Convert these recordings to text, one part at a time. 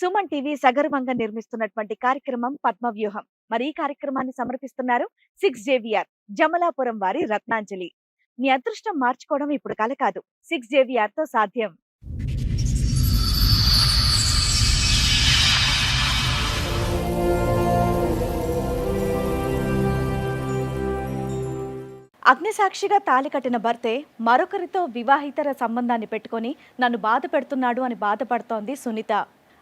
Suman TV సగర్వంగా నిర్మిస్తున్నటువంటి కార్యక్రమం పద్మవ్యూహం. మరి ఈ కార్యక్రమాన్ని సమర్పిస్తున్నారు 6JVR జమలాపురం వారి రత్నాంజలి. మీ అదృష్టం మార్చుకోవడం ఇప్పుడు కల కాదు, 6JVR తో సాధ్యం. అగ్నిసాక్షిగా తాళి కట్టిన భర్తే మరొకరితో వివాహితర సంబంధాన్ని పెట్టుకొని నన్ను బాధ పెడుతున్నాడు అని బాధపడుతోంది సునీత.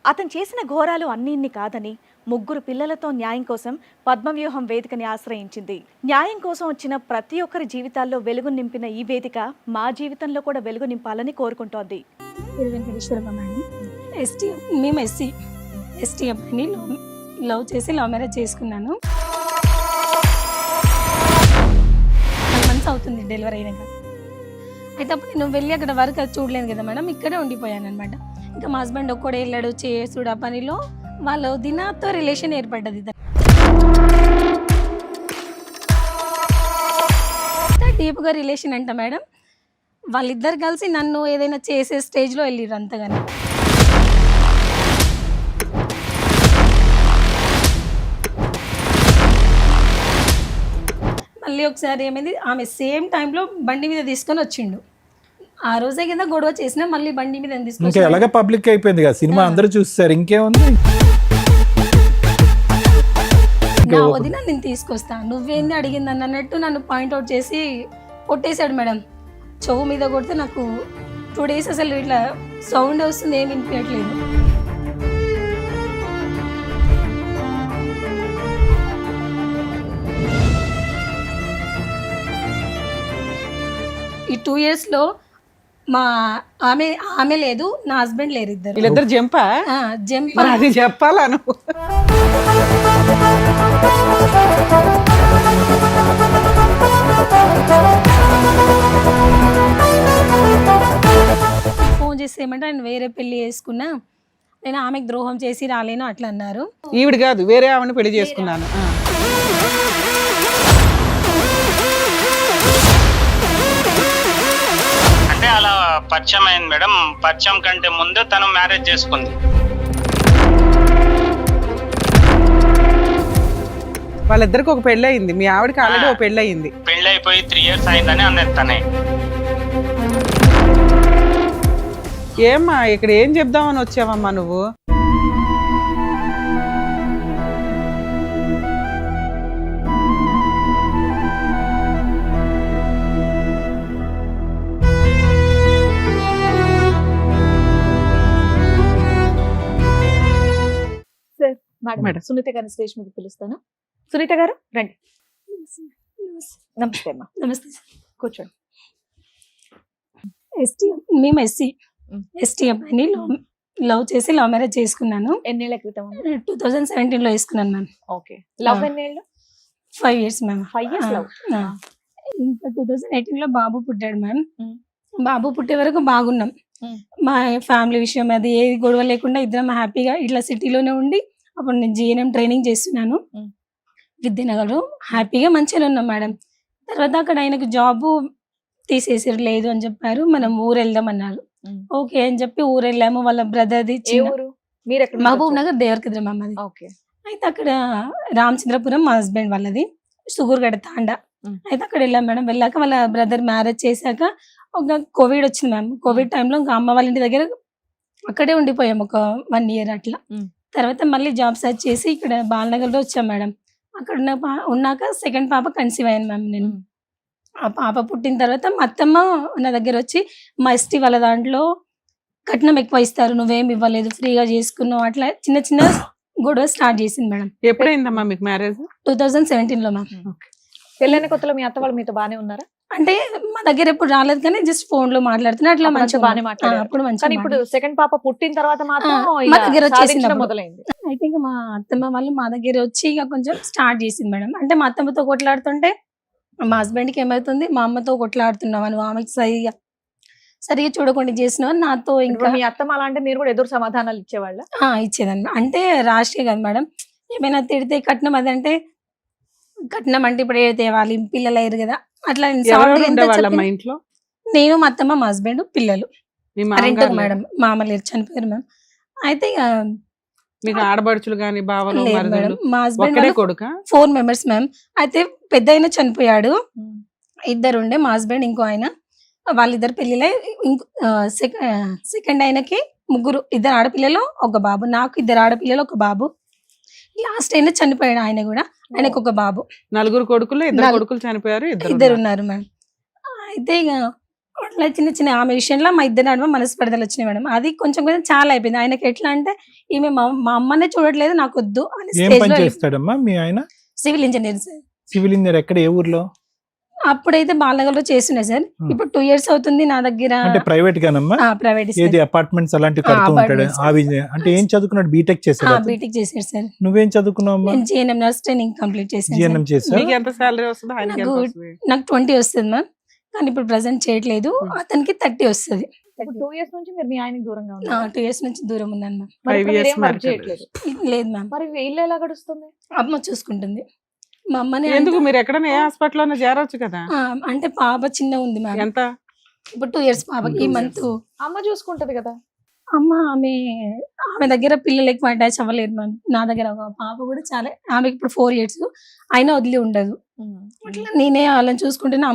అతను చేసిన ఘోరాలు అన్నీ కాదని 3 పిల్లలతో న్యాయం కోసం పద్మవ్యూహం వేదికని ఆశ్రయించింది. న్యాయం కోసం వచ్చిన ప్రతి ఒక్కరి జీవితాల్లో వెలుగు నింపిన ఈ వేదిక మా జీవితంలో కూడా వెలుగు నింపాలని కోరుకుంటోంది. మేము ఎస్టీ అబ్బాయిని లవ్ చేసి లవ్ మ్యారేజ్ చేసుకున్నాను. 5 months అవుతుంది డెలివరీ అయినాక. అయితే అప్పుడు నేను వెళ్ళి అక్కడ వర్క్ చూడలేను కదా మేడం, ఇక్కడే ఉండిపోయాను అనమాట. ఇంకా మా హస్బెండ్ ఒక్కడే వెళ్ళాడు చేసుడు ఆ పనిలో, వాళ్ళు దినాతో రిలేషన్ ఏర్పడ్డది. డీప్గా రిలేషన్ అంట మేడం. వాళ్ళిద్దరు కలిసి నన్ను ఏదైనా చేసే స్టేజ్లో వెళ్ళిర్రు అంతగానే. మళ్ళీ ఒకసారి ఏమైంది, ఆమె సేమ్ టైంలో బండి మీద తీసుకొని వచ్చిండు. ఆ రోజే కదా గొడవ చేసినా మళ్ళీ బండి మీద తీసుకొని ఎలాగ పబ్లిక్ అయిపోయింది కదా సినిమా, అందరూ చూస్తారు, ఇంకేముంది. నా వదిన నేను తీసుకొస్తా, నువ్వేంది అడిగింది అన్నట్టు నన్ను పాయింట్అవుట్ చేసి కొట్టేశాడు మేడం. చెవు మీద కొడితే నాకు 2 days అసలు ఇట్లా సౌండ్ వస్తుంది, ఏమి వినిపించట్లేదు. ఈ 2 yearsలో మా ఆమె లేదు, నా హస్బెండ్ లేరు, వీళ్ళిద్దరు జంపా అది చెప్పాలా నువ్వు? ఫోన్ చేసి ఏమంటే నేను వేరే పెళ్లి చేసుకున్నా, నేను ఆమెకు ద్రోహం చేసి రాలేను అట్లా అన్నారు. ఈవిడ కాదు, వేరే ఆమెను పెళ్లి చేసుకున్నాను. అంటే అలా పరిచయం అయింది మేడం. పరిచయం కంటే ముందు తను మ్యారేజ్ చేసుకుంది. వాళ్ళిద్దరికి ఒక పెళ్లి అయింది, మీ ఆవిడకి ఆల్రెడీ ఒక పెళ్లి అయింది. పెళ్లి అయిపోయి 3 years అయిందని అన్నది తనే. ఏమ్మా ఇక్కడ ఏం చెప్దామని వచ్చావమ్మా నువ్వు? మేడం సునీత గారిని స్టేజ్ మీద పిలుస్తాను. సునీత గారు రండి. నమస్తే అమ్మా. నమస్తే సార్, కూర్చోండి. మేము ఎస్టీ అబ్బాయిని లవ్ చేసి లవ్ మ్యారేజ్ చేసుకున్నాను. ఎన్నేళ్ల క్రితం? 2017లో వేసుకున్నాను మ్యామ్. ఓకే. లవ్ ఎన్నేళ్ళు? 5 years మ్యామ్. 5 years love. ఇంకా 2018లో బాబు పుట్టాడు మ్యామ్. బాబు పుట్టే వరకు బాగున్నాం. మా ఫ్యామిలీ విషయం అది ఏది గొడవ లేకుండా ఇద్దరం హ్యాపీగా ఇట్లా సిటీలోనే ఉండి, అప్పుడు నేను GNM ట్రైనింగ్ చేస్తున్నాను విద్యానగర్లో. హ్యాపీగా మంచిగా ఉన్నాం మేడం. తర్వాత అక్కడ ఆయనకు జాబు తీసేసారు, లేదు అని చెప్పారు. మనం ఊరు వెళ్దాం అన్నారు. ఓకే అని చెప్పి ఊరు వెళ్ళాము. వాళ్ళ బ్రదర్ది మహబూబ్ నగర్ దేవరకద్ర మామది. అయితే అక్కడ రామచంద్రపురం మా హస్బెండ్ వాళ్ళది, సుగూర్గడ తాండా. అయితే అక్కడ వెళ్ళాం మేడం. వెళ్ళాక వాళ్ళ బ్రదర్ మ్యారేజ్ చేశాక ఒక కోవిడ్ వచ్చింది మ్యామ్. కోవిడ్ టైంలో ఇంకా అమ్మ వాళ్ళ ఇంటి దగ్గర అక్కడే ఉండిపోయాం ఒక 1 year అట్లా. తర్వాత మళ్ళీ జాబ్ సర్చ్ చేసి ఇక్కడ బాలనగర్లో వచ్చాం మేడం. అక్కడ ఉన్నాక 2nd పాప కన్సీవ్ అయ్యాను మ్యామ్ నేను. ఆ పాప పుట్టిన తర్వాత మా అత్తమ్మ నా దగ్గర వచ్చి, మా ఎస్టీ వాళ్ళ దాంట్లో కట్నం ఎక్కువ ఇస్తారు, నువ్వేం ఇవ్వలేదు, ఫ్రీగా చేసుకున్నావు, అట్లా చిన్న చిన్న గొడవ స్టార్ట్ చేసింది మేడం. ఎప్పుడైందమ్మా మీకు మ్యారేజ్? 2017లో మ్యామ్. పెళ్ళైన కొత్తలో మీ అత్త వాళ్ళు మీతో బానే ఉన్నారా? అంటే మా దగ్గర ఎప్పుడు రాలేదు కానీ జస్ట్ ఫోన్ లో మాట్లాడుతున్నా, అట్లా మంచిగా బానే మాట్లాడారు. అప్పుడు మంచిగా. ఇప్పుడు 2nd పాప పుట్టిన తర్వాత మాత్రం మా దగ్గర వచ్చేసింది మొదలైంది. అయితే ఇంకా మా అత్తమ్మ వాళ్ళు మా దగ్గర వచ్చి ఇక కొంచెం స్టార్ట్ చేసింది మేడం. అంటే మా అత్తమ్మతో కొట్లాడుతుంటే మా హస్బెండ్కి ఏమవుతుంది, మా అమ్మతో కొట్లాడుతున్నావా నువ్వు, ఆమెకి సరిగా చూడకుండా చేసినావు నాతో. ఇంకా మీ అత్తమ్మ అలా అంటే మీరు కూడా ఎదురు సమాధానాలు ఇచ్చేవాళ్ళ? ఇచ్చేదాన్ని. అంటే రాష్ట్రీయ కదా మేడం, ఏమైనా తిడితే కట్నం అదంటే కట్నం అంటే ఇప్పుడు ఏ తేవాలి, పిల్లలు అయ్యారు కదా అట్లా. ఇంట్లో నేను మా అత్తమ్మ మా హస్బెండ్ పిల్లలు. మేడం మామ లేరు, చనిపోయారు మ్యామ్. అయితే మీకు ఆడబడుచులు గాని బావలు లేదు మరదలు మేడం, మా హస్బెండ్ ఒక్కడే కొడుక 4 మెంబర్స్ మ్యామ్. అయితే పెద్ద ఆయన చనిపోయాడు, ఇద్దరు ఉండే, మా హస్బెండ్ ఇంకో ఆయన. వాళ్ళిద్దరు పెళ్ళిలే. సెకండ్ ఆయనకి ముగ్గురు, 2 ఆడపిల్లలు 1 బాబు. నాకు 2 ఆడపిల్లలు 1 బాబు. లాస్ట్ అయినా చనిపోయాడు ఆయన కూడా, ఆయనకు 1 బాబు. 4 కొడుకులు 2 నలుగురు. కొడుకులు చనిపోయారు, ఇద్దరు ఇద్దరు ఉన్నారు మేడం. అయితే ఇక అట్లా చిన్న చిన్న ఆమె విషయంలో మా ఇద్దరు నడుమ మనస్పర్ధలు వచ్చినాయి మేడం. అది కొంచెం కొంచెం చాలా అయిపోయింది. ఆయనకి ఎట్లా అంటే ఈమె మా అమ్మనే చూడట్లేదు, నాకు వద్దు అని ఏం స్టేజ్ పని లో చేస్తాడమ్మా మీ ఆయన? Civil engineer sir. Civil engineer ఎక్కడ, ఏ ఊర్లో? అప్పుడైతే బాలనగర్లో చేస్తుండే సార్. ఇప్పుడు 2 years అవుతుంది నా దగ్గర. అంటే ప్రైవేట్ గానమ్మా? ప్రైవేట్ ఏది అపార్ట్మెంట్స్ అలాంటివి కడుతూ ఉంటాడు? apartments. అంటే ఏం చదువుకున్నాడు? బీటెక్ చేశాడు? బీటెక్ చేశాడు సార్. నువ్వేం చదువుకున్నావు? నేను జిఎన్ఎం నర్స్ ట్రైనింగ్ కంప్లీట్ చేశాను జిఎన్ఎం సార్. చేశావు? నీకు ఎంత సాలరీ వస్తుంది, ఆయనకి ఎంత నాకు వస్తుంది? నాకు 20 వస్తుంది మ్యామ్, కానీ ఇప్పుడు ప్రెసెంట్ చేయట్లేదు. అతనికి 30 వస్తుంది. 2 years నుంచి మీరు మీ ఆయనకి దూరంగా ఉన్నారు. 2 years నుంచి దూరం ఉన్నాను మ్యామ్. మరి 5 ఇప్పుడు years మీరేం వర్క్ married. చేయట్లేదు. లేదు మ్యామ్, మరి ఇల్లు ఎలా గడుస్తుంది? అమ్మ చూసుకుంటుంది. మా అమ్మని ఎందుకు మీరు ఎక్కడైనా ఏ హాస్పిటల్ చేరవచ్చు కదా? అంటే పాప చిన్న ఉంది మ్యామ్. ఎంత? ఇప్పుడు 2 years పాపకి. ఈ మంత్ అమ్మ చూసుకుంటది కదా. అమ్మ ఆమె దగ్గర పిల్లలు ఎక్కువ అటాచ్ అవ్వలేదు మ్యామ్. నా దగ్గర ఒక పాప కూడా చాలా, ఆమెకి ఇప్పుడు 4 years, అయినా వదిలి ఉండదు. అట్లా నేనే వాళ్ళని చూసుకుంటేనే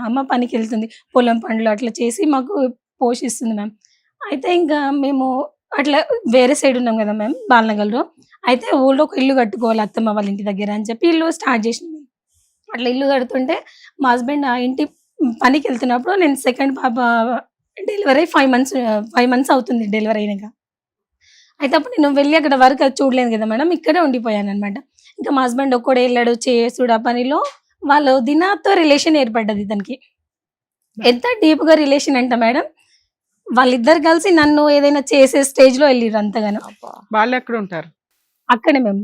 అమ్మ పనికి వెళ్తుంది, పొలం పనులు అట్లా చేసి మాకు పోషిస్తుంది మ్యామ్. అయితే ఇంకా మేము అట్లా వేరే సైడ్ ఉన్నాం కదా మ్యామ్, బాలనగర్లో. అయితే ఊళ్ళో ఒక ఇల్లు కట్టుకోవాలి అత్తమ్మ వాళ్ళ ఇంటి దగ్గర అని చెప్పి ఇల్లు స్టార్ట్ చేసినాం. అట్లా ఇల్లు కడుతుంటే మా హస్బెండ్ ఆ ఇంటి పనికి వెళ్తున్నప్పుడు, నేను సెకండ్ పాప డెలివరీ 5 months అవుతుంది డెలివరీ అయినాక. అయితే అప్పుడు నేను వెళ్ళి అక్కడ వర్క్ అది చూడలేదు కదా మేడం, ఇక్కడే ఉండిపోయాను అనమాట. ఇంకా మా హస్బెండ్ ఒక్కడే వెళ్ళాడు చేసుడు ఆ పనిలో. వాళ్ళు దినాతో రిలేషన్ ఏర్పడ్డది ఇతనికి. ఎంత డీప్ గా రిలేషన్ అంట మేడం, వాళ్ళిద్దరు కలిసి నన్ను ఏదైనా చేసే స్టేజ్ లో వెళ్ళిర్రు అంతగానో. వాళ్ళు ఎక్కడ ఉంటారు? అక్కడే మేము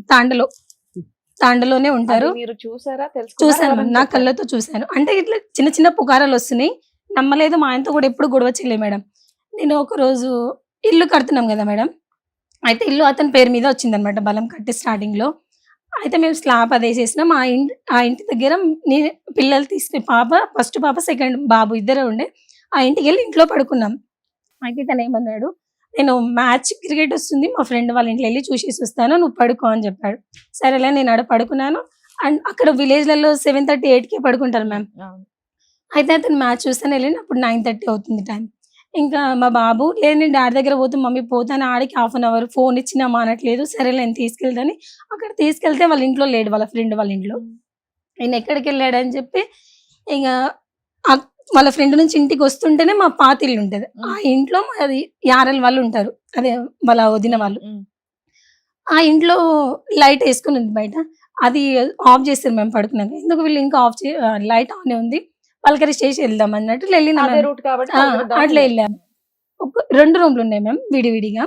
తాండలోనే ఉంటారు. అది మీరు చూసారా? చూసాను మ్యామ్, నా కళ్ళతో చూసాను. అంటే ఇట్లా చిన్న చిన్న పుకారాలు వస్తున్నాయి, నమ్మలేదు. మా ఆయనతో కూడా ఎప్పుడు గొడవ చేయలే మేడం. నేను ఒక రోజు ఇల్లు కడుతున్నాం కదా మేడం, అయితే ఇల్లు అతని పేరు మీద వచ్చిందనమాట బలం కట్టి స్టార్టింగ్ లో. అయితే మేము స్లాబ్ అది వేసేసినాం. ఆ ఇంటి దగ్గర నేను పిల్లలు తీసుకుని ఫస్ట్ పాప సెకండ్ బాబు ఇద్దరే ఉండే. ఆ ఇంటికి వెళ్ళి ఇంట్లో పడుకున్నాం. అయితే తను ఏమన్నాడు, నేను మ్యాచ్ క్రికెట్ వస్తుంది, మా ఫ్రెండ్ వాళ్ళ ఇంట్లో వెళ్ళి చూసేసి వస్తాను, నువ్వు పడుకో అని చెప్పాడు. సరేలే నేను ఆడ పడుకున్నాను. అండ్ అక్కడ విలేజ్లలో 7:30, 8కే పడుకుంటారు మ్యామ్. అయితే అతను మ్యాచ్ చూస్తాను వెళ్ళిన అప్పుడు 9:30 అవుతుంది టైం. ఇంకా మా బాబు లేదు, నేను డాడీ దగ్గర పోతే మమ్మీ పోతాను, ఆడికి 1/2 hour ఫోన్ ఇచ్చినా మానట్లేదు. సరే నేను తీసుకెళ్తాను. అక్కడ తీసుకెళ్తే వాళ్ళ ఇంట్లో లేడు, వాళ్ళ ఫ్రెండ్ వాళ్ళ ఇంట్లో. ఆయన ఎక్కడికి వెళ్ళాడని చెప్పి ఇంకా వాళ్ళ ఫ్రెండ్ నుంచి ఇంటికి వస్తుంటేనే మా పాత ఇల్లు ఉంటుంది, ఆ ఇంట్లో అది యారల్ వాళ్ళు ఉంటారు, అదే వాళ్ళ వదిన వాళ్ళు. ఆ ఇంట్లో లైట్ వేసుకుని ఉంది బయట, అది ఆఫ్ చేస్తారు మేము పడుకున్నాక. ఎందుకు వీళ్ళు ఇంకా లైట్ ఆన్ ఉంది, పలకరి చేసి వెళ్దాం అన్నట్టు వెళ్ళిన అట్లా వెళ్ళాము. 2 రూమ్లు ఉన్నాయి మ్యామ్ విడివిడిగా.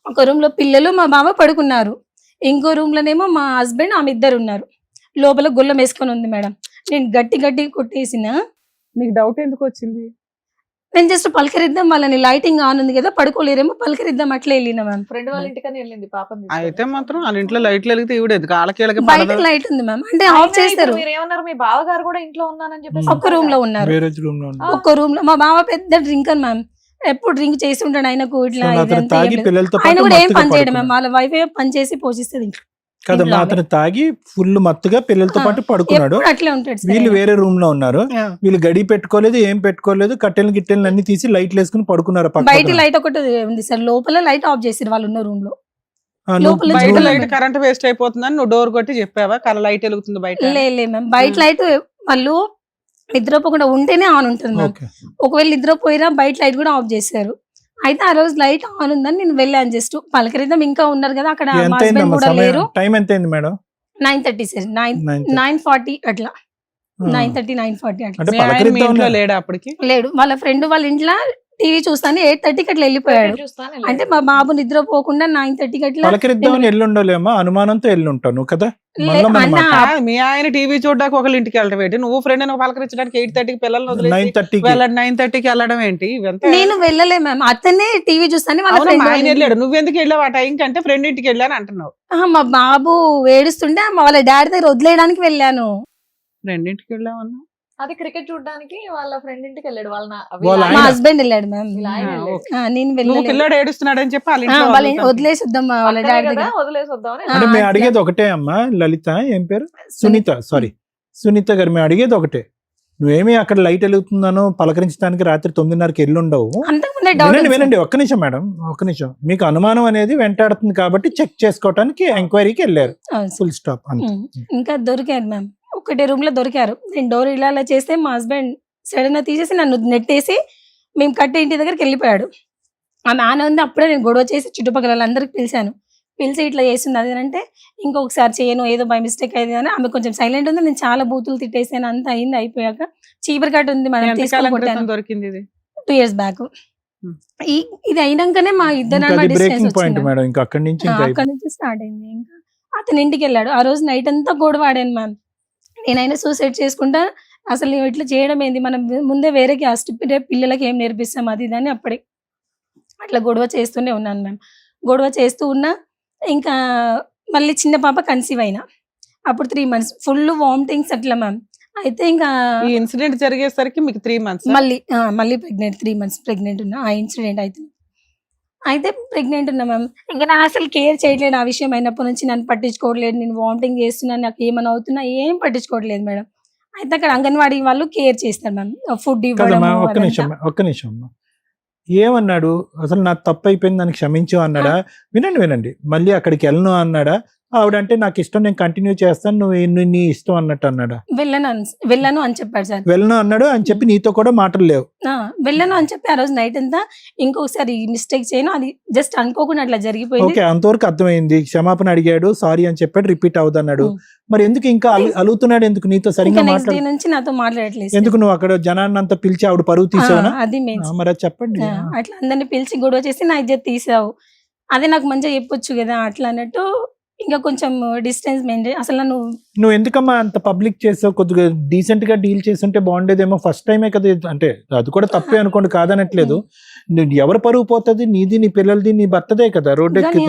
ఒక రూమ్ లో పిల్లలు మా బావ పడుకున్నారు, ఇంకో రూమ్ లోనేమో మా హస్బెండ్ ఆమె ఇద్దరు ఉన్నారు. లోపల గుల్లం వేసుకొని ఉంది మేడం. నేను గట్టి కొట్టేసిన. నీకు డౌట్ ఎందుకు వచ్చింది? నేను జస్ట్ పలకరిద్దాం, వాళ్ళని లైటింగ్ ఆన్ ఉంది కదా పడుకోలేరేమో పలకరిద్దాం అట్లా వెళ్ళిన మ్యామ్. ఫ్రెండ్ వాళ్ళ ఇంటికని వెళ్ళింది పాపం. అయితే మాత్రం వాళ్ళ ఇంట్లో లైట్లు వెలిగితే ఇవిడేది కాళ్ళకి బయట లైట్ ఉంది మ్యామ్, అంటే ఆఫ్ చేస్తారు. మీరు ఏమన్నారు, మీ బావగారు కూడా ఇంట్లో ఉన్నానని చెప్పేసి ఒక్క రూమ్ లో ఉన్నారు. వేరే రూమ్ లో ఉన్నారు. ఒక్క రూమ్ లో మా బావ పెద్ద డ్రింకర్ మ్యామ్, ఎప్పుడు డ్రింక్ చేసి ఉంటాడు. ఆయనకు ఇట్లా సో అతను ఇదంతా తాగి ఏం లేదు. పిల్లలతో ఆయన పాటు కూడా ఏం మత్తుగా పని చేయడం మ్యామ్, పడుకున్నాడు. వాళ్ళ వైఫ్ పని చేసి పోషిస్తుంది ఇంట్లో. కదమ్మా, ఇంట్లో అతను తాగి ఫుల్ మత్తుగా పిల్లలతో పాటు పడుకున్నాడు. ఎప్పుడు అట్లే ఉంటాడు సార్ వీళ్ళు ఆయన. వేరే రూమ్ లో ఉన్నారు. ఆ. వీళ్ళు గడి పెట్టుకోలేదు, ఏం పెట్టుకోలేదు, కట్టెలు అన్ని తీసి లైట్లు వేసుకుని పడుకున్నారు బయట పక్కన. లైట్ ఒకటి ఉంది సార్, లోపల లైట్ ఆఫ్ చేసారు వాళ్ళు ఉన్న రూమ్ లో. నువ్వు లోపల బయట చూడలేదు. లైట్ కరెంట్ వేస్ట్ అయిపోతుందని నువ్వు డోర్ కొట్టి చెప్పావా? లైట్ వెలుగుతుంది బయట. లే మ్యామ్, బయట లైట్ వాళ్ళు నిద్రపోకుండా ఉంటేనే ఆన్ ఉంటుంది మ్యామ్. ఓకే. ఒకవేళ నిద్రపోయినా బయట లైట్ కూడా ఆఫ్ చేశారు. అయితే ఆ రోజు లైట్ ఆన్ ఉందని నేను వెళ్ళాను, జస్ట్ పలకరిద్దాం, ఇంకా ఉన్నారు కదా అక్కడ. మా ఎంత హస్బెండ్ అయిందమ్మా కూడా సమయం? లేరు. టైం ఎంత అయింది మేడం? 9:30 సార్, 9:40 అట్లా, 9:30, 9:40 అట్లా. అంటే మీ ఆయన మీ పలకరిద్దాం ఇంట్లో లేడా అప్పటికి? లేడు, వాళ్ళ ఫ్రెండ్ వాళ్ళ ఇంట్లో టీవీ చూస్తాను 8:30కి అట్లా వెళ్ళిపోయాడు. అంటే మా బాబు నిద్రపోకుండా 9:30కి అట్లా. పలకరిద్దామని ఎల్లుండలేమా, అనుమానంతో ఎల్లుంటావు కదా. మనలో మనం అన్న, మాట్లాడు. కాదు, మీ ఆయన టీవీ చూడడానికి ఒకళ్ళ ఇంటికి వెళ్ళడం ఏంటి? నువ్వు ఫ్రెండ్ అని పలకరించడానికి 8:30కి పిల్లల్ని వదిలేసి 9:30కి. వెళ్ళడం 9:30కి వెళ్ళడం ఏంటి? ఇవంతా నేను వెళ్ళలే మ్యామ్, అతనే టీవీ చూస్తాను వాళ్ళ అవును, friend మా వాళ్ళ ఆయన ఇంట్లో. వెళ్ళాడు, నువ్వెందుకు వెళ్ళావు ఆ టైం కంటే? ఫ్రెండ్ ఇంటికి వెళ్ళాను అంటున్నావు. మా బాబు ఏడుస్తుంటే వాళ్ళ డాడీ దగ్గర వదిలేయడానికి వెళ్ళాను. ఫ్రెండ్ ఇంటికి వెళ్ళావన్నా అది క్రికెట్ చూడడానికి వాళ్ళ ఫ్రెండ్ ఇంటికి వెళ్ళాడు వాళ్ళ వాళ్ళ మా ఆయన? హస్బెండ్ వెళ్ళాడు మ్యామ్. వీళ్ళ ఆయన ఆ, వెళ్ళాడు. ఓకే. నేను నువ్వు వెళ్ళలేదు. పిల్లాడు ఏడుస్తున్నాడని చెప్పి వాళ్ళ ఆ, ఇంట్లో వాళ్ళ వదులుతాను. వదిలేసి వద్దాం వాళ్ళ పక్కనే డాడీ కదా దగ్గర. వదిలేసి వద్దామని ఆ, అంటే మేము అట్లా. అడిగేది ఒకటే అమ్మా లలిత, ఏం పేరు? సునీత, సారీ సునీత గారు, మేము అడిగేది ఒకటే. నువ్వేమి అక్కడ లైట్ వెలుగుతుందనో పలకరించడానికి రాత్రి 9:30కి వెళ్ళుండవు. అంతకుముందే డౌట్ వినండి వినండి, ఒక్క నిమిషం మేడం, ఒక్క నిమిషం. మీకు అనుమానం అనేది వెంటాడుతుంది కాబట్టి చెక్ చేసుకోవడానికి ఎంక్వైరీకి వెళ్ళారు, ఫుల్ స్టాప్ అంతే. ఇంకా దొరికారు మ్యామ్. ఒకటే రూమ్ లో దొరికారు. నేను డోర్ ఇలా చేస్తే మా హస్బెండ్ సడన్ గా తీసేసి నన్ను నెట్టేసి మేము కట్టే ఇంటి దగ్గరికి వెళ్ళిపోయాడు. ఆమె ఆన ఉంది. అప్పుడే నేను గొడవ చేసి చుట్టుపక్కల వాళ్ళందరికి పిలిచాను. పిలిచి ఇట్లా చేస్తుంది అది అంటే ఇంకొకసారి చేయను, ఏదో బై మిస్టేక్ అయింది అని. ఆమె కొంచెం సైలెంట్ ఉంది. నేను చాలా బూతులు తిట్టేసాను. అంత అయింది. అయిపోయాక చీపర్ కట్ ఉంది మేడం, ఎంతకాలం క్రితం తీసుకొని దొరికింది ఇది? 2 years బ్యాక్. ఇది అయినాకనే మా ఇద్దరు ఇంకా అది డిస్టెన్స్ బ్రేకింగ్ పాయింట్ వచ్చింది. మేడం, ఇంకా అక్కడి నుంచి ఇంకా అక్కడ నుంచి స్టార్ట్ అయింది. ఇంకా అతను ఇంటికి వెళ్ళాడు. ఆ రోజు నైట్ అంతా గొడవ ఆడాను మ్యామ్. నేనైనా సూసైడ్ చేసుకుంటా, అసలు నువ్వు ఇట్లా చేయడం ఏంది, మనం ముందే వేరే క్యాస్ట్ పిల్లలకి ఏం నేర్పిస్తాం అది ఇదని అప్పుడే అట్లా గొడవ చేస్తూనే ఉన్నాను మ్యామ్. గొడవ చేస్తూ ఉన్నా. ఇంకా మళ్ళీ చిన్న పాప కన్సీవ్ అయినా. అప్పుడు 3 months ఫుల్ వామిటింగ్స్ అట్లా మ్యామ్. అయితే ఇంకా ఈ ఇన్సిడెంట్ జరిగేసరికి మీకు 3 months మళ్ళీ ప్రెగ్నెంట్, 3 months ప్రెగ్నెంట్ ఉన్నా. ఆ ఇన్సిడెంట్ అయితే ప్రెగ్నెంట్ ఉన్నా మ్యామ్. ఇంకా నా అసలు కేర్ చేయట్లేదు. ఆ విషయం అయినప్పటి నుంచి నన్ను పట్టించుకోవట్లేదు. నేను వామిటింగ్ చేస్తున్నాను, నాకు ఏమైనా అవుతున్నా ఏం పట్టించుకోవట్లేదు మేడం. అయితే అక్కడ అంగన్వాడీ వాళ్ళు కేర్ చేస్తారు మ్యామ్, ఫుడ్ కదమ్మా. ఇవ్వడం. ఒక్క నిమిషం అమ్మా. ఏమన్నాడు అసలు? నాకు తప్పు అయిపోయింది, నన్ను క్షమించు అన్నాడా? వినండి, మళ్ళీ అక్కడికి వెళ్ళను అన్నాడా? ఆవిడంటే నాకు ఇష్టం, నేను కంటిన్యూ చేస్తాను, నువ్వు నీ ఇష్టం అన్నట్టు అన్నాడా? వెళ్ళను అని చెప్పాడు సార్. వెళ్ళను అన్నాడు అని చెప్పి నీతో కూడా మాటలు లేవు? వెళ్ళను అని చెప్పి ఆ రోజు నైట్ అంతా ఇంకొకసారి మిస్టేక్ చేయను, అది జస్ట్ అనుకోకుండా అట్లా జరిగిపోయింది. ఓకే, అంతవరకు అర్థమైంది. క్షమాపణ అడిగాడు, సారీ అని చెప్పాడు, రిపీట్ అవుతున్నాడు. మరి ఎందుకు ఇంకా అలుగుతున్నాడు? ఎందుకు నీతో ఇంకా సరిగ్గా నెక్స్ట్ డే మాట్లాడు? నుంచి నాతో మాట్లాడట్లేదు. ఎందుకు నువ్వు అక్కడ జనాన్ని అంతా పిలిచి ఆవిడ పరువు తీసావునా? అది మెయిన్. మరి అది చెప్పండి. అట్లా అందరిని పిలిచి గొడవ చేసి నా ఇజ్జత్ తీసావు, అదే నాకు మంచిగా చెప్పొచ్చు కదా అట్లా అన్నట్టు. ఇంకా కొంచెం డిస్టెన్స్ మెయింటైన్. అసలు నువ్వు ఎందుకమ్మా అంత పబ్లిక్ చేసావు? కొద్దిగా డీసెంట్ గా డీల్ చేస్తుంటే బాగుండేదేమో. ఫస్ట్ టైమే కదా ఇది. అంటే అది కూడా తప్పే అనుకోండి, కాదనట్లేదు. ఎవరు పరువు పోతుంది? నీది, నీ పిల్లలది, నీ భర్తదే కదా. రోడ్ ఎక్కి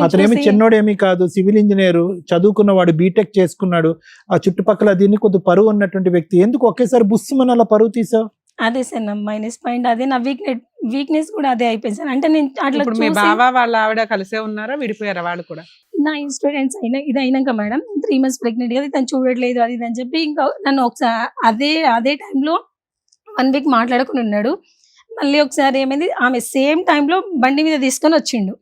అతనేమి చిన్నోడేమీ కాదు, సివిల్ ఇంజనీర్ చదువుకున్నవాడు, బీటెక్ చేసుకున్నాడు. ఆ చుట్టుపక్కల దీన్ని కొద్ది పరువు ఉన్నటువంటి వ్యక్తి. ఎందుకు ఒకేసారి బుస్సుమని అలా పరువు తీసావు? అదే సార్ నా మైనస్ పాయింట్. అదే నా వీక్నెస్ కూడా అదే అయిపోయింది సార్. అంటే నేను అట్లా ఇప్పుడు మీ బావ వాళ్ళ ఆవిడ కలిసే ఉన్నారా, విడిపోయారా వాళ్ళు కూడా? నా ఇన్స్టూడెంట్స్ ఇది అయినాక మేడం 3 months ప్రెగ్నెంట్ కదా, తను చూడట్లేదు అది ఇది అని చెప్పి ఇంకా నన్ను ఒకసారి అదే టైంలో 1 week మాట్లాడుకుని ఉన్నాడు. మళ్ళీ ఒకసారి ఏమైంది, ఆమె సేమ్ టైంలో బండి మీద తీసుకొని వచ్చిండు.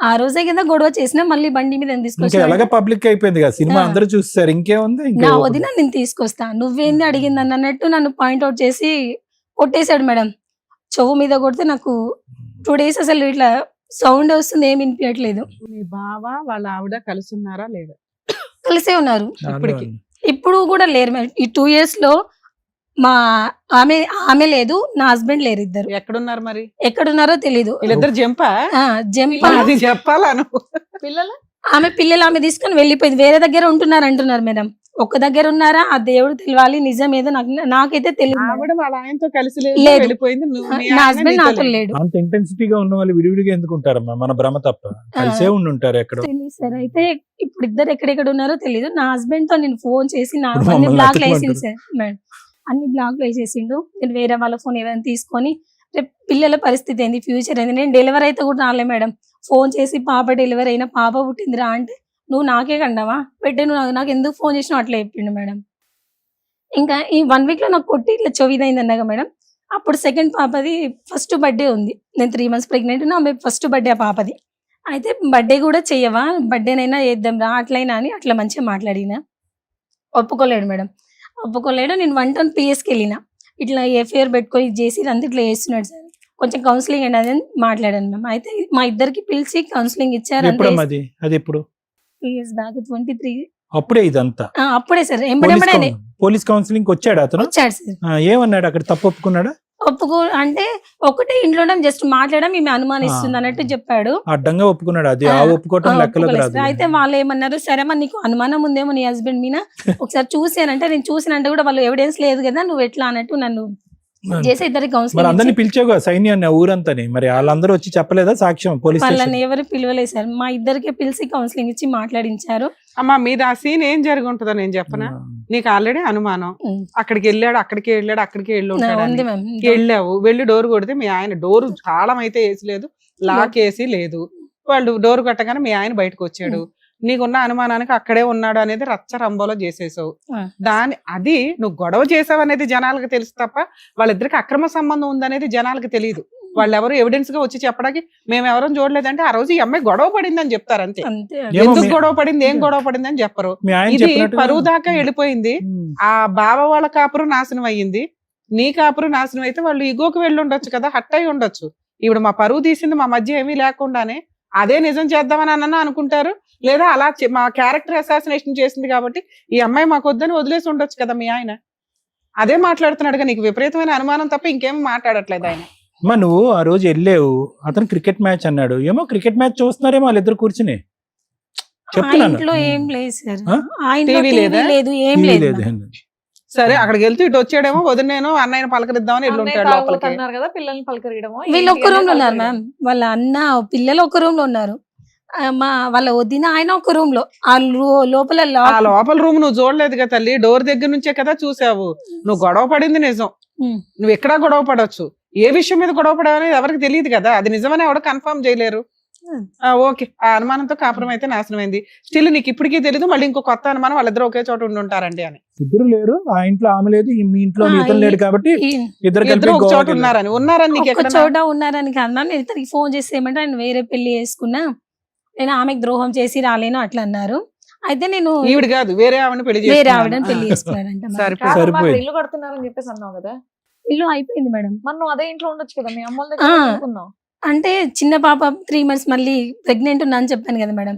ఆ రోజే కదా గొడవ చేసినా మళ్ళీ బండి మీద ఇంకా ఎలాగ పబ్లిక్ అయిపోయింది కదా, సినిమా అందరూ చూస్తారు, ఇంకేముంది. నా వదిన నేను తీసుకొస్తా, నువ్వేంది అడిగింది అన్నట్టు నన్ను పాయింట్అవుట్ చేసి కొట్టేశాడు మేడం. చెవు మీద కొడితే నాకు 2 days అసలు ఇట్లా సౌండ్ వస్తుంది, ఏమి వినిపించట్లేదు. మీ బావ వాళ్ళ ఆవిడ కలిసి ఉన్నారా లేదా? కలిసే ఉన్నారు ఇప్పటికి. ఇప్పుడు కూడా లేరు మేడం. ఈ 2 years లో ఆమె లేదు, నా హస్బెండ్ లేరు. ఇద్దరు ఎక్కడున్నారు మరి? ఎక్కడున్నారో తెలీదు. వీళ్ళిద్దరు జంపా? జంప్ అది చెప్పాలా నువ్వు? పిల్లలు ఆమె పిల్లలు ఆమె తీసుకొని వెళ్ళిపోయింది. వేరే దగ్గర ఉంటున్నారు అంటున్నారు మేడం. ఒక్క దగ్గర ఉన్నారా ఆ దేవుడు తెలియాలి. నిజం ఏదో నాకైతే తెలియదు. ఆవిడ వాళ్ళ ఆయనతో కలిసి లేదు. వెళ్ళిపోయింది. నా హస్బెండ్ నాతో లేడు. అంత ఇంటెన్సిటీగా ఉన్న వాళ్ళు విడివిడిగా ఎందుకు ఉంటారమ్మా? మన భ్రమ తప్ప. కలిసే ఉండుంటారు ఎక్కడో. తెలియదు సార్. అయితే ఇప్పుడు ఇద్దరు ఎక్కడెక్కడ ఉన్నారో తెలియదు. నా హస్బెండ్ తో నేను ఫోన్ చేసి నా ఇప్పుడు అన్ని మమ్మల్ని బ్లాక్ వేసింది అతుక్కుంటారు. Sir madam. అన్ని బ్లాక్ వేసేసిండు. నేను వేరే వాళ్ళ ఫోన్ ఏమైనా తీసుకొని రేపు పిల్లల పరిస్థితి ఏంది, ఫ్యూచర్ ఏంది. నేను డెలివరీ అయితే కూడా రాలే మేడం. ఫోన్ చేసి పాప డెలివరీ అయినా, పాప పుట్టిందిరా అంటే నువ్వు నాకే కండావా పెట్టే, నువ్వు నాకు ఎందుకు ఫోన్ చేసినావు అట్లా చెప్పిండు మేడం. ఇంకా ఈ 1 week లో నాకు కొట్టి ఇట్లా చొవిదైంది అన్నాగా మేడం. అప్పుడు సెకండ్ పాపది ఫస్ట్ బర్త్డే ఉంది. నేను 3 months ప్రెగ్నెంట్ ఉన్నా. ఆమె ఫస్ట్ బర్త్డే ఆ పాపది. అయితే బర్త్డే కూడా చెయ్యవా, బర్త్డేనైనా చేద్దాం రా అట్లయినా అని అట్లా మంచిగా మాట్లాడినా. ఒప్పుకోలేడు మేడం, ఒప్పుకోలేడు. నేను 1 ton PSకి వెళ్ళిన. ఇట్లా ఎఫ్ఐఆర్ పెట్టుకొని ఇది చేసి అంతా ఇట్లా చేస్తున్నాడు సార్, కొంచెం కౌన్సిలింగ్ అండి అని మాట్లాడాను మ్యామ్. అయితే మా ఇద్దరికి పిలిచి కౌన్సిలింగ్ ఇచ్చారు. ఎప్పుడమ్మా అది ఎప్పుడు? 3 years బ్యాక్ 23. అప్పుడే ఇదంతా? అప్పుడే సార్. ఎంబడే పోలీస్ కౌన్సిలింగ్ వచ్చాడు అతను? వచ్చాడు సార్. ఏమన్నాడు అక్కడ? తప్పు ఒప్పుకున్నాడా? అంటే ఒకటే ఇంట్లో జస్ట్ మాట్లాడడం ఈమె అనుమానిస్తుంది అన్నట్టు చెప్పాడు. అడ్డంగా ఒప్పుకున్నాడు. అది ఒప్పుకోవటం లెక్కలోకి రాదు. అయితే వాళ్ళు ఏమన్నారు, సరే మరి నీకు అనుమానం ఉందేమో నీ హస్బెండ్ మీద, ఒకసారి చూసానంటే నేను చూసినంటే కూడా వాళ్ళు ఎవిడెన్స్ లేదు కదా, నువ్వు ఎట్లా అన్నట్టు నన్ను చేసి ఇద్దరికి మరి కౌన్సిలింగ్ అందరిని పిలిచావుగా సైన్యాన్ని ఆ ఊరంతని, మరి వాళ్ళందరూ వచ్చి చెప్పలేదా సాక్ష్యం పోలీస్ వాళ్ళని స్టేషన్? ఎవరు పిలవలేదు సార్, మా ఇద్దరికే పిలిచి కౌన్సిలింగ్ ఇచ్చి మాట్లాడించారు. అమ్మా మీద ఆ సీన్ ఏం జరిగి ఉంటుందో నేను చెప్పనా, నీకు ఆల్రెడీ అనుమానం, అక్కడికి వెళ్ళాడు అక్కడికి వెళ్ళి ఉంది ఉంటాడు, మ్యామ్. వెళ్ళావు, వెళ్ళి డోర్ కొడితే మీ ఆయన డోర్ తాళం అయితే వేసి లేదు, లాక్ వేసి లేదు, వాళ్ళు డోర్ కొట్టగానే మీ ఆయన బయటకు వచ్చాడు, నీకున్న అనుమానానికి అక్కడే ఉన్నాడు అనేది రచ్చ రంబోలో చేసేసావు. అది నువ్వు గొడవ చేసావు అనేది జనాలకు తెలుసు తప్ప వాళ్ళిద్దరికి అక్రమ సంబంధం ఉందనేది జనాలకు తెలియదు. వాళ్ళు ఎవరు ఎవిడెన్స్ గా వచ్చి చెప్పడానికి మేము ఎవరూ చూడలేదంటే ఆ రోజు ఈ అమ్మాయి గొడవ పడింది అని చెప్తారు అంతే. అంతే. ఎందుకు గొడవ పడింది, ఏం గొడవ పడింది అని చెప్పరు. మీ ఆయన ఇది చెప్పినట్టుగా- పరువు దాకా వెళ్ళిపోయింది. ఆ బావ వాళ్ళ కాపురం నాశనం అయ్యింది, నీ కాపురం నాశనం అయితే వాళ్ళు ఇగోకి వెళ్ళి ఉండొచ్చు కదా, హట్ అయి ఉండొచ్చు. ఇప్పుడు మా పరువు తీసింది మా మధ్య ఏమీ లేకుండానే అదే నిజం చేద్దామని అన్న అనుకుంటారు, లేదా అలా మా క్యారెక్టర్ అసాసినేషన్ చేసింది కాబట్టి ఈ అమ్మాయి మాకు వద్దని వదిలేసి ఉండొచ్చు కదా మీ ఆయన. అదే మాట్లాడుతున్నాడుగా, నీకు విపరీతమైన అనుమానం తప్ప ఇంకేం మాట్లాడట్లేదు ఆయన. అమ్మా నువ్వు ఆ రోజు వెళ్ళావు, అతను క్రికెట్ మ్యాచ్ అన్నాడు, ఏమో క్రికెట్ మ్యాచ్ చూస్తున్నారేమో వాళ్ళిద్దరు కూర్చుని ఆ చెప్తున్నాను. ఇంట్లో ఏం లేదు సార్, ఆ? ఆ ఇంట్లో టీవీ టీవీ లేదా? లేదు, ఏం టీవీ లేదు లేదు. మ్యామ్. సరే అక్కడికి వెళ్తూ ఇటు వచ్చాడేమో, వదిలేను అన్నయ్యని పలకరిద్దామని వెళ్ళి ఉంటాడు లోపలికి. అన్నారు కదా పిల్లల్ని పలకరియడమో వీళ్ళు ఒక్క రూమ్ లో ఉన్నారు మ్యామ్, వాళ్ళ అన్న పిల్లలు ఒక రూమ్ లో ఉన్నారు, మా వాళ్ళ వదిన ఆయన ఒక రూమ్ లో, ఆ లోపల ఆ లోపల రూమ్ నువ్వు చూడలేదు కదా తల్లి, డోర్ దగ్గర నుంచే కదా చూసావు. నువ్వు గొడవ పడింది నిజం, నువ్వు ఎక్కడా గొడవ పడవచ్చు, ఏ విషయం మీద గొడవ పడవనేది ఎవరికి తెలియదు కదా, అది నిజమని ఎవరు కన్ఫర్మ్ చేయలేరు. ఓకే, ఆ అనుమానంతో కాపురం అయితే నాశనం అయింది. స్టిల్ నీకు ఇప్పటికీ తెలియదు, మళ్ళీ ఇంకో కొత్త అనుమానం వాళ్ళిద్దరు ఒకే చోట ఉండి ఉంటారండి అని. ఇద్దరు లేరు, ఆ ఇంట్లో ఆమె లేదు, మీ ఇంట్లో ఇతను లేడు కాబట్టి ఇద్దరు కలిపి ఇద్దరు ఒక చోట గోవాకి ఉన్నారని నీకు ఒక ఎక్కడ చోట ఉన్నారని కాదు మ్యామ్, నేను ఇతనికి ఫోన్ చేసి ఏమంటే ఆయన వేరే పెళ్లి చేసుకున్నా, నేను ఆమెకు ద్రోహం చేసి రాలేను అట్లా అన్నారు. అయితే నేను ఈవిడ కాదు వేరే ఆవిడని పెళ్లి వేరే చేసుకున్నాను. ఆవిడని పెళ్లి చేసుకున్నానంట మ్యామ్. సరిపోయింది. కాదు, సరిపోయింది. మాకు ఇల్లు కడుతున్నారని చెప్పేసి అన్నావు కదా, ఇల్లు అయిపోయింది మేడం. మరి నువ్వు అదే ఇంట్లో ఉండొచ్చు కదా, మీ అమ్మల ఆ. దగ్గర ఎందుకున్నావు? అంటే చిన్న పాప 3 months మళ్ళీ ప్రెగ్నెంట్ ఉన్నా అని చెప్పాను కదా మేడం,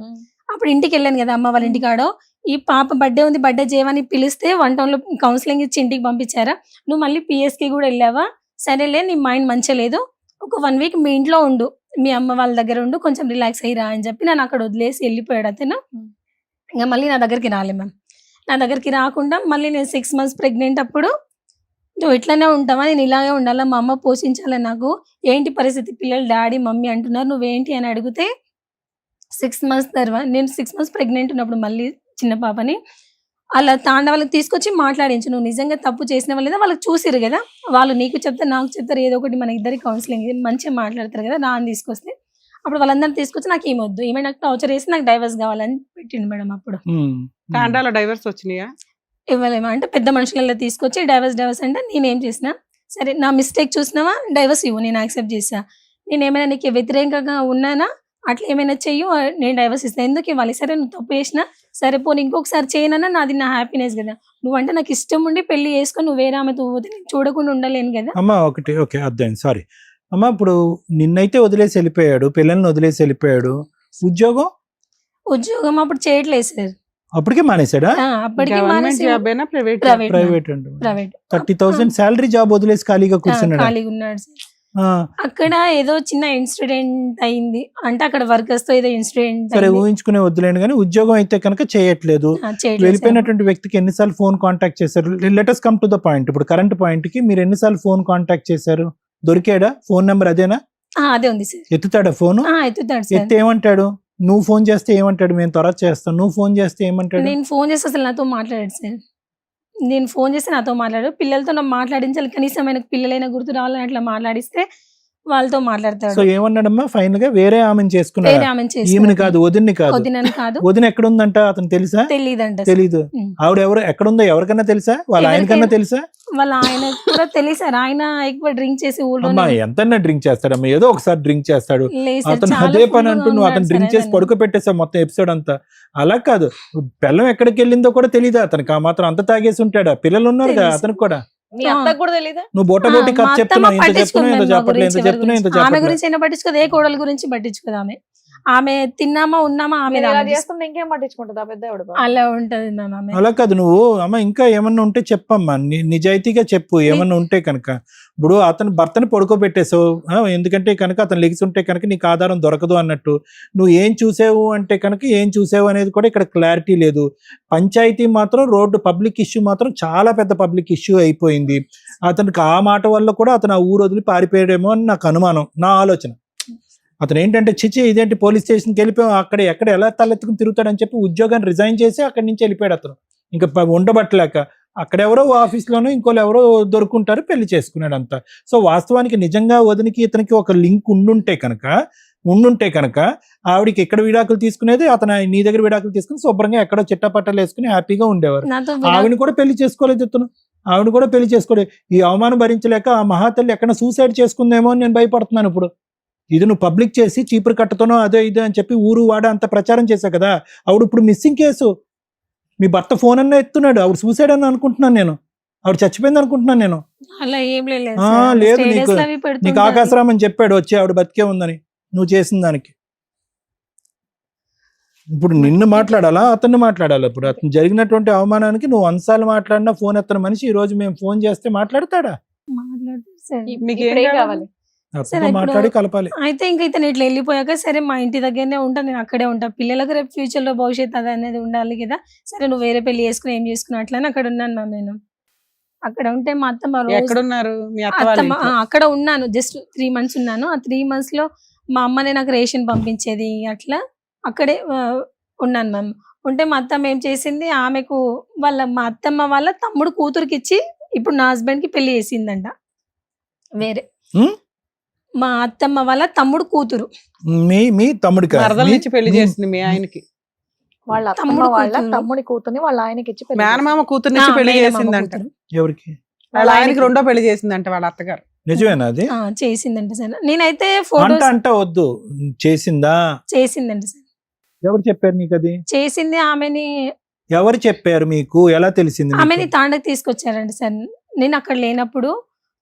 అప్పుడు ఇంటికి వెళ్ళాను కదా అమ్మ వాళ్ళ ఇంటికాడ, ఈ పాప బర్త్డే ఉంది బర్త్డే చేయమని పిలిస్తే 1 town లో కౌన్సిలింగ్ ఇచ్చి ఇంటికి పంపించారా, నువ్వు మళ్ళీ పిఎస్కి కూడా వెళ్ళావా, సరేలే నీ మైండ్ మంచిగా లేదు, ఒక 1 week మీ ఇంట్లో ఉండు, మీ అమ్మ వాళ్ళ దగ్గర ఉండు, కొంచెం రిలాక్స్ అయ్యిరా అని చెప్పి నన్ను అక్కడ వదిలేసి వెళ్ళిపోయాడు అతను. ఇంకా మళ్ళీ నా దగ్గరికి రాలే మ్యామ్, నా దగ్గరికి రాకుండా మళ్ళీ నేను 6 months ప్రెగ్నెంట్ అప్పుడు, నువ్వు ఇట్లానే ఉంటావా, నేను ఇలాగే ఉండాలా, మా అమ్మ పోషించాలి, నాకు ఏంటి పరిస్థితి, పిల్లలు డాడీ మమ్మీ అంటున్నారు, నువ్వేంటి అని అడిగితే 6 months తర్వాత నేను 6 months ప్రెగ్నెంట్ ఉన్నప్పుడు మళ్ళీ చిన్న పాపని అలా వాళ్ళకి తీసుకొచ్చి మాట్లాడించు, నువ్వు నిజంగా తప్పు చేసిన వాళ్ళేదా వాళ్ళకి చూసిరు కదా, వాళ్ళు నీకు చెప్తారు నాకు చెప్తారు, ఏదో ఒకటి మన ఇద్దరికి కౌన్సిలింగ్ మంచిగా మాట్లాడతారు కదా, నా అని తీసుకొస్తే అప్పుడు వాళ్ళందరినీ తీసుకొచ్చి నాకు ఏమొద్దు, ఏమైనా నాకు టార్చర్ చేసి నాకు డైవర్స్ కావాలని పెట్టిండు మేడం. అప్పుడు కాండాల డైవర్స్ వచ్చినాయా? ఇవ్వలేమా అంటే పెద్ద మనుషులలో తీసుకొచ్చి డైవర్స్ అంటే నేనేం చేసిన, సరే నా మిస్టేక్ చూసినావా డైవర్స్ ఇవ్వు, నేను యాక్సెప్ట్ చేసా, నేను ఏమైనా నీకు వ్యతిరేకంగా ఉన్నానా, అట్లా ఏమైనా చెయ్యు, నేను డైవర్స్ ఇస్తాను, ఎందుకు ఇవ్వాలి, సరే నువ్వు తప్పు చేసినా సరే పోనీ ఇంకొకసారి చేయనన్నా నాది నా హ్యాపీనెస్ కదా, నువ్వంటే నాకు ఇష్టం ఉండి పెళ్లి చేసుకొని నువ్వు వేరే ఆమెతో పోతే నేను చూడకుండా ఉండలేను కదా. అమ్మా ఒకటి ఓకే అర్థం, సారీ అమ్మా. ఇప్పుడు నిన్నైతే వదిలేసి వెళ్ళిపోయాడు, పిల్లల్ని వదిలేసి వెళ్ళిపోయాడు, ఉద్యోగం అప్పుడు చేయట్లేదు సార్, అప్పటికే మానేశాడా? అప్పటికి గవర్నమెంట్ జాబ్ అయినా ప్రైవేట్? ప్రైవేట్ అంటే ప్రైవేట్ 30,000 శాలరీ జాబ్ వదిలేసి ఖాళీగా కూర్చున్నాడు. ఖాళీగా ఉన్నాడు సార్. అక్కడ ఏదో చిన్న ఇన్సిడెంట్ అయింది, అంటే అక్కడ వర్కర్స్ తో ఏదో ఇన్సిడెంట్ సరే ఊహించుకునే వద్దులేండి, కానీ ఉద్యోగం అయితే కనుక చేయట్లేదు. వెళ్ళిపోయినటువంటి వ్యక్తికి ఎన్నిసార్లు ఫోన్ కాంటాక్ట్ చేశారు? Let's come to the point. ఇప్పుడు కరెంట్ పాయింట్ కి మీరు ఎన్నిసార్లు ఫోన్ కాంటాక్ట్ చేశారు? దొరికాడా? ఫోన్ నెంబర్ అదేనా? అదే ఉంది సార్. ఎత్తుతాడా ఫోన్? ఎత్తుతాడు సార్. ఎత్తి ఏమంటాడు? నువ్వు ఫోన్ చేస్తే ఏమంటాడు? మేము త్వరగా చేస్తాం. నువ్వు ఫోన్ చేస్తే ఏమంటాడు? నేను ఫోన్ చేస్తే అసలు నాతో మాట్లాడాడు సార్, నేను ఫోన్ చేస్తే నాతో మాట్లాడు, పిల్లలతో నాకు మాట్లాడించాలి, కనీసం ఆయనకు పిల్లలైనా గుర్తు రావాలని అట్లా మాట్లాడిస్తే వాళ్ళతో మాట్లాడతాడు. సో ఏమన్నాడమ్మా ఫైనల్ గా? వేరే ఆమెను చేసుకున్నాడు. వేరే ఆమెను ఈమెను కాదు, వదిన్ని కాదు. వదినని కాదు. వదిన ఎక్కడ ఉందంట అతను తెలుసా? తెలీదంట. తెలీదు. ఆవిడ ఎవరు ఎక్కడుందో ఎవరికన్నా తెలుసా? వాళ్ళ ఆయనకన్నా తెలుసా? వాళ్ళ ఆయన కూడా తెలిసారు, ఆయన ఎక్కువ డ్రింక్ చేసి ఊళ్ళో. అమ్మా ఎంతన్నా డ్రింక్ చేస్తాడమ్మా, ఏదో ఒకసారి డ్రింక్ చేస్తాడు. అతను అదే పని అంటూ నువ్వు అతను డ్రింక్ చేసి పడుకోబెట్టేసావు మొత్తం ఎపిసోడ్ అంతా. అలా కాదు, పిల్లం ఎక్కడికి వెళ్ళిందో కూడా తెలీదా అతనికి? ఆ మాత్రం అంత తాగేసి ఉంటాడా? పిల్లలు ఉన్నారు కదా అతనికి కూడా. మీ అత్తకు కూడా తెలీదా? నువ్వు బోటబోటి కథ చెప్తున్నావు, ఇంత చెప్తున్నావు, ఇంత చెప్పట్లేదు, ఇంత చెప్తున్నావు, ఇంత ఆమె చెప్పట్లేదు. గురించి అయినా పట్టించుకోదు, ఏ కోడల గురించి పట్టించుకోదు ఆమె. ఆమె తిన్నామా ఉన్నామా ఆమె మీరు ఇలా ఆమె చేస్తుంటే ఇంకేం పట్టించుకుంటుంది ఆ పెద్ద ఆవిడ పాపం. అలా ఉంటది మ్యామ్ ఆమె. అలా కాదు, నువ్వు అమ్మ ఇంకా ఏమన్నా ఉంటే చెప్పమ్మా, నిజాయితీగా చెప్పు ఏమన్నా ఉంటే కనుక. ఇప్పుడు అతను భర్తని పడుకోబెట్టేసావు, ఎందుకంటే కనుక అతను లెగిసి ఉంటే కనుక నీకు ఆధారం దొరకదు అన్నట్టు. నువ్వు ఏం చూసావు అంటే కనుక ఏం చూసావు అనేది కూడా ఇక్కడ క్లారిటీ లేదు. పంచాయతీ మాత్రం రోడ్డు పబ్లిక్ ఇష్యూ మాత్రం చాలా పెద్ద పబ్లిక్ ఇష్యూ అయిపోయింది. అతనికి ఆ మాట వల్ల కూడా అతను ఆ ఊరు వదిలి పారిపోయాడేమో అని నాకు అనుమానం, నా ఆలోచన. అతను ఏంటంటే చిచి ఇదేంటి పోలీస్ స్టేషన్కి వెళ్ళిపోయాం, అక్కడ ఎక్కడ ఎలా తలెత్తుకుని తిరుగుతాడని చెప్పి ఉద్యోగాన్ని రిజైన్ చేసి అక్కడి నుంచి వెళ్ళిపోయాడు అతను. ఇంకా ఉండబట్టలేక అక్కడెవరో ఆఫీస్లోనూ ఇంకోళ్ళు ఎవరో దొరుకుంటారు, పెళ్లి చేసుకున్నాడు అంతా. సో వాస్తవానికి నిజంగా వదినికి ఇతనికి ఒక లింక్ ఉండుంటే కనుక ఆవిడికి ఎక్కడ విడాకులు తీసుకునేది, అతను నీ దగ్గర విడాకులు తీసుకుని శుభ్రంగా ఎక్కడో చిట్టపట్టలు వేసుకుని హ్యాపీగా ఉండేవారు. నాతో ఆవిడని కూడా పెళ్లి చేసుకోలేదు ఇతను, ఆవిడ కూడా పెళ్లి చేసుకోలేదు. ఈ అవమానం భరించలేక ఆ మహాతల్లి ఎక్కడ సూసైడ్ చేసుకుందేమో అని నేను భయపడుతున్నాను ఇప్పుడు. ఇది నువ్వు పబ్లిక్ చేసి చీపురు కట్టతోనో అదే ఇదే అని చెప్పి ఊరు వాడ అంత ప్రచారం చేశావు కదా. ఆవిడ ఇప్పుడు మిస్సింగ్ కేసు, మీ భర్త ఫోన్ అన్న ఎత్తున్నాడు, ఆవిడ సూసైడ్ అని అనుకుంటున్నాను నేను, ఆవిడ చచ్చిపోయింది అనుకుంటున్నాను నేను. అలా ఏం లేదు లేదు, నీకు ఆకాశరామని చెప్పాడు వచ్చి ఆవిడ బతికే ఉందని నువ్వు చేసిన దానికి. ఇప్పుడు నిన్ను మాట్లాడాలా అతన్ని మాట్లాడాలా? ఇప్పుడు అతను జరిగినటువంటి అవమానానికి నువ్వు అన్సార్లు మాట్లాడినా ఫోన్ ఎత్తన మనిషి ఈ రోజు మేము ఫోన్ చేస్తే మాట్లాడతాడా? మాట్లాడతారు సార్. మీకు ఇప్పుడు ఏం ఏం కావాలి? కావాలి? అతనితో ఇప్పుడు- మాట్లాడి కలపాలి. అయితే ఇంకా ఇతను ఇట్లా వెళ్ళిపోయాక సరే మా ఇంటి దగ్గరనే ఉంటా, నేను అక్కడే ఉంటా, పిల్లలకు రేపు ఫ్యూచర్ లో భవిష్యత్తు అది అనేది ఉండాలి కదా. సరే నువ్వు వేరే పెళ్లి చేసుకుని ఏం చేసుకున్నా అట్లా అని అక్కడ ఉన్నాను మ్యామ్. నేను అక్కడ ఉంటే మా అత్తమ్మ రోజు ఎక్కడున్నారు మీ అత్త వాళ్ళ అత్తమ్మ ఇంట్లో? అక్కడ ఉన్నాను, జస్ట్ 3 months ఉన్నాను. ఆ 3 months లో మా అమ్మనే నాకు రేషన్ పంపించేది, అట్లా అక్కడే ఉన్నాను మ్యామ్. ఉంటే మా అత్తమ్మ ఏం చేసింది, ఆమెకు మా అత్తమ్మ వాళ్ళ తమ్ముడు కూతురికి ఇచ్చి ఇప్పుడు నా హస్బెండ్ కి పెళ్లి చేసిందంట వేరే. హ్మ్? మా అత్తమ్మ వాళ్ళ తమ్ముడు కూతురు మీ తమ్ముడికి మరదల నుంచి పెళ్లి చేసింది మీ ఆయనకి. వాళ్ళ అత్తమ్మ తమ్ముడు వాళ్ళ కూతురు. తమ్ముడి కూతుర్ని వాళ్ళ ఆయనకి ఇచ్చి పెళ్లి మేనమామ కూతురు నుంచి పెళ్లి మేనమామ చేసిందంట. కూతురు. ఎవరికి? వాళ్ళ ఆయనకి రెండో పెళ్లి చేసిందంట వాళ్ళ అత్తగారు. నిజమేనా అది? చేసిందంట సార్. నేనైతే అంట ఫోటోస్ అంట వద్దు, చేసిందా? చేసిందంట సార్. ఎవరు చెప్పారు నీకు అది? చేసింది ఆమెని. ఎవరు చెప్పారు మీకు? ఎలా తెలిసింది మీకు? ఆమెని తాండకి తీసుకొచ్చారంట సార్. నేను అక్కడ లేనప్పుడు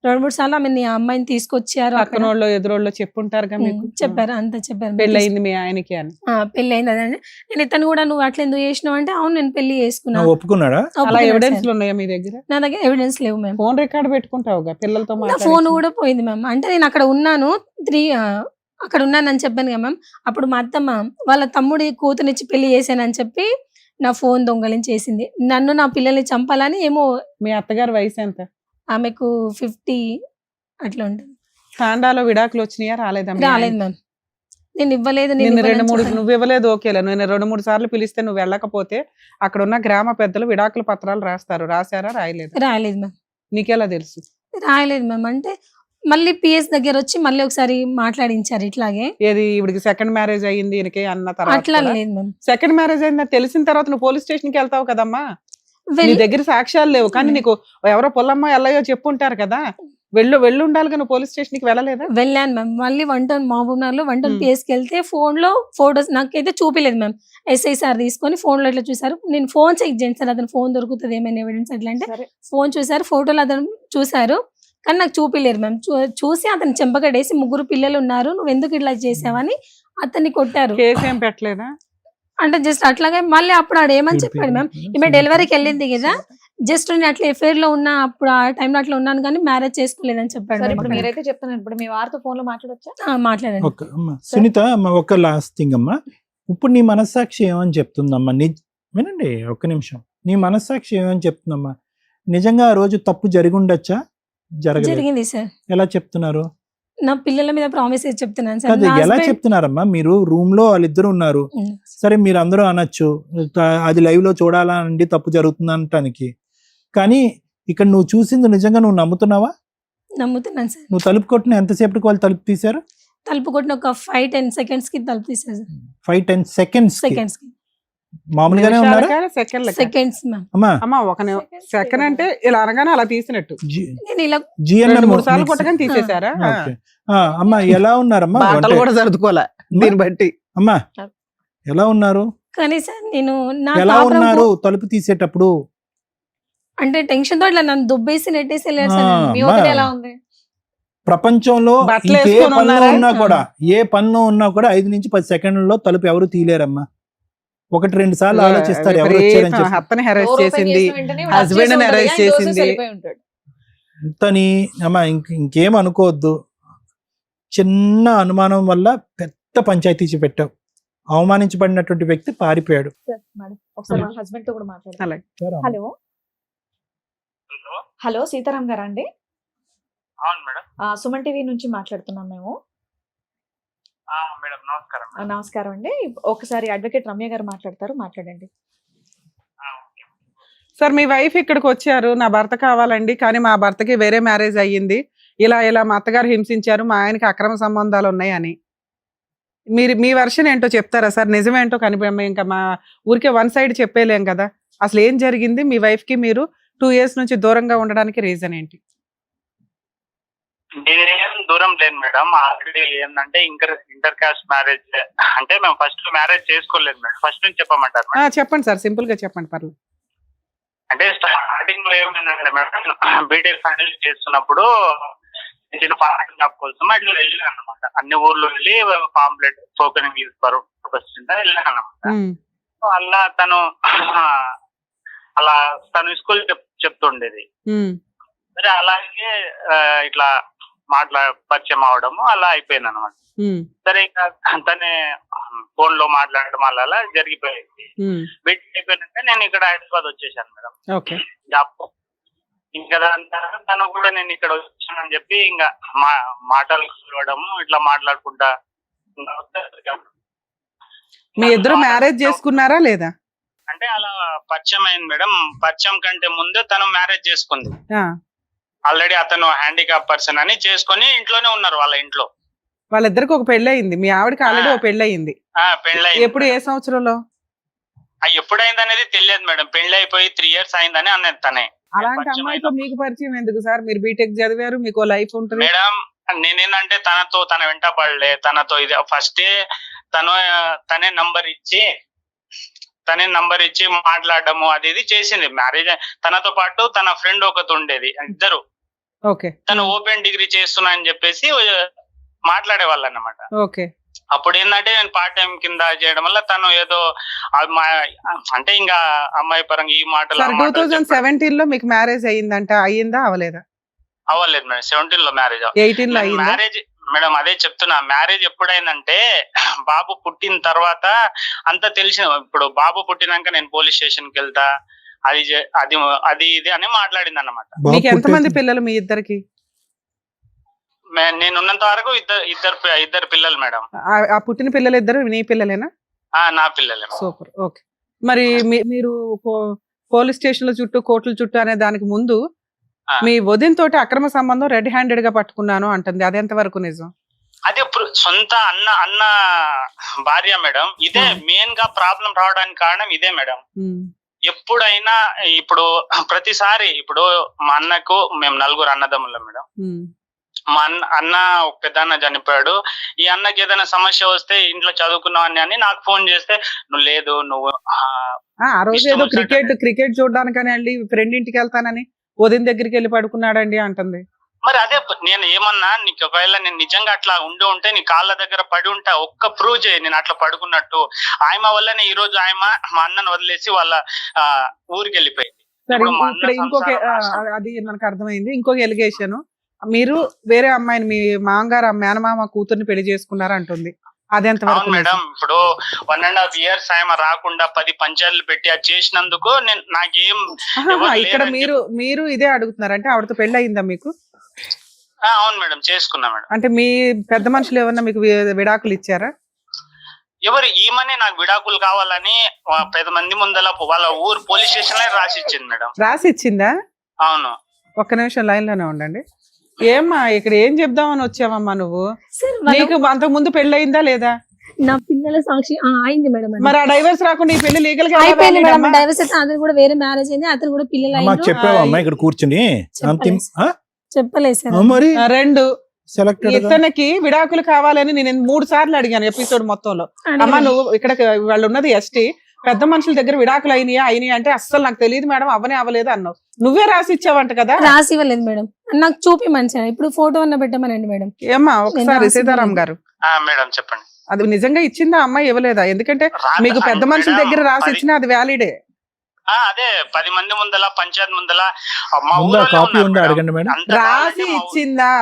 2-3 సార్లు ఆమెని ఆ అమ్మాయిని తీసుకొచ్చారు. అక్కడ పక్కనోళ్ళు ఎదురోళ్ళు చెప్పుంటారుగా మీకు. చెప్పారు, అంతా చెప్పారు. పెళ్లి అయింది మీ ఆయనకి అని. పెళ్లి అయింది అదండి. నేను ఇతను కూడా నువ్వు అట్లా ఎందుకు చేసినావు అంటే అవును నేను పెళ్లి చేసుకున్నా. ఒప్పుకున్నాడా? అలా ఒప్పుకున్నాడు ఎవిడెన్స్ సార్. ఉన్నాయా మీ దగ్గర? నా దగ్గర ఎవిడెన్స్ లేవు మ్యామ్. ఫోన్ రికార్డ్ పెట్టుకుంటావుగా పిల్లలతో నా ఫోన్ మాట్లాడి. కూడా పోయింది మ్యామ్. అంటే నేను అక్కడ ఉన్నాను అక్కడ ఉన్నానని చెప్పాను కదా మ్యామ్. అప్పుడు మా అత్తమ్మ వాళ్ళ తమ్ముడి కూతునిచ్చి పెళ్లి చేశానని చెప్పి నా ఫోన్ దొంగలించేసింది. నన్ను నా పిల్లల్ని చంపాలని ఏమో. మీ అత్తగారి వయసు ఎంత? ఆమెకు 50 అట్లా ఉంటుంది. తాండాలో విడాకులు వచ్చినాయా రాలేదా? రాలేదు మ్యామ్. నేను ఇవ్వలేదు, నేను నిన్ను ఇవ్వనని 2-3 చెప్పాను. నువ్వు ఇవ్వలేదు ఓకేలే, నేను 2-3 సార్లు పిలిస్తే నువ్వు వెళ్ళకపోతే అక్కడ ఉన్న గ్రామ పెద్దలు విడాకుల పత్రాలు రాస్తారు, రాశారా రాయలేదు? రాయలేదు మ్యామ్. నీకెలా తెలుసు? రాయలేదు మ్యామ్. అంటే మళ్ళీ పిఎస్ దగ్గర వచ్చి మళ్ళీ ఒకసారి మాట్లాడించారు ఇట్లాగే. ఏది ఇవిడికి సెకండ్ మ్యారేజ్ అయ్యింది ఈయనకి అన్న తర్వాత అట్లా లేదు మ్యామ్. సెకండ్ మ్యారేజ్ అయిందని తెలిసిన తర్వాత నువ్వు పోలీస్ స్టేషన్ కి వెళ్తావు కదమ్మా. నీ వెళ్ళి దగ్గర సాక్ష్యాలు లేవు కానీ నీకు ఎవరో పొల్లమ్మ ఎల్లయ్యో చెప్పుంటారు కదా, వెళ్ళి ఉండాలి కానీ పోలీస్ స్టేషన్ కి వెళ్ళలేదా? వెళ్ళాను మ్యామ్. మళ్ళీ 1 టౌన్ మహబూబ్నగర్ లో 1 టౌన్ మ్మ్. పిఎస్కి వెళ్తే ఫోన్ లో ఫోటోస్ నాకైతే చూపిలేదు మ్యామ్. ఎస్ఐ సార్ తీసుకొని ఫోన్ లో ఇట్లా చూసారు. నేను ఫోన్ చెక్ చేయండి సార్, అతను ఫోన్ దొరుకుతుంది ఏమైనా ఎవిడెన్స్ అట్లా అంటే సరే. ఫోన్ చూసారు, ఫోటోలు అతను చూసారు కానీ నాకు చూపిలేరు మ్యామ్. చూసి అతను చెంపకడేసి 3 పిల్లలు ఉన్నారు నువ్వు ఎందుకు ఇట్లా చేసావని అతన్ని కొట్టారు. కేసు ఏం పెట్టలేదా? అంటే జస్ట్ అట్లాగే మళ్ళీ అప్పుడు ఆడ ఏమని చెప్పాడు మ్యామ్, ఈమె డెలివరీకి వెళ్ళింది కదా, జస్ట్ నేను అట్లా ఎఫైర్ లో ఉన్నా, అప్పుడు ఆ టైంలో అట్లా ఉన్నాను కానీ మ్యారేజ్ చేసుకోలేదని చెప్పాడు సరే ma'am ఇప్పుడు అక్కడ. మీరైతే చెప్తున్నాను, ఇప్పుడు మీ వారితో ఫోన్ లో మాట్లాడొచ్చా? మాట్లాడండి. సునీత అమ్మ, ఒక లాస్ట్ థింగ్ అమ్మా, ఇప్పుడు నీ మనస్సాక్షి ఏమని చెప్తుందమ్మా? వినండి ఒక్క నిమిషం. నీ మనస్సాక్షి ఏమని చెప్తుందమ్మా? నిజంగా ఆ రోజు తప్పు జరిగి ఉండొచ్చా? జరగలేదు. జరిగింది సార్. ఎలా చెప్తున్నారు? నా పిల్లల మీద ప్రామిస్ చేసి చెప్తున్నాను సార్. కాదు, నా ఎలా husband- చెప్తున్నారమ్మా? మీరు రూమ్ లో వాళ్ళిద్దరు ఉన్నారు, ఉమ్. సరే మీరు అందరూ అనొచ్చు అది లైవ్ లో చూడాలా అండి తప్పు జరుగుతుంది అనటానికి, కానీ ఇక్కడ నువ్వు చూసింది నిజంగా నువ్వు నమ్ముతున్నావా? నమ్ముతున్నాను సార్. నువ్వు తలుపు కొట్టిన ఎంతసేపటికి వాళ్ళు తలుపు తీశారు? తలుపు కొట్టిన ఒక 5-10 seconds కి తలుపు తీసారు సార్. 5-10 seconds కి. సెకండ్స్ కి మామూలుగానే ఉన్నారా సెకండ్ సెకండ్స్ మ్యామ్. అమ్మా? అమ్మా ఒక సెకండ్ అంటే ఇలా అనగానే అలా తీసినట్టు నేను ఇలా జిఎన్ఎం 2-3 సార్లు కొట్టగానే తీసేశారా? అమ్మా ఎలా ఉన్నారమ్మా? బాటలు అంటే- కూడా సర్దుకోలే దీన్ని బట్టి. అమ్మా ఎలా ఉన్నారు? కానీ సార్ నేను నా ఎలా కాపురం ఉన్నారు తలుపు తీసేటప్పుడు? అంటే టెన్షన్ తో ఇట్లా నన్ను దుబ్బేసి నెట్టేసి వెళ్ళారు సార్. ఆ. మీ అమ్మా. వదిన ఎలా ఉంది? ప్రపంచంలో బట్టలు ఇంకే వేసుకొని పన్ను ఉన్నారా? ఉన్నా కూడా ఏ పన్ను ఉన్నా కూడా 5 నుంచి 10 సెకండ్లలో తలుపు ఎవరు తీలేరమ్మా. 1-2 సార్లు ఆలోచిస్తారు ఎవరు వచ్చారని చెప్పి. అత్తని హెరాస్ డోర్ ఓపెన్ చేసింది, చేసిన వెంటనే వాడు husband వచ్చేసి ని ఉంటాడు, arrest కానీ దోసేసి చేసింది. వెళ్ళిపోయి ఉంటాడు. అంతని అమ్మా ఇంకేం అనుకోవద్దు. చిన్న అనుమానం వల్ల పెద్ద పంచాయతీ పెట్టావు. అవమానించబడినటువంటి వ్యక్తి పారిపోయాడు. సార్, మేడం, ఒకసారి మా హస్బెండ్ తో కూడా మాట్లాడతాను. అలాగే. హలో హలో, సీతారాం గారా అండి? అవును మేడం. సుమన్ టీవీ నుంచి మాట్లాడుతున్నాం మేము. మేడం నమస్కారం. నమస్కారం అండి. ఒకసారి అడ్వకేట్ రమ్య గారు మాట్లాడతారు, మాట్లాడండి. సార్, మీ వైఫ్ ఇక్కడికి వచ్చారు, నా భర్త కావాలండి, కానీ మా భర్తకి వేరే మ్యారేజ్ అయ్యింది, ఇలా మా అత్తగారు హింసించారు, మా ఆయనకి అక్రమ సంబంధాలు ఉన్నాయి అని. మీరు మీ వర్షన్ ఏంటో చెప్తారా సార్? నిజమేంటో ఇంకా మా ఊరికే వన్ సైడ్ చెప్పేలేం కదా. అసలు ఏం జరిగింది? మీ వైఫ్ కి మీరు 2 years నుంచి దూరంగా ఉండడానికి రీజన్ ఏంటి? నేనేం దూరం లేను మేడం. ఆల్రెడీ ఏంటంటే ఇంటర్ కాస్ట్ మ్యారేజ్, అంటే మేము ఫస్ట్ మ్యారేజ్ చేసుకోలేదు మేడం. ఫస్ట్ నుంచి చెప్పమంటారు మేడం? చెప్పండి సార్, సింపుల్ గా చెప్పండి, పర్లేదు. అంటే స్టార్టింగ్ లో ఏమైందంటే మేడం, బీటెక్ ఫైనల్ చేస్తున్నప్పుడు చిన్న ఫారెన్ జాబ్ కోసం అట్లా వెళ్ళాను అనమాట. అన్ని ఊర్లు వెళ్ళి పాంప్లెట్ స్పోకెన్ ఇంగ్లీష్ పర్పస్ కింద వెళ్ళాను అనమాట. అలా తను స్కూల్ చెప్తుండేది. సరే, అలాగే ఇట్లా పరిచయం అవడము అలా అయిపోయింది అనమాట. సరే, ఇంకా తనే ఫోన్ లో మాట్లాడడం అలా జరిగిపోయింది. బీటెక్ అయిపోయినాక నేను ఇక్కడ హైదరాబాద్ వచ్చేసాను మేడం జాబ్. ఇంకా దాని తర్వాత తను కూడా నేను ఇక్కడ వచ్చానని చెప్పి ఇంకా మాటలు కలవడము ఇట్లా మాట్లాడుకుంటా. మీ ఇద్దరు మ్యారేజ్ చేసుకున్నారా లేదా? అంటే అలా పరిచయం అయింది మేడం. పరిచయం కంటే ముందే తను మ్యారేజ్ చేసుకుంది. ఆల్రెడీ అతను హ్యాండిక్యాప్ పర్సన్ అని చేసుకుని ఇంట్లోనే ఉన్నారు వాళ్ళ ఇంట్లో. వాళ్ళిద్దరికి ఒక పెళ్లి అయింది, మీ ఆవిడకి ఆల్రెడీ ఒక పెళ్లి అయింది. పెళ్ళి ఎప్పుడు, ఏ సంవత్సరంలో? ఎప్పుడైంది అనేది తెలియదు మేడం. పెళ్లి అయిపోయి 3 years అయిందని అన్నది తనే. అలాంటి అమ్మాయితో మీకు పరిచయం ఎందుకు సార్? మీరు బీటెక్ చదివారు, మీకు లైఫ్ ఉంటుంది మేడం. నేనేంటంటే తన వెంట పడలే. తనతో ఇది ఫస్టే తనే నంబర్ ఇచ్చి మాట్లాడము అది ఇది చేసింది. మ్యారేజ్ తనతో పాటు తన ఫ్రెండ్ ఒకటి ఉండేది, ఇద్దరు. తను ఓపెన్ డిగ్రీ చేస్తున్నా అని చెప్పేసి మాట్లాడే వాళ్ళు అన్నమాట. అప్పుడు ఏంటంటే నేను పార్ట్ టైం కింద చేయడం వల్ల తను ఏదో అంటే ఇంకా అమ్మాయి పరంగా ఈ మాటలు. 2017 లో మీకు మ్యారేజ్ అయ్యిందంట, అయ్యిందా అవలేదా? అవ్వలేదు మేడం. 17 లో మ్యారేజ్. 18 లో మ్యారేజ్ మేడం. అదే చెప్తున్నా, మ్యారేజ్ ఎప్పుడైందంటే బాబు పుట్టిన తర్వాత అంత తెలిసిన. ఇప్పుడు బాబు పుట్టినాక నేను పోలీస్ స్టేషన్ కి వెళ్తా, అది ఇది అని మాట్లాడింది అన్నమాట. మీకు ఎంతమంది పిల్లలు మీ ఇద్దరికి? నేనున్నంత వరకు ఇద్దరు పిల్లలు మేడం. ఆ పుట్టిన పిల్లలు ఇద్దరు నీ పిల్లలేనా? నా పిల్లలే. సూపర్. ఓకే. మరి మీరు పోలీస్ స్టేషన్ల చుట్టూ, కోర్టుల చుట్టూ అనే దానికి ముందు మీ వదిన తోటి అక్రమ సంబంధం రెడ్ హ్యాండెడ్ గా పట్టుకున్నాను అంటుంది, అది ఎంత వరకు నిజం? అదే సొంత అన్న భార్య మేడం. ఇదే మెయిన్ గా ప్రాబ్లం రావడానికి కారణం ఇదే మేడం. ఎప్పుడైనా ఇప్పుడు ప్రతిసారి ఇప్పుడు మా అన్నకు మేము 4 అన్నదమ్ములం మేడం. మా అన్న పెద్ద అన్న చనిపోయాడు. ఈ అన్నకి ఏదైనా సమస్య వస్తే ఇంట్లో చదువుకున్నావు అని నాకు ఫోన్ చేస్తే నువ్వు ఆ రోజు ఏదో క్రికెట్ చూడడానికని వెళ్ళి ఫ్రెండ్ ఇంటికి వెళ్తానని వదిన దగ్గరికి వెళ్ళి పడుకున్నాడండి అంటుంది. మరి అదే నేను ఏమన్నా, నీకు ఒకవేళ నేను నిజంగా అట్లా ఉంటే నీ కాళ్ళ దగ్గర పడి ఉంటా, ఒక్క ప్రూవ్ చేయి నేను అట్లా పడుకున్నట్టు. ఆయమ వల్లనే ఈ రోజు ఆయమ మా అన్నను వదిలేసి వాళ్ళ ఊరికి వెళ్ళిపోయింది. ఇంకొక అది మనకు అర్థమైంది. ఇంకొక ఎలిగేషన్, మీరు వేరే అమ్మాయిని మీ మామగారు మేనమామ కూతుర్ని పెళ్లి చేసుకున్నారు అంటుంది, అదెంత వరకు మేడం? ఇప్పుడు 1.5 years ఆయన రాకుండా 10 పంచాయతీలు పెట్టి అది చేసినందుకు నాకేం ఇక్కడ మీరు ఇదే అడుగుతున్నారు అంటే ఆవిడతో పెళ్లి అయిందా మీకు? అవును మేడం, చేసుకున్నా మేడం. అంటే మీ పెద్ద మనుషులు ఏమన్నా మీకు విడాకులు ఇచ్చారా? ఎవరు ఈమెనే నాకు విడాకులు కావాలని 10 మంది ముందల వాళ్ళ ఊరు పోలీస్ స్టేషన్ లో రాసి ఇచ్చింది మేడం. రాసి ఇచ్చిందా? అవును. ఒక్క నిమిషం లైన్ లోనే ఉండండి. ఏమ్మా ఇక్కడ ఏం చెప్దామని వచ్చావమ్మా నువ్వు? నీకు అంతకు ముందు పెళ్లి అయిందా లేదా? నా పిల్లల సాక్షి అయింది మేడం. మరి ఆ డైవర్స్ రాకుండా ఈ పెళ్లి లీగల్ గా అయిపోయింది మేడం. డైవర్స్ అయితే అతను కూడా వేరే మ్యారేజ్ అయింది, అతను కూడా పిల్లలు అయ్యారు. చెప్పావమ్మా ఇక్కడ కూర్చుని? చెప్పలేదు సార్. మరి 2 ఇతనికి విడాకులు కావాలని నేను 3 సార్లు అడిగాను ఎపిసోడ్ మొత్తంలో. అమ్మా నువ్వు ఇక్కడ వాళ్ళు ఉన్నది ఎస్టీ, పెద్ద మనుషుల దగ్గర విడాకులు అయినాయి అంటే అస్సలు నాకు తెలియదు మేడం, అవ్వలేదు అన్నావు. నువ్వే రాసి ఇచ్చావంట కదా. రాసి ఇవ్వలేదు మేడం, నాకు చూపి మంచిగా ఇప్పుడు ఫోటో అన్న పెట్టమనండి మేడం. ఏమ్మా ఒకసారి సీతారాం గారు మేడం చెప్పండి. అది నిజంగా ఇచ్చిందా అమ్మాయి ఇవ్వలేదా? ఎందుకంటే మీకు పెద్ద మనుషుల దగ్గర రాసి ఇచ్చినా అది వ్యాలిడే. అదే 10 మంది ముందల పంచాయత్ ముందల మా ఉందా ఊర్లో కాపీ ఉందా అడగండి మేడం. రాసి ఇచ్చిందా?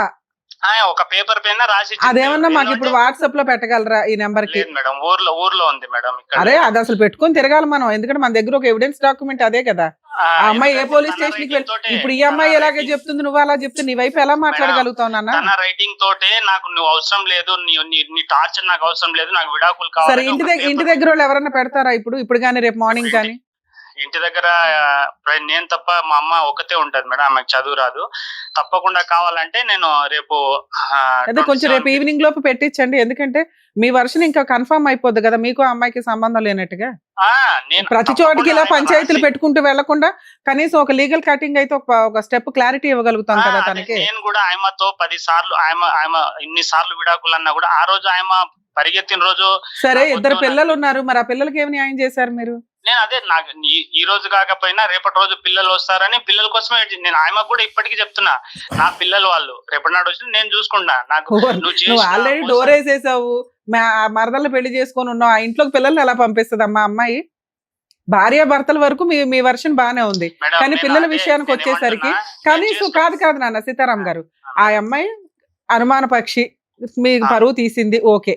ఒక పేపర్ పైన రాసి అదేమన్నా మాకు ఇప్పుడు వాట్సాప్ లో పెట్టగలరా ఈ నెంబర్ కి? మేడం ఊర్లో ఉంది మేడం. అరే అది అసలు పెట్టుకొని తిరగాలి మనం, ఎందుకంటే మన దగ్గర ఒక ఎవిడెన్స్ డాక్యుమెంట్ అదే కదా. ఆ అమ్మాయి ఏ పోలీస్ స్టేషన్ కి ఇప్పుడు ఈ అమ్మాయి ఎలాగే చెప్తుంది, నువ్వు అలా చెప్తే నీ వైపు ఎలా మాట్లాడగలుగుతావు నాన్న? తన రైటింగ్ తోటే నాకు నువ్వు అవసరం లేదు, నీ టార్చర్ నాకు అవసరం లేదు, నాకు విడాకులు సరే కావాలి. ఇంటి దగ్గర వాళ్ళు ఎవరైనా పెడతారా ఇప్పుడు కానీ రేపు మార్నింగ్ కానీ? ఇంటి దగ్గర నేను తప్ప మా అమ్మ ఒకతే ఉంటది మేడం, ఆమెకు చదువు రాదు. తప్పకుండా కావాలంటే నేను రేపు అదే కొంచెం రేపు ఈవినింగ్ లోపు పెట్టించండి, ఎందుకంటే మీ వర్షన్ ఇంకా కన్ఫర్మ్ అయిపోద్ది కదా, మీకు అమ్మాయికి సంబంధం లేనట్టుగా. ప్రతి చోటికి ఇలా పంచాయతీలు పెట్టుకుంటూ వెళ్లకుండా కనీసం ఒక లీగల్ కటింగ్ అయితే ఒక స్టెప్ క్లారిటీ ఇవ్వగలుగుతాం కదా తనకి. నేను కూడా ఆయమతో 10 సార్లు ఆయన ఇన్ని సార్లు విడాకులు అన్నా కూడా ఆ రోజు ఆయన పరిగెత్తిన రోజు. సరే 2 పిల్లలు ఉన్నారు, మరి ఆ పిల్లలకి ఏమి న్యాయం చేశారు మీరు? నేను అదే నాకు ఈ రోజు కాకపోయినా రేపటి రోజు పిల్లలు వస్తారని పిల్లల కోసమే నేను ఆయనకు కూడా ఇప్పటికీ చెప్తున్నా, నా పిల్లలు వాళ్ళు రేపటి నాడు వచ్చి నేను చూసుకుంటా. నాకు నువ్వు ఆల్రెడీ డోర్ వేసేసావు, మరదలు పెళ్లి చేసుకొని ఉన్నావు, ఆ ఇంట్లోకి పిల్లల్ని ఎలా పంపిస్తుంది అమ్మా అమ్మాయి? భార్య భర్తల వరకు మీ వర్షన్ బానే ఉంది, కానీ పిల్లల విషయానికి వచ్చేసరికి కనీసం కాదు నాన్న సీతారాం గారు, ఆ అమ్మాయి అనుమాన పక్షి, మీకు పరువు తీసింది ఓకే,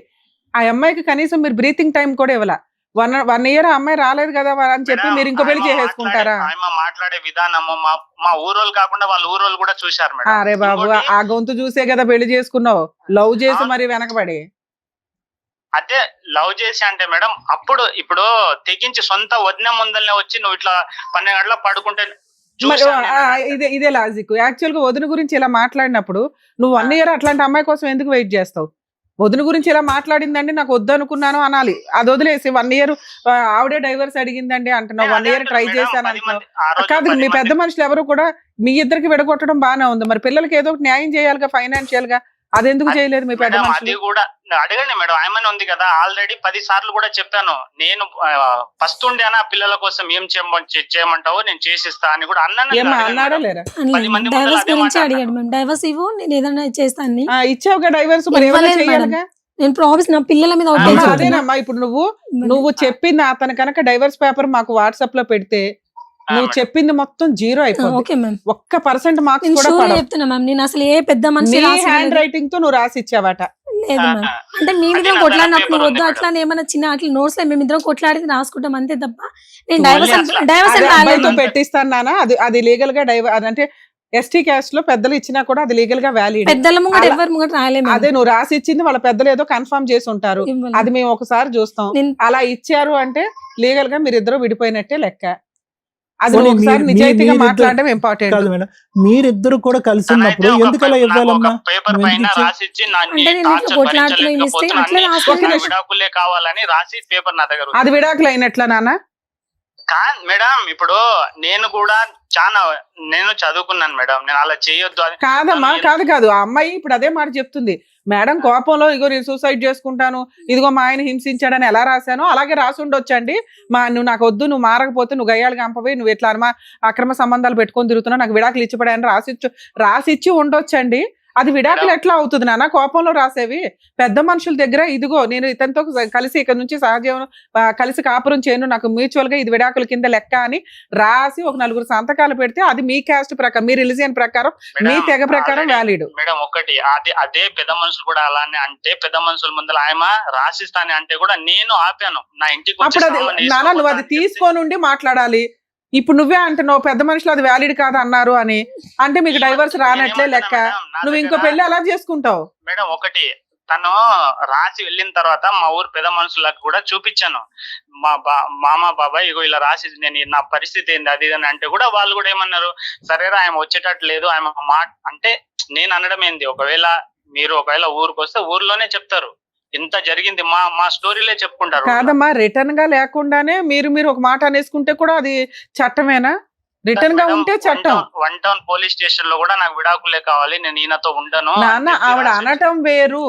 ఆ అమ్మాయికి కనీసం మీరు బ్రీతింగ్ టైం కూడా ఇవ్వాల. 1 ఇయర్ అమ్మాయి రాలేదు కదా అని చెప్పి మీరు ఇంకో పెళ్లి చేసేసుకుంటారా? మాట్లాడే విధానము మా ఊరోళ్ళు కాకుండా వాళ్ళ ఊరోళ్ళు కూడా చూశారు మేడం. అరే బాబు ఆ గొంతు చూసే కదా పెళ్లి చేసుకున్నావు, లవ్ చేసి మరి వెనకబడి. అదే లవ్ చేసి అంటే మేడం ఇప్పుడు తెగించి సొంత వదిన ముందల్నే వచ్చి నువ్వు ఇట్లా 12 గంటల పడుకుంటే ఇదే లాజిక్. యాక్చువల్ గా వదిన గురించి ఇలా మాట్లాడినప్పుడు నువ్వు 1 ఇయర్ అట్లాంటి అమ్మాయి కోసం ఎందుకు వెయిట్ చేస్తావు? వదిన గురించి ఇలా మాట్లాడిందండి నాకు వద్దు అనుకున్నాను అనాలి, అది వదిలేసి 1 ఇయర్ ఆవిడే డైవర్స్ అడిగిందండి అంటున్నావు, 1 ఇయర్ ట్రై చేశాను అంటున్నావు. కాదు మీ పెద్ద మనుషులు ఎవరు కూడా మీ ఇద్దరికి విడగొట్టడం బాగానే ఉంది, మరి పిల్లలకి ఏదో ఒకటి న్యాయం చేయాలిగా ఫైనాన్షియల్ గా, అదెందుకు చేయలేదు మీ పెద్ద మనుషులు? అది కూడా అడగండి మేడం, ఆయమనే ఉంది కదా ఆల్రెడీ 10 సార్లు కూడా చెప్పాను. నేను ఫస్ట్ ఉండేనా పిల్లల కోసం ఏం చేయమంటావో నేను చేసిస్తా అని కూడా అన్నారా లేరా? డైవర్స్ గురించి అడిగాడు మేము, డైవర్స్ ఇవ్వు నేను ఏదైనా చేస్తాను. ఇచ్చావుగా డైవర్స్, మరి ఏమైనా చేయాలిగా. నేను ప్రామిస్ నా పిల్లల మీద అదేనమ్మా, ఇప్పుడు నువ్వు చెప్పింది అతను కనుక డైవర్స్ పేపర్ మాకు వాట్సాప్ లో పెడితే నువ్వు చెప్పింది మొత్తం 0 అయిపోతుంది, 1% మార్క్స్ కూడా చెప్తున్నా మ్యామ్. నేను అసలు ఏ పెద్ద మనిషి హ్యాండ్ రైటింగ్ తో నువ్వు రాసి ఇచ్చావట. లేదు మ్యామ్, అంటే మేమిద్దరం కొట్లాడినప్పుడు వద్దు అట్లా ఏమైనా చిన్న అట్లా నోట్స్ లో మేమిద్దరం కొట్లాడి రాసుకుంటాం అంతే తప్ప నేను డైవర్స్ పెట్టిస్తాను నాన్న. అది లీగల్ గా అంటే ఎస్టీ క్యాస్ట్ లో పెద్దలు ఇచ్చినా కూడా అది లీగల్ గా వ్యాలిడ్. పెద్దల ముంగట ఎవరి ముంగట రాయలేము. అదే నువ్వు రాసి ఇచ్చింది వాళ్ళ పెద్దలు ఏదో కన్ఫర్మ్ చేసి ఉంటారు, అది మేము ఒకసారి చూస్తాం. అలా ఇచ్చారు అంటే లీగల్ గా మీరిద్దరు విడిపోయినట్టే లెక్క. అది ఒకసారి నిజాయితీగా మాట్లాడడం ఇంపార్టెంట్ కాదు మేడం. మీరిద్దరు కూడా కలిసి ఉన్నప్పుడు ఎందుకు అలా ఇవ్వాలమ్మా? పేపర్ పైన రాసి ఇచ్చి విడాకులే కావాలని రాసి పేపర్ నా దగ్గర. అది విడాకులు అయినట్లా నాన్న? మేడం ఇప్పుడు నేను చదువుకున్నాను మేడం, నేను అలా చేయొద్దు. కాదమ్మా కాదు, ఆ అమ్మాయి ఇప్పుడు అదే మాట చెప్తుంది. మేడం కోపంలో ఇగో నేను సూసైడ్ చేసుకుంటాను, ఇదిగో మా ఆయన హింసించాడని ఎలా రాశానో అలాగే రాసి ఉండొచ్చండి. నువ్వు నాకు వద్దు, నువ్వు మారకపోతే నువ్వు గయ్యాలు కంపవి, నువ్వు ఎట్లా అక్రమ సంబంధాలు పెట్టుకొని తిరుగుతున్నావు, నాకు విడాకులు ఇచ్చిపడాయని రాసిచ్చి ఉండొచ్చండి. అది విడాకులు ఎట్లా అవుతుంది నాన్న కోపంలో రాసేవి? పెద్ద మనుషుల దగ్గర ఇదిగో నేను ఇతనితో కలిసి ఇక్కడ నుంచి సహజీవనం కలిసి కాపురం చేయను, నాకు మ్యూచువల్ గా ఇది విడాకుల కింద లెక్క అని రాసి ఒక 4 సంతకాలు పెడితే అది మీ క్యాస్ట్ ప్రకారం, మీ రిలీజియన్ ప్రకారం, మీ తెగ ప్రకారం వ్యాలిడ్. మేడం ఒకటి అదే పెద్ద మనుషులు కూడా అలానే అంటే పెద్ద మనుషుల ముందర ఆయన రాసిస్తాను అంటే కూడా నేను ఆపాను నా ఇంటికి. అప్పుడు అది నాన్న నువ్వు అది తీసుకొని ఉండి మాట్లాడాలి. ఇప్పుడు నువ్వే అంటున్నావు పెద్ద మనుషులు అది వ్యాలిడ్ కాదు అన్నారు అని, అంటే మీకు డైవర్స్ రానట్లే లెక్క. నువ్వు ఇంకో పెళ్లి ఎలా చేసుకుంటావు? మేడం ఒకటి తను రాసి వెళ్ళిన తర్వాత మా ఊరు పెద్ద మనుషులకు కూడా చూపించాను, మా మామ బాబాయ్ ఇగో ఇలా రాసి నేను నా పరిస్థితి ఏంది అది అని అంటే కూడా వాళ్ళు కూడా ఏమన్నారు, సరేరా ఆయన వచ్చేటట్టు లేదు ఆయన అంటే నేను అనడం ఏంది, ఒకవేళ ఊరికి వస్తే ఊర్లోనే చెప్తారు ఇంత జరిగింది, మా స్టోరీలే చెప్పుకుంటారు. కాదమ్మా రిటర్న్ గా లేకుండానే మీరు ఒక మాట అనేసుకుంటే కూడా అది చట్టమేనా? రిటర్న్ గా ఉంటే చట్టం. 1 టౌన్ పోలీస్ స్టేషన్ లో కూడా నాకు విడాకులే కావాలి, నేను ఈయనతో ఉండను నాన్న. ఆవిడ అనటం వేరు,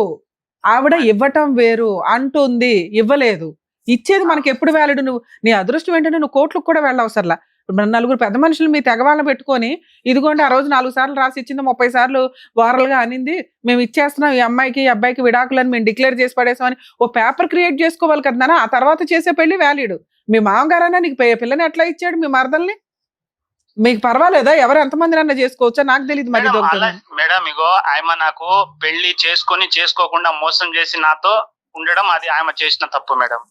ఆవిడ ఇవ్వటం వేరు. అంటుంది ఇవ్వలేదు, ఇచ్చేది మనకి ఎప్పుడు వ్యాలిడ్? నువ్వు నీ అదృష్టం ఏంటంటే నువ్వు కోట్లకు కూడా వెళ్ళవసరలా. నలుగురు పెద్ద మనుషులు మీ తెగవాళ్ళని పెట్టుకొని ఇదిగోండి ఆ రోజు 4 సార్లు రాసి ఇచ్చింది, 30 సార్లు వారలుగా అనింది, మేము ఇచ్చేస్తున్నాం ఈ అమ్మాయికి ఈ అబ్బాయికి విడాకులని మేము డిక్లేర్ చేసి పడేసామని ఓ పేపర్ క్రియేట్ చేసుకోవాలి కదా. ఆ తర్వాత చేసే పెళ్లి వ్యాలిడ్. మీ మామగారైనా నీకు పిల్లని ఎట్లా ఇచ్చాడు? మీ మరదల్ని మీకు పర్వాలేదా? ఎవరు ఎంతమంది అన్నా చేసుకోవచ్చా? నాకు తెలియదు మరి. మేడం ఇగో ఆమె నాకు పెళ్లి చేసుకోకుండా మోసం చేసి నాతో ఉండడం అది ఆమె చేసిన తప్పు మేడం.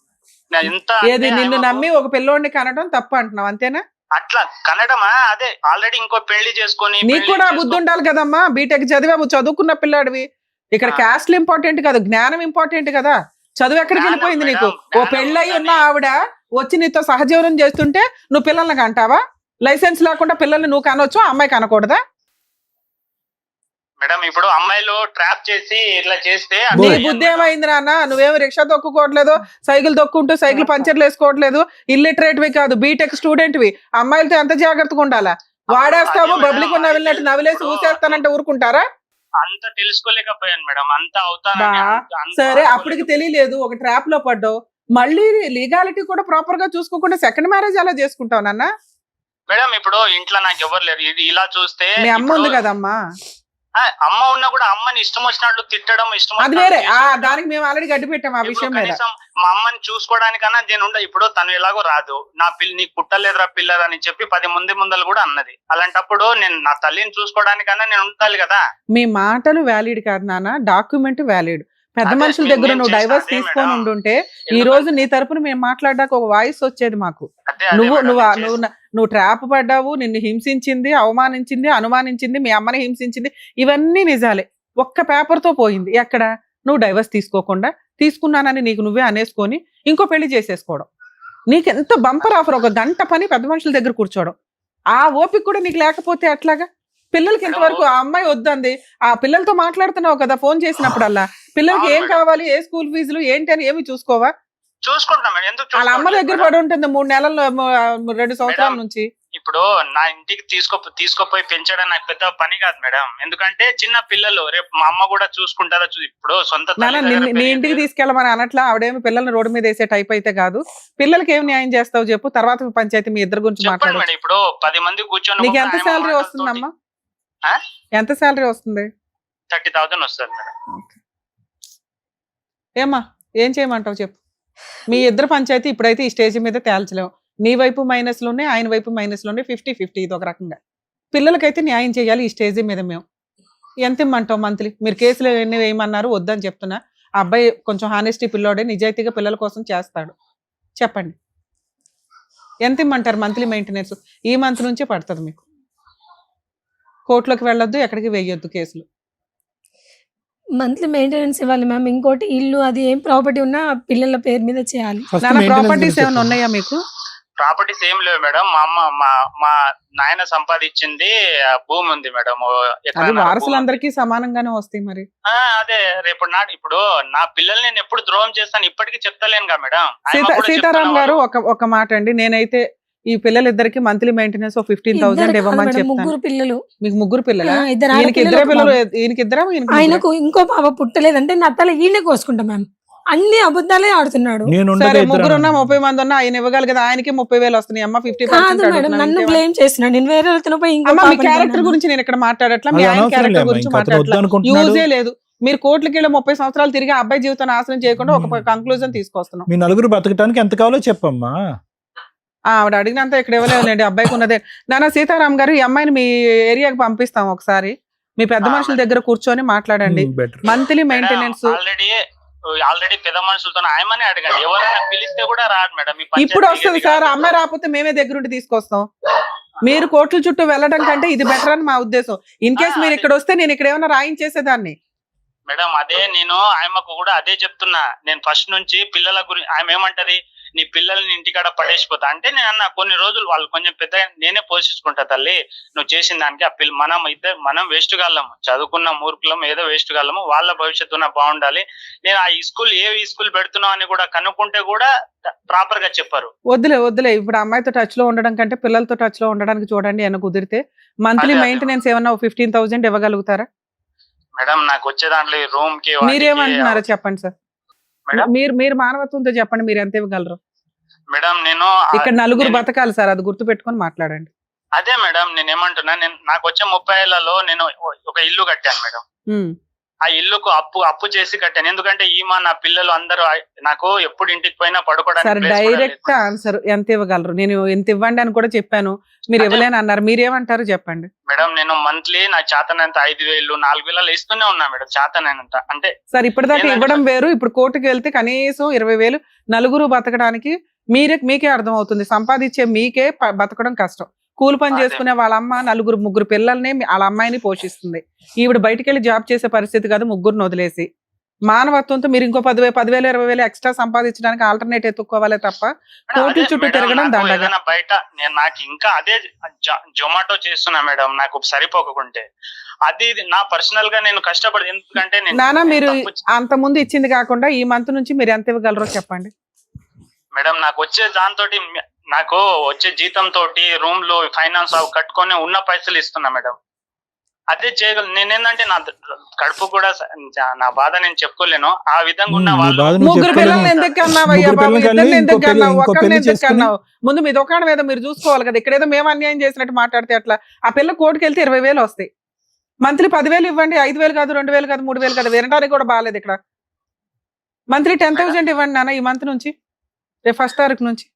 ఏది నిన్ను నమ్మి ఒక పిల్లోడిని కనడం తప్పు అంటున్నావు అంతేనా? అట్లా కనడమా? అదే ఆల్రెడీ ఇంకో పెళ్లి చేసుకొని. నీకు కూడా బుద్ధి ఉండాలి కదమ్మా. బీటెక్ చదివావు, చదువుకున్న పిల్లాడివి. ఇక్కడ క్యాస్ట్లు ఇంపార్టెంట్ కదా, జ్ఞానం ఇంపార్టెంట్ కదా. చదువు ఎక్కడికి వెళ్ళిపోయింది నీకు? ఓ పెళ్ళయి ఉన్న ఆవిడ వచ్చి నీతో సహజీవనం చేస్తుంటే నువ్వు పిల్లల్ని కంటావా? లైసెన్స్ లేకుండా పిల్లల్ని నువ్వు కనొచ్చు, అమ్మాయి కనకూడదా? మేడం ఇప్పుడు అమ్మాయిలు ట్రాప్ చేసి ఇట్లా చేస్తే నీ బుద్ధి ఏమైంది నాన్న? నువ్వేమో రిక్షా తొక్కుకోవట్లేదు, సైకిల్ తొక్కుంటూ సైకిల్ పంచర్లు వేసుకోవట్లేదు, ఇల్లిటరేట్ వి కాదు, బీటెక్ స్టూడెంట్ వి. అమ్మాయిలతో ఎంత జాగ్రత్తగా ఉండాలా? వాడేస్తావు బబ్లిక్ నవ్వినట్టు నవ్విలేసి ఊసేస్తానంటే ఊరుకుంటారా? అంత తెలుసుకోలేకపోయాను మేడం. అంత అవుతా సరే, అప్పటికి తెలియలేదు, ఒక ట్రాప్ లో పడ్డావు. మళ్ళీ లీగాలిటీ కూడా ప్రాపర్ గా చూసుకోకుండా సెకండ్ మ్యారేజ్ అలా చేసుకుంటావు నాన్న? మేడం ఇప్పుడు ఇంట్లో నాకు ఎవరు లేరు. ఇది ఇలా చూస్తే మీ అమ్మ ఉంది కదమ్మా. అమ్మ ఉన్నా కూడా అమ్మని ఇష్టం వచ్చినట్లు తిట్టడం ఇష్టం. అది వేరే, దానికి మేము ఆల్రెడీ గడ్డి పెట్టాం ఆ విషయం మీద. మా అమ్మని చూసుకోవడానికన్నా నేను ఇప్పుడు తను ఎలాగో రాదు, నా నీకు పుట్టలేదురా పిల్లరని చెప్పి 10 ముందలు కూడా అన్నది. అలాంటప్పుడు నేను నా తల్లిని చూసుకోవడానికన్నా నేను ఉండాలి కదా. మీ మాటలు వ్యాలిడ్ కాదు నాన్న, డాక్యుమెంట్ వ్యాలిడ్. పెద్ద మనుషుల దగ్గర నువ్వు డైవర్స్ తీసుకొని ఉండుంటే ఈ రోజు నీ తరపున మేము మాట్లాడడానికి ఒక వాయిస్ వచ్చేది మాకు. నువ్వు ట్రాప్ పడ్డావు, నిన్ను హింసించింది, అవమానించింది, అనుమానించింది, మీ అమ్మని హింసించింది, ఇవన్నీ నిజాలే. ఒక్క పేపర్ తో పోయింది. ఎక్కడ? నువ్వు డైవర్స్ తీసుకోకుండా తీసుకున్నానని నీకు నువ్వే అనేసుకొని ఇంకో పెళ్లి చేసేసుకోవడం. నీకెంత బంపర్ ఆఫర్, ఒక గంట పని పెద్ద మనుషుల దగ్గర కూర్చోవడం. ఆ ఓపిక కూడా నీకు లేకపోతే అట్లాగా? పిల్లలకి ఇంతవరకు ఆ అమ్మాయి వద్దంది, ఆ పిల్లలతో మాట్లాడుతున్నావు కదా ఫోన్ చేసినప్పుడల్లా, పిల్లలకి ఏం కావాలి, ఏ స్కూల్ ఫీజులు ఏంటి అని ఏమి చూసుకోవా? వాళ్ళ అమ్మ దగ్గర పడి ఉంటుంది 3 నెలలు 2 సంవత్సరాల నుంచి. ఇప్పుడు నా ఇంటికి తీసుకోపోయి పెంచడం నాకు పెద్ద పని కాదు మేడం. ఎందుకంటే చిన్న పిల్లలు, రేపు మా అమ్మ కూడా చూసుకుంటారా? ఇప్పుడు సొంత నీ ఇంటికి తీసుకెళ్ళమని అనట్లా. ఆవిడేమి పిల్లల్ని రోడ్డు మీద వేసే టైప్ అయితే కాదు. పిల్లలకి ఏం న్యాయం చేస్తావు చెప్పు, తర్వాత పంచాయతీ మీ ఇద్దరు గురించి మాట్లాడు. ఇప్పుడు 10 మంది కూర్చొని నీకు ఎంత శాలరీ వస్తుందమ్మా? ఎంత శాలరీ వస్తుంది? 30,000 వస్తుంది మేడం. ఏమ్మా ఏం చేయమంటావు చెప్పు. మీ ఇద్దరు పంచాయతీ ఇప్పుడైతే ఈ స్టేజ్ మీద తేల్చలేము. నీ వైపు మైనస్లు ఉన్నాయి, ఆయన వైపు మైనస్లు ఉన్నాయి, 50-50 ఇది ఒక రకంగా. పిల్లలకైతే న్యాయం చేయాలి ఈ స్టేజ్ మీద. మేము ఎంత ఇమ్మంటావు మంత్లీ? మీరు కేసులు ఎన్ని వేయమన్నారు, వద్దని చెప్తున్నా. ఆ అబ్బాయి కొంచెం హానెస్టీ పిల్లోడే, నిజాయితీగా పిల్లల కోసం చేస్తాడు. చెప్పండి ఎంత ఇమ్మంటారు మంత్లీ మెయింటెనెన్స్? ఈ మంత్ నుంచే పడుతుంది మీకు. కోర్టులోకి వెళ్ళొద్దు, ఎక్కడికి వేయొద్దు కేసులు. మంత్లీ మెయింటెనెన్స్ ఇవ్వాలి మ్యామ్. ఇంకోటి ఇల్లు అది ఏం ప్రాపర్టీ ఉన్నా పిల్లల పేరు మీద చేయాలి. ప్రాపర్టీస్ ఏమైనా ఉన్నాయా మీకు? ప్రాపర్టీస్ ఏం లేవు మేడం. మా అమ్మ మా నాయన సంపాదించింది భూమి ఉంది మేడం. వారసులందరికీ సమానంగానే వస్తాయి మరి. అదే రేపు ఇప్పుడు నా పిల్లల్ని నేను ఎప్పుడు ద్రోహం చేస్తాను ఇప్పటికీ చెప్తలేను కదా మేడం. సీతారాం గారు ఒక మాట అండి, నేనైతే ఈ పిల్లలిద్దరికి మంత్లీ మెయింటెనెన్స్ 15,000 ఇవ్వమని చెప్తాను. 3 పిల్లలు. మీకు 3 పిల్లలా? పిల్లలు. ఆయనకు ఇంకో పాప పుట్టలేదంటే నా తల ఈయన కోసుకుంటా మ్యామ్. అన్ని అబద్ధాలే ఆడుతున్నాడు. సరే 3 ఉన్నా 30 మంది ఉన్నా ఆయన ఇవ్వగలి కదా. ఆయనకి 30,000 వస్తున్నాయి. అమ్మ 50%. నన్ను బ్లేమ్ చేస్తున్నాడు. నేను వేరే వాళ్ళతో పోయి మీ క్యారెక్టర్ గురించి నేను ఇక్కడ మాట్లాడట్లా, మీ ఆయన క్యారెక్టర్ గురించి మాట్లాడట్లా. యూజే లేదు. మీరు కోట్లకి 30 సంవత్సరాలు తిరిగి అబ్బాయి జీవితం నాశనం చేయకుండా ఒక కంక్లూజన్ తీసుకొస్తున్నాం. మీ నలుగురు బతకడానికి ఎంత కావాలో చెప్పమ్మా. ఆవిడ అడిగినంత ఇక్కడ ఇవ్వలేదులేండి, అబ్బాయికి ఉన్నదే. నాన్న సీతారాం గారు, ఈ అమ్మాయిని మీ ఏరియాకి పంపిస్తాం. ఒకసారి మీ పెద్ద మనుషుల దగ్గర కూర్చొని మాట్లాడండి. మంత్లీ మెయింటెనెన్స్ ఆల్రెడీ పెద్ద మనుషులతో ఆయమని అడగండి. ఎవరైనా పిలిస్తే కూడా రాదు మేడం. ఇప్పుడు వస్తుంది సార్. అమ్మాయి రాకపోతే మేమే దగ్గరుండి తీసుకొస్తాం. మీరు కోర్టుల చుట్టూ వెళ్ళడం కంటే ఇది బెటర్ అని మా ఉద్దేశం. ఇన్ కేసు మీరు ఇక్కడ వస్తే నేను ఇక్కడ ఏమైనా రాయించేసేదాన్ని మేడం. అదే నేను ఆయమకు కూడా అదే చెప్తున్నా. నేను ఫస్ట్ నుంచి పిల్లల గురించి ఆమె ఏమంటది, నీ పిల్లల్ని ఇంటికాడ పడేసిపోతా అంటే నేను అన్న కొన్ని రోజులు వాళ్ళు కొంచెం పెద్ద నేనే పోషించుకుంటా తల్లి, నువ్వు చేసిన దానికి. ఆ మనం వేస్ట్ గాళ్ళము, చదువుకున్న మూర్ఖులం, ఏదో వేస్ట్ గాళ్ళము, వాళ్ళ భవిష్యత్తు బాగుండాలి. నేను ఆ ఏ స్కూల్ పెడుతున్నావు అని కూడా కనుక్కుంటే కూడా ప్రాపర్ గా చెప్పారు. వద్దులే. ఇప్పుడు అమ్మాయితో టచ్ లో ఉండడం కంటే పిల్లలతో టచ్ లో ఉండడానికి చూడండి. ఏమైనా కుదిరితే మంత్లీ మెయింటెనెన్స్ ఏమన్నా 15,000 ఇవ్వగలుగుతారా మేడం? నాకు వచ్చే దాంట్లో రూమ్ కి మీరేమంటున్నారో చెప్పండి సార్. మేడం మీరు మానవత్వంతో చెప్పండి, మీరు ఎంత ఇవ్వగలరు? మేడం నేను ఇక్కడ నలుగురు నేను- బతకాలి సార్, అది గుర్తు పెట్టుకొని మాట్లాడండి. అదే మేడం నేను ఏమంటున్నా, నాకు వచ్చే 30 ఏళ్లలో నేను ఒక ఇల్లు కట్టాను మేడం. ఉమ్. ఆ ఇల్లుకు అప్పు చేసి కట్టాను. ఎందుకంటే నా పిల్లలు అందరూ నాకు ఎప్పుడు ఇంటికి పోయినా సార్ పడుకోవడానికి place కూడా డైరెక్ట్ లేదు. ఆన్సర్ ఎంత ఇవ్వగలరు? నేను ఎంత ఇవ్వండి అని కూడా చెప్పాను, మీరు అదే. ఇవ్వలేని అన్నారు. మీరేమంటారు చెప్పండి. మేడం నేను మంత్లీ నాకు చేతనంత 5,000 4,000 ఇస్తూనే ఉన్నా మేడం, చేతనంత. అంటే సార్ ఇప్పటిదాకా ఏంటంటే ఇవ్వడం వేరు, ఇప్పుడు కోర్టుకి వెళ్తే కనీసం 20,000 నలుగురు బతకడానికి మీకే అర్థం అవుతుంది. సంపాదించే మీకే బతకడం కష్టం. కూలి పని అదే. చేసుకునే వాళ్ళ అమ్మ ముగ్గురు పిల్లల్ని వాళ్ళ అమ్మాయిని పోషిస్తుంది. ఈవిడ బయటికి వెళ్ళి జాబ్ చేసే పరిస్థితి కాదు, ముగ్గురుని వదిలేసి. మానవత్వంతో మీరు ఇంకో 10,000 20,000 ఎక్స్ట్రా సంపాదించడానికి ఆల్టర్నేట్ ఎత్తుక్కోవాలే తప్ప కోర్టు చుట్టూ మేడం, తిరగడం నాకు దండగా. ఏదైనా బయట నాకు ఇంకా అదే జొమాటో చేస్తున్నా మేడం, నాకు సరిపోకుంటే. అది నా పర్సనల్ గా నేను కష్టపడి, ఎందుకంటే నానా మీరు తప్పు అంత ముందు ఇచ్చింది కాకుండా ఈ మంత్ నుంచి మీరు ఎంత ఇవ్వగలరో చెప్పండి. మేడం నాకు వచ్చే దాంతోటి నాకు వచ్చే జీతం తోటి రూమ్లు ఫైనాన్స్ అవి కట్టుకొని ఉన్న పైసలు ఇస్తున్నా మేడం. అదే చేయగలను. నేనేందంటే నా కడుపు కూడా నా బాధ నేను చెప్పుకోలేను. ఆ విధంగా ఉన్న నీ వాళ్ళు బాధ నువ్వు ముగ్గురు చెప్పుకోలేవు. పిల్లల్ని ఎందుకు కన్నావయ్యా ముగ్గురు బాబు? పిల్లల్ని ఇద్దరిని కని ఎందుకు ఇంకో పెళ్లి- కన్నావు? ఇంకో ఒకరిని పెళ్లి ఎందుకు చేసుకుని- కన్నావు? ముందు మీ దుకాణం ఏదో మీరు చూసుకోవాలి కదా. ఇక్కడేదో మేము అన్యాయం చేసినట్టు మాట్లాడితే అట్లా. ఆ పిల్ల కోర్టుకి వెళ్తే 20,000 వస్తాయి. మంత్లీ 10,000 ఇవ్వండి, 5,000 కాదు, 2,000 కాదు, 3,000 కాదు. వినడానికి కూడా బాగాలేదు ఇక్కడ. మంత్లీ 10,000 ఇవ్వండి నాన్న ఈ మంత్ నుంచి, రేపు 1st తారీఖు నుంచి.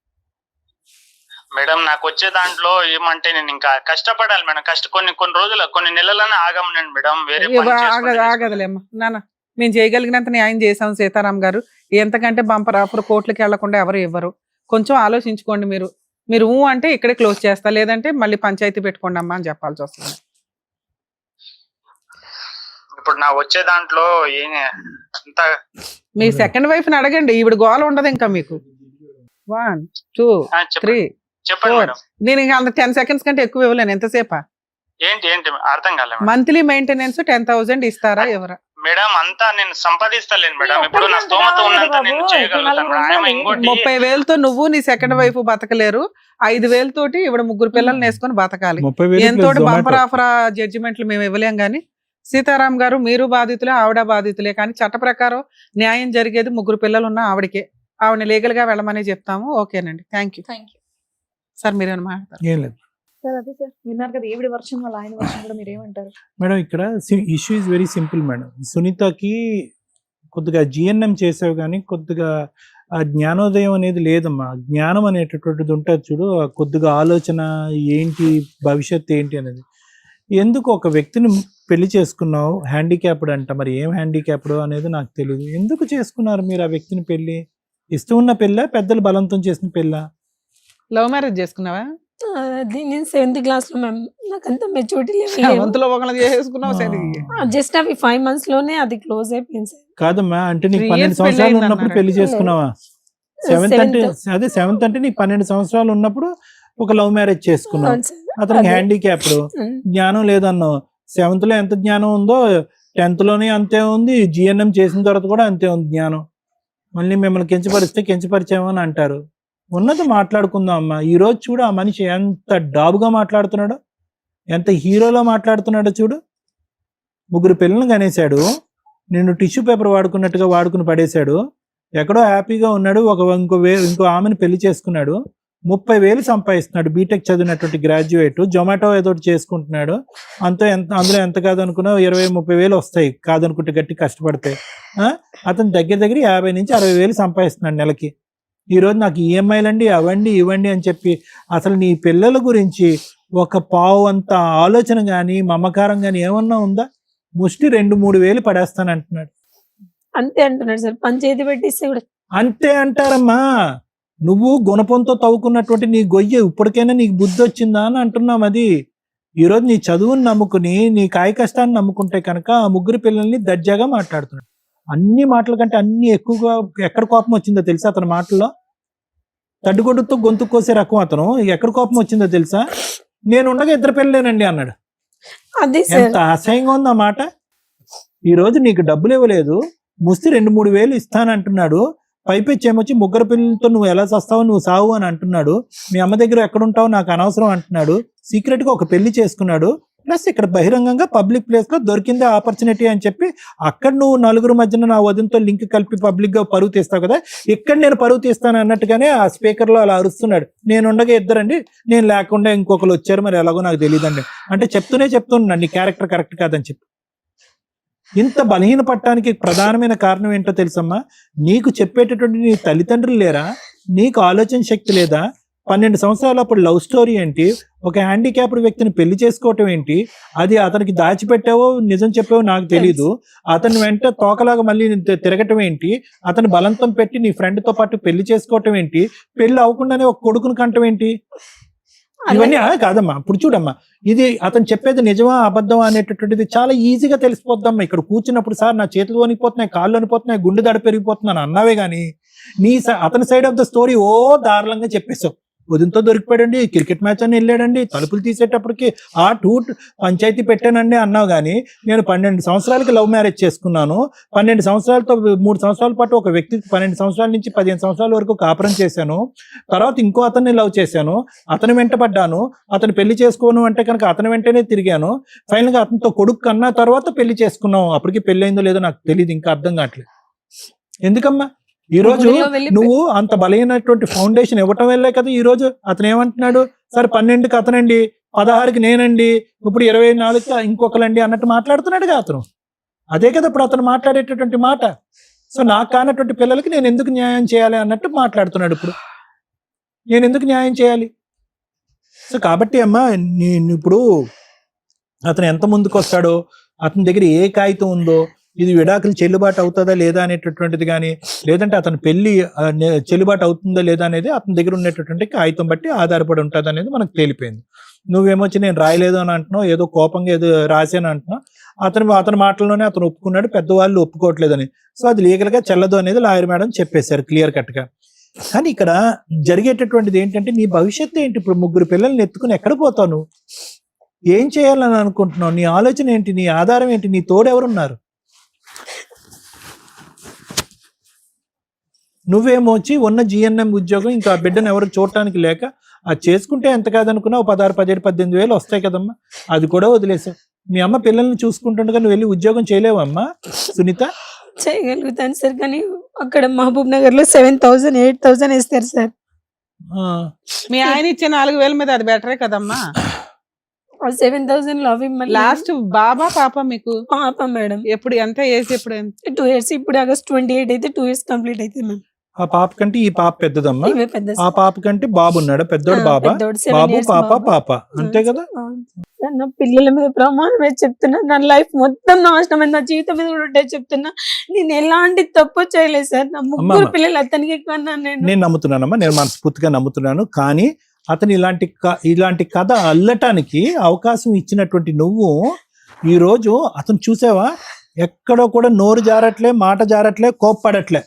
మేడం నాకు వచ్చే దాంట్లో ఏమంటే నేను ఇంకా కష్టపడాలి మేడం. కొన్ని రోజులు కొన్ని నెలలనే ఆగమనండి మేడం. వేరే పని చేసుకుంటే ఆగదులేమ్మా నాన్న, మేము చేయగలిగినంత న్యాయం చేసాం సీతారాం గారు. ఎంతకంటే బంపర్ ఆఫర్ కోర్టులకు వెళ్లకుండా ఎవరు ఇవ్వరు. కొంచెం ఆలోచించుకోండి. మీరు అంటే ఇక్కడే క్లోజ్ చేస్తా, లేదంటే మళ్ళీ పంచాయతీ పెట్టుకోండి అమ్మా అని చెప్పాల్సి వస్తుంది. ఇప్పుడు నా వచ్చే దాంట్లో అంత మీ సెకండ్ వైఫ్ ని అడగండి, ఈవిడ గోల ఉండదు ఇంకా మీకు. 1 2 3 చెప్పండి 4 మేడం. నేను ఇంకా అంత 10 seconds కంటే ఎక్కువ ఇవ్వలేను. ఎంతసేపా? ఏంటి అర్థం కాలే మేడం. మంత్లీ మెయింటెనెన్స్ 10,000 ఇస్తారా ఎవరా? మేడం అంతా నేను సంపాదిస్తలేను మేడం. ఇప్పుడు నా స్తోమత ఉన్నంత నేను చేయగలుగుతాను. ఆమె ఇంకోటి 30,000తో నువ్వు నీ సెకండ్ వైఫ్ బతకలేరు. 5,000 తోటి ఇవిడ ముగ్గురు పిల్లల్ని వేసుకొని బతకాలి. 30,000 ఎంతో plus బంపర్ Zomato. ఆఫర్ జడ్జిమెంట్లు మేము ఇవ్వలేం. గానీ సీతారాం గారు మీరు బాధితులే, ఆవిడ బాధితులే. కానీ చట్ట ప్రకారం న్యాయం జరిగేది ముగ్గురు పిల్లలు ఉన్న ఆవిడకే. ఆవిడని లీగల్ గా వెళ్ళమని చెప్తాము. ఓకేనండి, థ్యాంక్ యూ సార్. మీరేమైనా మాట్లాడతారు? ఏం లేదు సార్ అదే సార్ విన్నారు కదా, ఈవిడ వర్షన్ వాళ్ళ ఆయన వర్షన్ కూడా మీరు ఏమంటారు? మేడం, ఇక్కడ issue is very simple madam. సునీతకి కొద్దిగా జిఎన్ఎం చేసావు కానీ కొద్దిగా ఆ జ్ఞానోదయం అనేది లేదమ్మా. జ్ఞానం అనేటటువంటిది ఉంటుంది చూడు, ఆ కొద్దిగా ఆలోచన ఏంటి, భవిష్యత్తు ఏంటి అనేది. ఎందుకు ఒక వ్యక్తిని పెళ్లి చేసుకున్నావు, హ్యాండిక్యాప్డ్ అంట, మరి ఏం హ్యాండిక్యాప్డ్ అనేది నాకు తెలియదు. ఎందుకు చేసుకున్నారు మీరు ఆ వ్యక్తిని పెళ్లి? ఇష్టం ఉన్న పెళ్ళ, పెద్దలు బలంతం చేసిన పెళ్ళ? లవ్ మ్యారేజ్ చేసుకున్నావా? అది నేను 7th క్లాస్ లో మ్యామ్, నాకు అంత మెచ్యూరిటీ వంతులో ఒకళ్ళని చేసుకున్నావు సరే. జస్ట్ అవి 5 months లోనే అది క్లోజ్ అయిపోయింది సార్. కాదమ్మా, అంటే నీకు 3 12 years సంవత్సరాలు పెళ్ళయింది ఉన్నప్పుడు అన్నారు. పెళ్లి చేసుకున్నావా? 7th అంటే అదే 7th అంటే నీకు 12 సంవత్సరాలు ఉన్నప్పుడు ఒక లవ్ మ్యారేజ్ చేసుకున్నావు. అవును సార్. అతనికి అదే. హ్యాండిక్యాప్డ్, జ్ఞానం లేదన్నావు. 7th లో ఎంత జ్ఞానం ఉందో 10th లోనే అంతే ఉంది. జిఎన్ఎం చేసిన తర్వాత కూడా అంతే ఉంది జ్ఞానం. మళ్ళీ మిమ్మల్ని కించపరిచామో అని అంటారు. ఉన్నది మాట్లాడుకుందాం అమ్మా. ఈ రోజు చూడు ఆ మనిషి ఎంత డాబుగా మాట్లాడుతున్నాడో, ఎంత హీరోలో మాట్లాడుతున్నాడో చూడు. ముగ్గురు పిల్లల్ని కనేశాడు, నిన్ను టిష్యూ పేపర్ వాడుకున్నట్టుగా వాడుకుని పడేశాడు. ఎక్కడో హ్యాపీగా ఉన్నాడు. ఇంకో ఆమెను పెళ్లి చేసుకున్నాడు. 30,000 సంపాదిస్తున్నాడు. బీటెక్ చదివినటువంటి గ్రాడ్యుయేట్. జొమాటో ఏదో ఒకటి చేసుకుంటున్నాడు. అందులో ఎంత కాదనుకున్నా 20,000-30,000 వస్తాయి కాదనుకుంటే గట్టి కష్టపడితే. అతను దగ్గర 50,000 నుంచి 60,000 సంపాదిస్తున్నాడు నెలకి. ఈరోజు నాకు ఈఎంఐలండి అవండి ఇవ్వండి అని చెప్పి అసలు నీ పిల్లల గురించి ఒక పావు అంత ఆలోచన కానీ మమకారం కానీ ఏమన్నా ఉందా? ముష్టి 2-3 వేలు పడేస్తానంటున్నాడు. అంతే అంటున్నాడు సార్. పంచాయతీ పెట్టిస్తే కూడా అంతే అంటారమ్మా. నువ్వు గుణపంతో తవ్వుకున్నటువంటి నీ గొయ్యి ఇప్పటికైనా నీకు బుద్ధి వచ్చిందా అని అంటున్నాం. అది ఈరోజు నీ చదువుని నమ్ముకుని నీ కాయ కష్టాన్ని నమ్ముకుంటే కనుక ఆ ముగ్గురు పిల్లల్ని దర్జాగా మాట్లాడుతున్నాడు. అన్ని మాటల కంటే అన్ని ఎక్కువగా ఎక్కడ కోపం వచ్చిందో తెలుసా అతని మాటల్లో? తడ్డుగొడ్డుతో గొంతు కోసే రకం అతను. ఎక్కడ కోపం వచ్చిందో తెలుసా? నేను ఉండగా 2 పిల్లలేనండి అన్నాడు. అదే సార్. ఎంత అసహ్యంగా ఉంది ఆ మాట. ఈ రోజు నీకు డబ్బులు ఇవ్వలేదు, ముస్తి 2-3 వేలు ఇస్తానంటున్నాడు. పైపెచ్చి ఏమొచ్చి ముగ్గురు పిల్లలతో నువ్వు ఎలా చస్తావు, నువ్వు సావు అని అంటున్నాడు. మీ అమ్మ దగ్గర ఎక్కడుంటావు నాకు అనవసరం అంటున్నాడు. సీక్రెట్ గా ఒక పెళ్లి చేసుకున్నాడు. ప్లస్ ఇక్కడ బహిరంగంగా పబ్లిక్ ప్లేస్ లో దొరికిందే ఆపర్చునిటీ అని చెప్పి అక్కడ నువ్వు నలుగురు మధ్యన నా వదినతో లింక్ కలిపి పబ్లిక్ గా పరువు తీస్తావు కదా, ఇక్కడ నేను పరువు తీస్తాను అన్నట్టుగానే ఆ స్పీకర్ లో అలా అరుస్తున్నాడు. నేను ఉండగా ఇద్దరండి, నేను లేకుండా ఇంకొకరు వచ్చారు, మరి ఎలాగో నాకు తెలియదండి అంటే చెప్తున్నాను నీ క్యారెక్టర్ కరెక్ట్ కాదని చెప్పి. ఇంత బలహీన పట్టడానికి ప్రధానమైన కారణం ఏంటో తెలుసమ్మా, నీకు చెప్పేటటువంటి నీ తల్లిదండ్రులు లేరా, నీకు ఆలోచన శక్తి లేదా, 12 సంవత్సరాలు అప్పుడు లవ్ స్టోరీ ఏంటి, ఒక హ్యాండిక్యాప్డ్ వ్యక్తిని పెళ్లి చేసుకోవటం ఏంటి, అది అతనికి దాచిపెట్టావో నిజం చెప్పావో నాకు తెలీదు, అతని వెంట తోకలాగా మళ్ళీ తిరగటం ఏంటి, అతని బలంతం పెట్టి నీ ఫ్రెండ్ తో పాటు పెళ్లి చేసుకోవటం ఏంటి, పెళ్లి అవ్వకుండానే ఒక కొడుకుని కంటం ఏంటి, ఇవన్నీ కాదమ్మా. ఇప్పుడు చూడమ్మా, ఇది అతను చెప్పేది నిజమా అబద్ధమా అనేటటువంటిది చాలా ఈజీగా తెలిసిపోద్దమ్మా. ఇక్కడ కూర్చున్నప్పుడు సార్ నా చేతులు వణిపోతున్నాయి, కాళ్ళు వణిపోతున్నాయి, గుండె దడ పెరిగిపోతున్నాను అన్నావే గానీ అతని సైడ్ ఆఫ్ ద స్టోరీ దారుణంగా చెప్పేశావు. ఉదయంతో దొరికిపోయాడండి, క్రికెట్ మ్యాచ్ అని వెళ్ళాడండి, తలుపులు తీసేటప్పటికి పంచాయతీ పెట్టానండి అన్నావు. కానీ నేను 12 సంవత్సరాలకి లవ్ మ్యారేజ్ చేసుకున్నాను, 12 సంవత్సరాలతో 3 సంవత్సరాల పాటు ఒక వ్యక్తికి 12 సంవత్సరాల నుంచి 15 సంవత్సరాల వరకు కాపురం చేశాను, తర్వాత ఇంకో అతన్ని లవ్ చేశాను, అతని వెంటపడ్డాను, అతను పెళ్లి చేసుకోను అంటే కనుక అతని వెంటనే తిరిగాను, ఫైనల్ గా అతనితో కొడుకు కన్నా తర్వాత పెళ్లి చేసుకున్నాం. అప్పటికి పెళ్లి అయిందో లేదో నాకు తెలియదు, ఇంకా అర్థం కావట్లేదు. ఎందుకమ్మా ఈ రోజు నువ్వు అంత బలమైనటువంటి ఫౌండేషన్ ఇవ్వటం వల్లే కదా ఈ రోజు అతను ఏమంటున్నాడు, సరే 12కి అతనండి, 16కి నేనండి, ఇప్పుడు 24కి ఇంకొకరండి అన్నట్టు మాట్లాడుతున్నాడుగా అతను. అదే కదా ఇప్పుడు అతను మాట్లాడేటటువంటి మాట. సో నాకు కానటువంటి పిల్లలకి నేను ఎందుకు న్యాయం చేయాలి అన్నట్టు మాట్లాడుతున్నాడు. ఇప్పుడు నేను ఎందుకు న్యాయం చేయాలి? సో కాబట్టి అమ్మా, నేను ఇప్పుడు అతను ఎంత ముందుకు వస్తాడో, అతని దగ్గర ఏ కాగితం ఉందో, ఇది విడాకులు చెల్లుబాటు అవుతుందా లేదా అనేటటువంటిది కానీ, లేదంటే అతని పెళ్లి చెల్లుబాటు అవుతుందా లేదా అనేది అతని దగ్గర ఉన్నటువంటి కాగితం బట్టి ఆధారపడి ఉంటుంది అనేది మనకు తేలిపోయింది. నువ్వేమొచ్చి నేను రాయలేదు అని అంటున్నావు, ఏదో కోపంగా ఏదో రాశాను అంటున్నావు. అతని మాటల్లోనే అతను ఒప్పుకున్నాడు, పెద్దవాళ్ళు ఒప్పుకోవట్లేదని. సో అది లీగల్ గా చెల్లదు అనేది లాయర్ మేడం చెప్పేశారు క్లియర్ కట్ గా. కానీ ఇక్కడ జరిగేటటువంటిది ఏంటంటే, నీ భవిష్యత్తు ఏంటి? ఇప్పుడు 3 పిల్లల్ని ఎత్తుకుని ఎక్కడ పోతావు? నువ్వు ఏం చేయాలని అనుకుంటున్నావు? నీ ఆలోచన ఏంటి? నీ ఆధారం ఏంటి? నీ తోడు ఎవరున్నారు? నువ్వేమో వచ్చి ఉన్న జిఎన్ఎం ఉద్యోగం ఇంకా బిడ్డను ఎవరు చూడటానికి లేక అది చేసుకుంటే ఎంత కాదనుకున్నా 16, 17, 18 వేలు వస్తాయి కదమ్మా, అది కూడా వదిలేసావు. మీ అమ్మ పిల్లల్ని చూసుకుంటుండగా నువ్వు వెళ్ళి ఉద్యోగం చేయలేవమ్మా సునీత? చేయగలుగుతాను సార్, కానీ అక్కడ మహబూబ్ నగర్ లో 7,000 8,000 ఇస్తారు సార్. మీ ఆయన ఇచ్చే 4,000 మీద అది బెటరే కదమ్మా. 7,000 లో అవి లాస్ట్ బాబా పాప మీకు? పాప మేడం. ఎప్పుడు ఎంత ఏజ్? ఎప్పుడు 2 years. ఇప్పుడు ఆగస్ట్ 28 అయితే 2 years కంప్లీట్ అయితే మ్యామ్. ఆ పాప కంటే ఈ పాప పెద్దదమ్మా. ఇవే పెద్ద ఆ పాప కంటే బాబు ఉన్నాడు, పెద్దోడు బాబా, బాబు పాప అంతే కదా. నా పిల్లల మీద ప్రమాణం వేసి చెప్తున్నా, నా లైఫ్ మొత్తం నాశనమైంది, నా జీవితం మీద కూడా చెప్తున్నా, నేను ఎలాంటి తప్పు చేయలేదు సార్. నా 3 పిల్లలు అతనికి కన్నా నేను నమ్ముతున్నానమ్మా, నేను మనస్ఫూర్తిగా నమ్ముతున్నాను. కానీ అతను ఇలాంటి కథ అల్లటానికి అవకాశం ఇచ్చినటువంటి నువ్వు ఈ రోజు అతను చూసావా, ఎక్కడో కూడా నోరు జారట్లే, మాట జారట్లే, కోప్పడట్లే,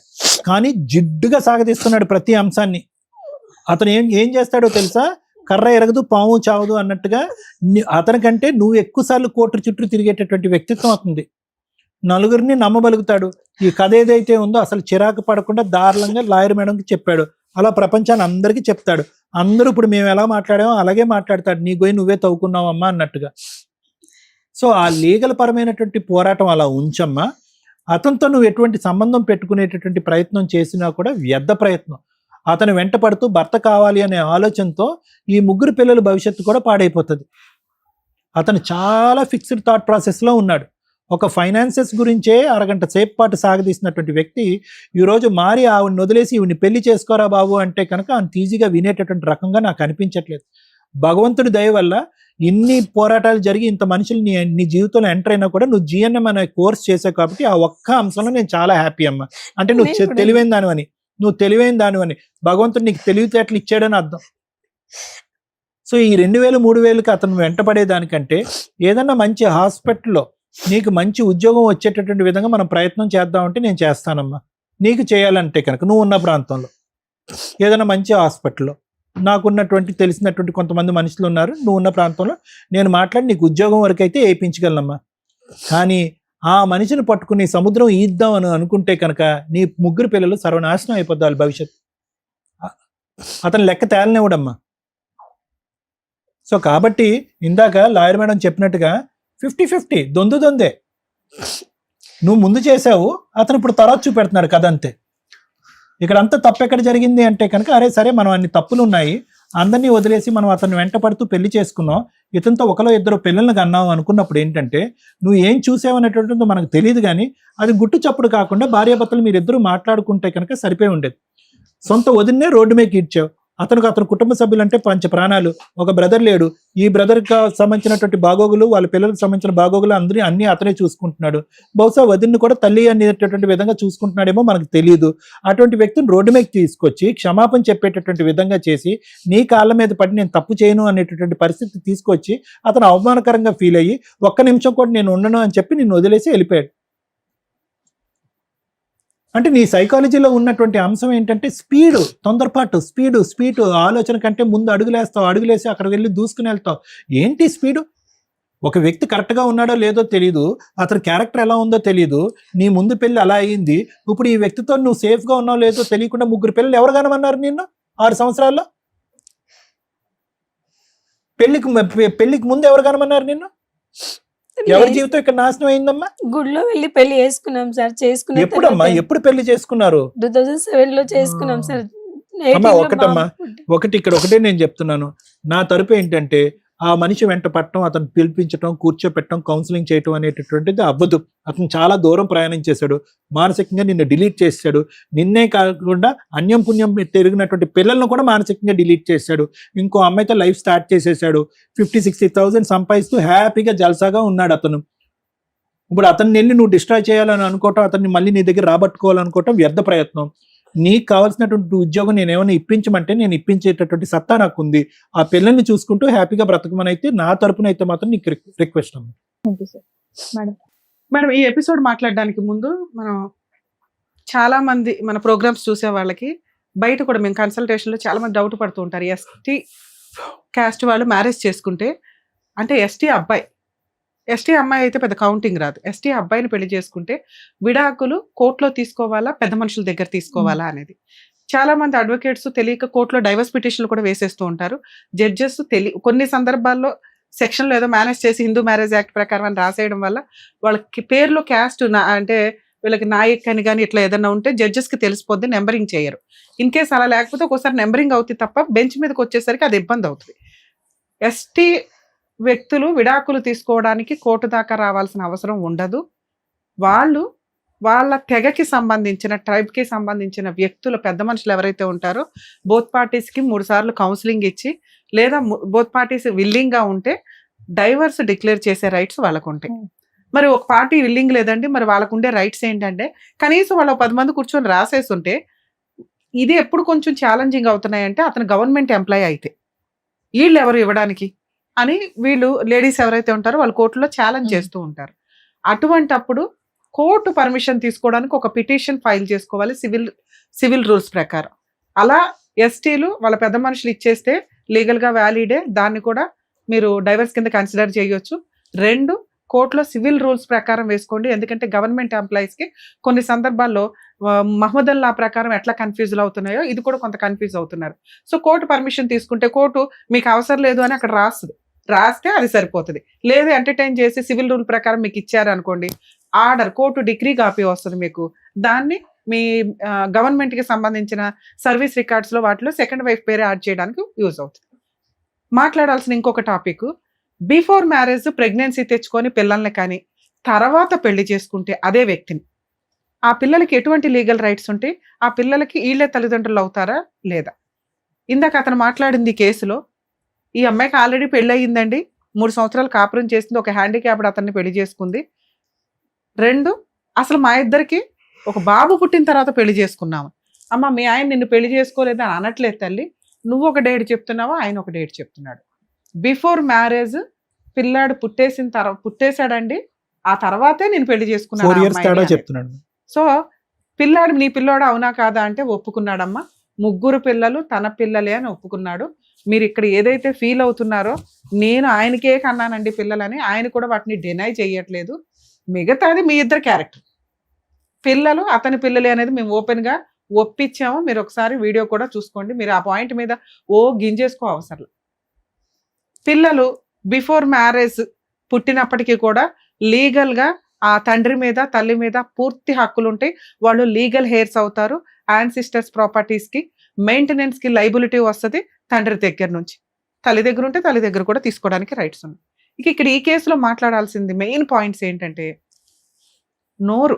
కానీ జిడ్డుగా సాగదీస్తున్నాడు ప్రతి అంశాన్ని. అతను ఏం చేస్తాడో తెలుసా? కర్ర ఎరగదు పాము చావదు అన్నట్టుగా అతనికంటే నువ్వు ఎక్కువ సార్లు కోర్టు చుట్టూ తిరిగేటటువంటి వ్యక్తిత్వం అవుతుంది. నలుగురిని నమ్మబలుగుతాడు. ఈ కథ ఏదైతే ఉందో అసలు చిరాకు పడకుండా దారుణంగా లాయర్ మేడంకి చెప్పాడు, అలా ప్రపంచాన్ని అందరికీ చెప్తాడు. అందరూ ఇప్పుడు మేము ఎలా మాట్లాడామో అలాగే మాట్లాడతాడు, నీ గోయి నువ్వే తవ్వుకున్నావమ్మా అన్నట్టుగా. సో ఆ లీగల్ పరమైనటువంటి పోరాటం అలా ఉంచమ్మా. అతనితో నువ్వు ఎటువంటి సంబంధం పెట్టుకునేటటువంటి ప్రయత్నం చేసినా కూడా వ్యర్థ ప్రయత్నం. అతను వెంట పడుతూ భర్త కావాలి అనే ఆలోచనతో ఈ 3 పిల్లల భవిష్యత్తు కూడా పాడైపోతుంది. అతను చాలా ఫిక్స్డ్ థాట్ ప్రాసెస్లో ఉన్నాడు. ఒక ఫైనాన్సెస్ గురించే అరగంట సేపు పాటు సాగదీసినటువంటి వ్యక్తి ఈరోజు మారి ఆవిడని వదిలేసి ఈవిని పెళ్లి చేసుకోరా బాబు అంటే కనుక అంత ఈజీగా వినేటటువంటి రకంగా నాకు అనిపించట్లేదు. భగవంతుడి దయ వల్ల ఇన్ని పోరాటాలు జరిగి ఇంత మనుషులు నీ జీవితంలో ఎంటర్ అయినా కూడా నువ్వు జిఎన్ఎం అనే కోర్స్ చేసావు కాబట్టి ఆ ఒక్క అంశంలో నేను చాలా హ్యాపీ అమ్మా. అంటే నువ్వు తెలివైన దానివని, భగవంతుడు నీకు తెలివితేటలు ఇచ్చాడని అర్థం. సో ఈ 2,000 3,000కి అతను వెంటపడేదానికంటే ఏదన్నా మంచి హాస్పిటల్లో నీకు మంచి ఉద్యోగం వచ్చేటటువంటి విధంగా మనం ప్రయత్నం చేద్దామంటే నేను చేస్తానమ్మా. నీకు చేయాలంటే కనుక నువ్వు ఉన్న ప్రాంతంలో ఏదైనా మంచి హాస్పిటల్లో నాకున్నటువంటి తెలిసినటువంటి కొంతమంది మనుషులు ఉన్నారు, నువ్వు ఉన్న ప్రాంతంలో నేను మాట్లాడి నీకు ఉద్యోగం వరకు అయితే వేయించగలనమ్మా. కానీ ఆ మనిషిని పట్టుకుని సముద్రం ఈద్దాం అని అనుకుంటే కనుక నీ 3 పిల్లలు సర్వనాశనం అయిపోద్దాలి భవిష్యత్తు. అతను లెక్క తేలనివ్వడమ్మా. సో కాబట్టి ఇందాక లాయర్ మేడం చెప్పినట్టుగా 50-50 దొందే. నువ్వు ముందు చేసావు, అతను ఇప్పుడు తర్వాత చూపెడుతున్నాడు కథ, అంతే. ఇక్కడ అంతా తప్పు ఎక్కడ జరిగింది అంటే కనుక, అరే సరే మనం అన్ని తప్పులు ఉన్నాయి, అందరినీ వదిలేసి మనం అతన్ని వెంట పడుతూ పెళ్లి చేసుకున్నాం, ఇతనితో ఒకలో ఇద్దరు పిల్లల్ని కన్నావు అనుకున్నప్పుడు ఏంటంటే, నువ్వు ఏం చూసావనేటువంటిది మనకు తెలియదు, కానీ అది గుట్టు చప్పుడు కాకుండా భార్యాభర్తలు మీరిద్దరూ మాట్లాడుకుంటే కనుక సరిపోయి ఉండేది. సొంత వదిన్నే రోడ్డు మీద ఇచ్చావు. అతని కుటుంబ సభ్యులు అంటే పంచ ప్రాణాలు. ఒక బ్రదర్ లేడు, ఈ బ్రదర్కి సంబంధించినటువంటి బాగోగులు, వాళ్ళ పిల్లలకు సంబంధించిన బాగోగులు అన్ని అతనే చూసుకుంటున్నాడు. బహుశా వదిన్ని కూడా తల్లి అనేటటువంటి విధంగా చూసుకుంటున్నాడేమో మనకు తెలియదు. అటువంటి వ్యక్తిని రోడ్డు మీద తీసుకొచ్చి క్షమాపణ చెప్పేటటువంటి విధంగా చేసి, నీ కాళ్ళ మీద పడి నేను తప్పు చేయను అనేటటువంటి పరిస్థితి తీసుకొచ్చి అతను అవమానకరంగా ఫీల్ అయ్యి, ఒక్క నిమిషం కూడా నేను ఉండను అని చెప్పి నిన్ను వదిలేసి వెళ్ళిపోయాడు. అంటే నీ సైకాలజీలో ఉన్నటువంటి అంశం ఏంటంటే స్పీడు, తొందరపాటు, స్పీడు ఆలోచన కంటే ముందు అడుగులేసి అక్కడ వెళ్ళి దూసుకుని వెళ్తావు. ఏంటి స్పీడు? ఒక వ్యక్తి కరెక్ట్గా ఉన్నాడో లేదో తెలియదు, అతని క్యారెక్టర్ ఎలా ఉందో తెలియదు, నీ ముందు పెళ్ళి అలా అయింది, ఇప్పుడు ఈ వ్యక్తితో నువ్వు సేఫ్గా ఉన్నావు లేదో తెలియకుండా 3 పిల్లలు ఎవరు కనమన్నారు నిన్ను 6 సంవత్సరాల్లో? పెళ్లికి ముందు ఎవరు కనమన్నారు నిన్ను? ఎవరి జీవితం ఇక్కడ నాశనం అయిందమ్మా? గుడిలో వెళ్ళి పెళ్లి చేసుకున్నాం సార్. చేసుకున్న ఎప్పుడమ్మా, ఎప్పుడు పెళ్లి చేసుకున్నారు? 2007 లో చేసుకున్నాం సార్. అమ్మా ఒకటే నేను చెప్తున్నాను, నా తరపు ఏంటంటే, ఆ మనిషి వెంట పట్టడం, అతను పిలిపించడం, కూర్చోపెట్టడం, కౌన్సిలింగ్ చేయటం అనేటటువంటిది అవ్వదు. అతను చాలా దూరం ప్రయాణం చేశాడు, మానసికంగా నిన్ను డిలీట్ చేశాడు. నిన్నే కాకుండా అన్యం పుణ్యం తిరిగినటువంటి పిల్లలను కూడా మానసికంగా డిలీట్ చేశాడు. ఇంకో అమ్మాయితో లైఫ్ స్టార్ట్ చేసేసాడు. 50,000-60,000 సంపాదిస్తూ హ్యాపీగా జల్సాగా ఉన్నాడు అతను. ఇప్పుడు అతన్ని వెళ్ళి నువ్వు డిస్ట్రాయ్ చేయాలని అనుకోవటం, అతన్ని మళ్ళీ నీ దగ్గర రాబట్టుకోవాలనుకోవటం వ్యర్థ ప్రయత్నం. నీకు కావాల్సినటువంటి ఉద్యోగం నేను ఏమైనా ఇప్పించమంటే నేను ఇప్పించేటటువంటి సత్తా నాకు ఉంది. ఆ పిల్లల్ని చూసుకుంటూ హ్యాపీగా బ్రతకమని అయితే నా తరపున అయితే మాత్రం నీకు రిక్వెస్ట్ అమ్మా. మేడం, ఈ ఎపిసోడ్ మాట్లాడడానికి ముందు మనం చాలా మంది మన ప్రోగ్రామ్స్ చూసే వాళ్ళకి బయట కూడా మేము కన్సల్టేషన్లో చాలా మంది డౌట్ పడుతూ ఉంటారు. ఎస్టీ క్యాస్ట్ వాళ్ళు మ్యారేజ్ చేసుకుంటే, అంటే ఎస్టీ అమ్మాయి అయితే పెద్ద కౌంటింగ్ రాదు, ఎస్టీ అబ్బాయిని పెళ్లి చేసుకుంటే విడాకులు కోర్టులో తీసుకోవాలా, పెద్ద మనుషుల దగ్గర తీసుకోవాలా అనేది. చాలా మంది అడ్వకేట్స్ తెలియక కోర్టులో డైవర్స్ పిటిషన్లు కూడా వేసేస్తూ ఉంటారు. జడ్జెస్ కొన్ని సందర్భాల్లో సెక్షన్లో ఏదో మేనేజ్ చేసి హిందూ మ్యారేజ్ యాక్ట్ ప్రకారం అని రాసేయడం వల్ల వాళ్ళకి పేర్లో క్యాస్ట్ అంటే వీళ్ళకి నాయక్ అని కానీ ఇట్లా ఏదైనా ఉంటే జడ్జెస్కి తెలిసిపోద్ది, నెంబరింగ్ చేయరు. ఇన్ కేస్ అలా లేకపోతే ఒకసారి నెంబరింగ్ అవుతుంది తప్ప బెంచ్ మీదకి వచ్చేసరికి అది ఇబ్బంది అవుతుంది. ఎస్టీ వ్యక్తులు విడాకులు తీసుకోవడానికి కోర్టు దాకా రావాల్సిన అవసరం ఉండదు. వాళ్ళ తెగకి సంబంధించిన, ట్రైబ్కి సంబంధించిన వ్యక్తులు, పెద్ద మనుషులు ఎవరైతే ఉంటారో బోత్ పార్టీస్కి 3 సార్లు కౌన్సిలింగ్ ఇచ్చి, లేదా బోత్ పార్టీస్ విల్లింగ్గా ఉంటే డైవర్స్ డిక్లేర్ చేసే రైట్స్ వాళ్ళకు ఉంటాయి. మరి ఒక పార్టీ విల్లింగ్ లేదండి, మరి వాళ్ళకు ఉండే రైట్స్ ఏంటంటే కనీసం వాళ్ళు 10 మంది కూర్చొని రాసేస్తుంటే, ఇది ఎప్పుడు కొంచెం ఛాలెంజింగ్ అవుతున్నాయంటే అతను గవర్నమెంట్ ఎంప్లాయీ అయితే వీళ్ళు ఎవరు ఇవ్వడానికి అని వీళ్ళు లేడీస్ ఎవరైతే ఉంటారో వాళ్ళు కోర్టులో ఛాలెంజ్ చేస్తూ ఉంటారు. అటువంటప్పుడు కోర్టు పర్మిషన్ తీసుకోవడానికి ఒక పిటిషన్ ఫైల్ చేసుకోవాలి సివిల్ రూల్స్ ప్రకారం. అలా ఎస్టీలు వాళ్ళ పెద్ద మనుషులు ఇచ్చేస్తే లీగల్గా వ్యాలిడే, దాన్ని కూడా మీరు డైవర్స్ కింద కన్సిడర్ చేయొచ్చు. 2, కోర్టులో సివిల్ రూల్స్ ప్రకారం వేసుకోండి. ఎందుకంటే గవర్నమెంట్ ఎంప్లాయీస్కి కొన్ని సందర్భాల్లో మహమ్మదన్ లా ప్రకారం ఎట్లా కన్ఫ్యూజ్ అవుతున్నాయో ఇది కూడా కొంత కన్ఫ్యూజ్ అవుతున్నారు. సో కోర్టు పర్మిషన్ తీసుకుంటే కోర్టు మీకు అవసరం లేదు అని అక్కడ రాస్తే అది సరిపోతుంది. లేదు ఎంటర్టైన్ చేసి సివిల్ రూల్ ప్రకారం మీకు ఇచ్చారు అనుకోండి, ఆర్డర్ కోర్టు డిగ్రీ కాపీ వస్తుంది మీకు. దాన్ని మీ గవర్నమెంట్కి సంబంధించిన సర్వీస్ రికార్డ్స్లో వాటిలో సెకండ్ వైఫ్ పేరే యాడ్ చేయడానికి యూజ్ అవుతుంది. మాట్లాడాల్సిన ఇంకొక టాపిక్, బిఫోర్ మ్యారేజ్ ప్రెగ్నెన్సీ తెచ్చుకొని పిల్లల్ని కానీ తర్వాత పెళ్లి చేసుకుంటే అదే వ్యక్తిని, ఆ పిల్లలకి ఎటువంటి లీగల్ రైట్స్ ఉంటాయి, ఆ పిల్లలకి వీళ్ళే తల్లిదండ్రులు అవుతారా లేదా? ఇందాక అతను మాట్లాడింది కేసులో, ఈ అమ్మాయికి ఆల్రెడీ పెళ్ళి అయ్యిందండి, 3 సంవత్సరాలు కాపురం చేసింది, ఒక హ్యాండిక్యాప్డ్ అతన్ని పెళ్లి చేసుకుంది. 2, అసలు మా ఇద్దరికి ఒక బాబు పుట్టిన తర్వాత పెళ్లి చేసుకున్నాము. అమ్మ మీ ఆయన నిన్ను పెళ్లి చేసుకోలేదు అని అనట్లేదు తల్లి, నువ్వు ఒక డేట్ చెప్తున్నావా, ఆయన ఒక డేట్ చెప్తున్నాడు. బిఫోర్ మ్యారేజ్ పిల్లాడు పుట్టేశాడండి, ఆ తర్వాతే నేను పెళ్లి చేసుకున్నాను. సో పిల్లాడు నీ పిల్లాడు అవునా కాదా అంటే ఒప్పుకున్నాడమ్మా. 3 పిల్లలు తన పిల్లలే అని ఒప్పుకున్నాడు. మీరు ఇక్కడ ఏదైతే ఫీల్ అవుతున్నారో, నేను ఆయనకే కన్నానండి పిల్లలని, ఆయన కూడా వాటిని డినై చేయట్లేదు. మిగతాది మీ ఇద్దరు క్యారెక్టర్. పిల్లలు అతని పిల్లలే అనేది మేము ఓపెన్గా ఒప్పించాము. మీరు ఒకసారి వీడియో కూడా చూసుకోండి. మీరు ఆ పాయింట్ మీద గింజేసుకో అవసరం. పిల్లలు బిఫోర్ మ్యారేజ్ పుట్టినప్పటికీ కూడా లీగల్గా ఆ తండ్రి మీద తల్లి మీద పూర్తి హక్కులు ఉంటాయి. వాళ్ళు లీగల్ హెయిర్స్ అవుతారు. యాన్సిస్టర్స్ ప్రాపర్టీస్కి మెయింటెనెన్స్కి లైబిలిటీ వస్తుంది తండ్రి దగ్గర నుంచి. తల్లి దగ్గర ఉంటే తల్లి దగ్గర కూడా తీసుకోవడానికి రైట్స్ ఉన్నాయి. ఇక్కడ ఈ కేసులో మాట్లాడాల్సింది మెయిన్ పాయింట్స్ ఏంటంటే, నోరు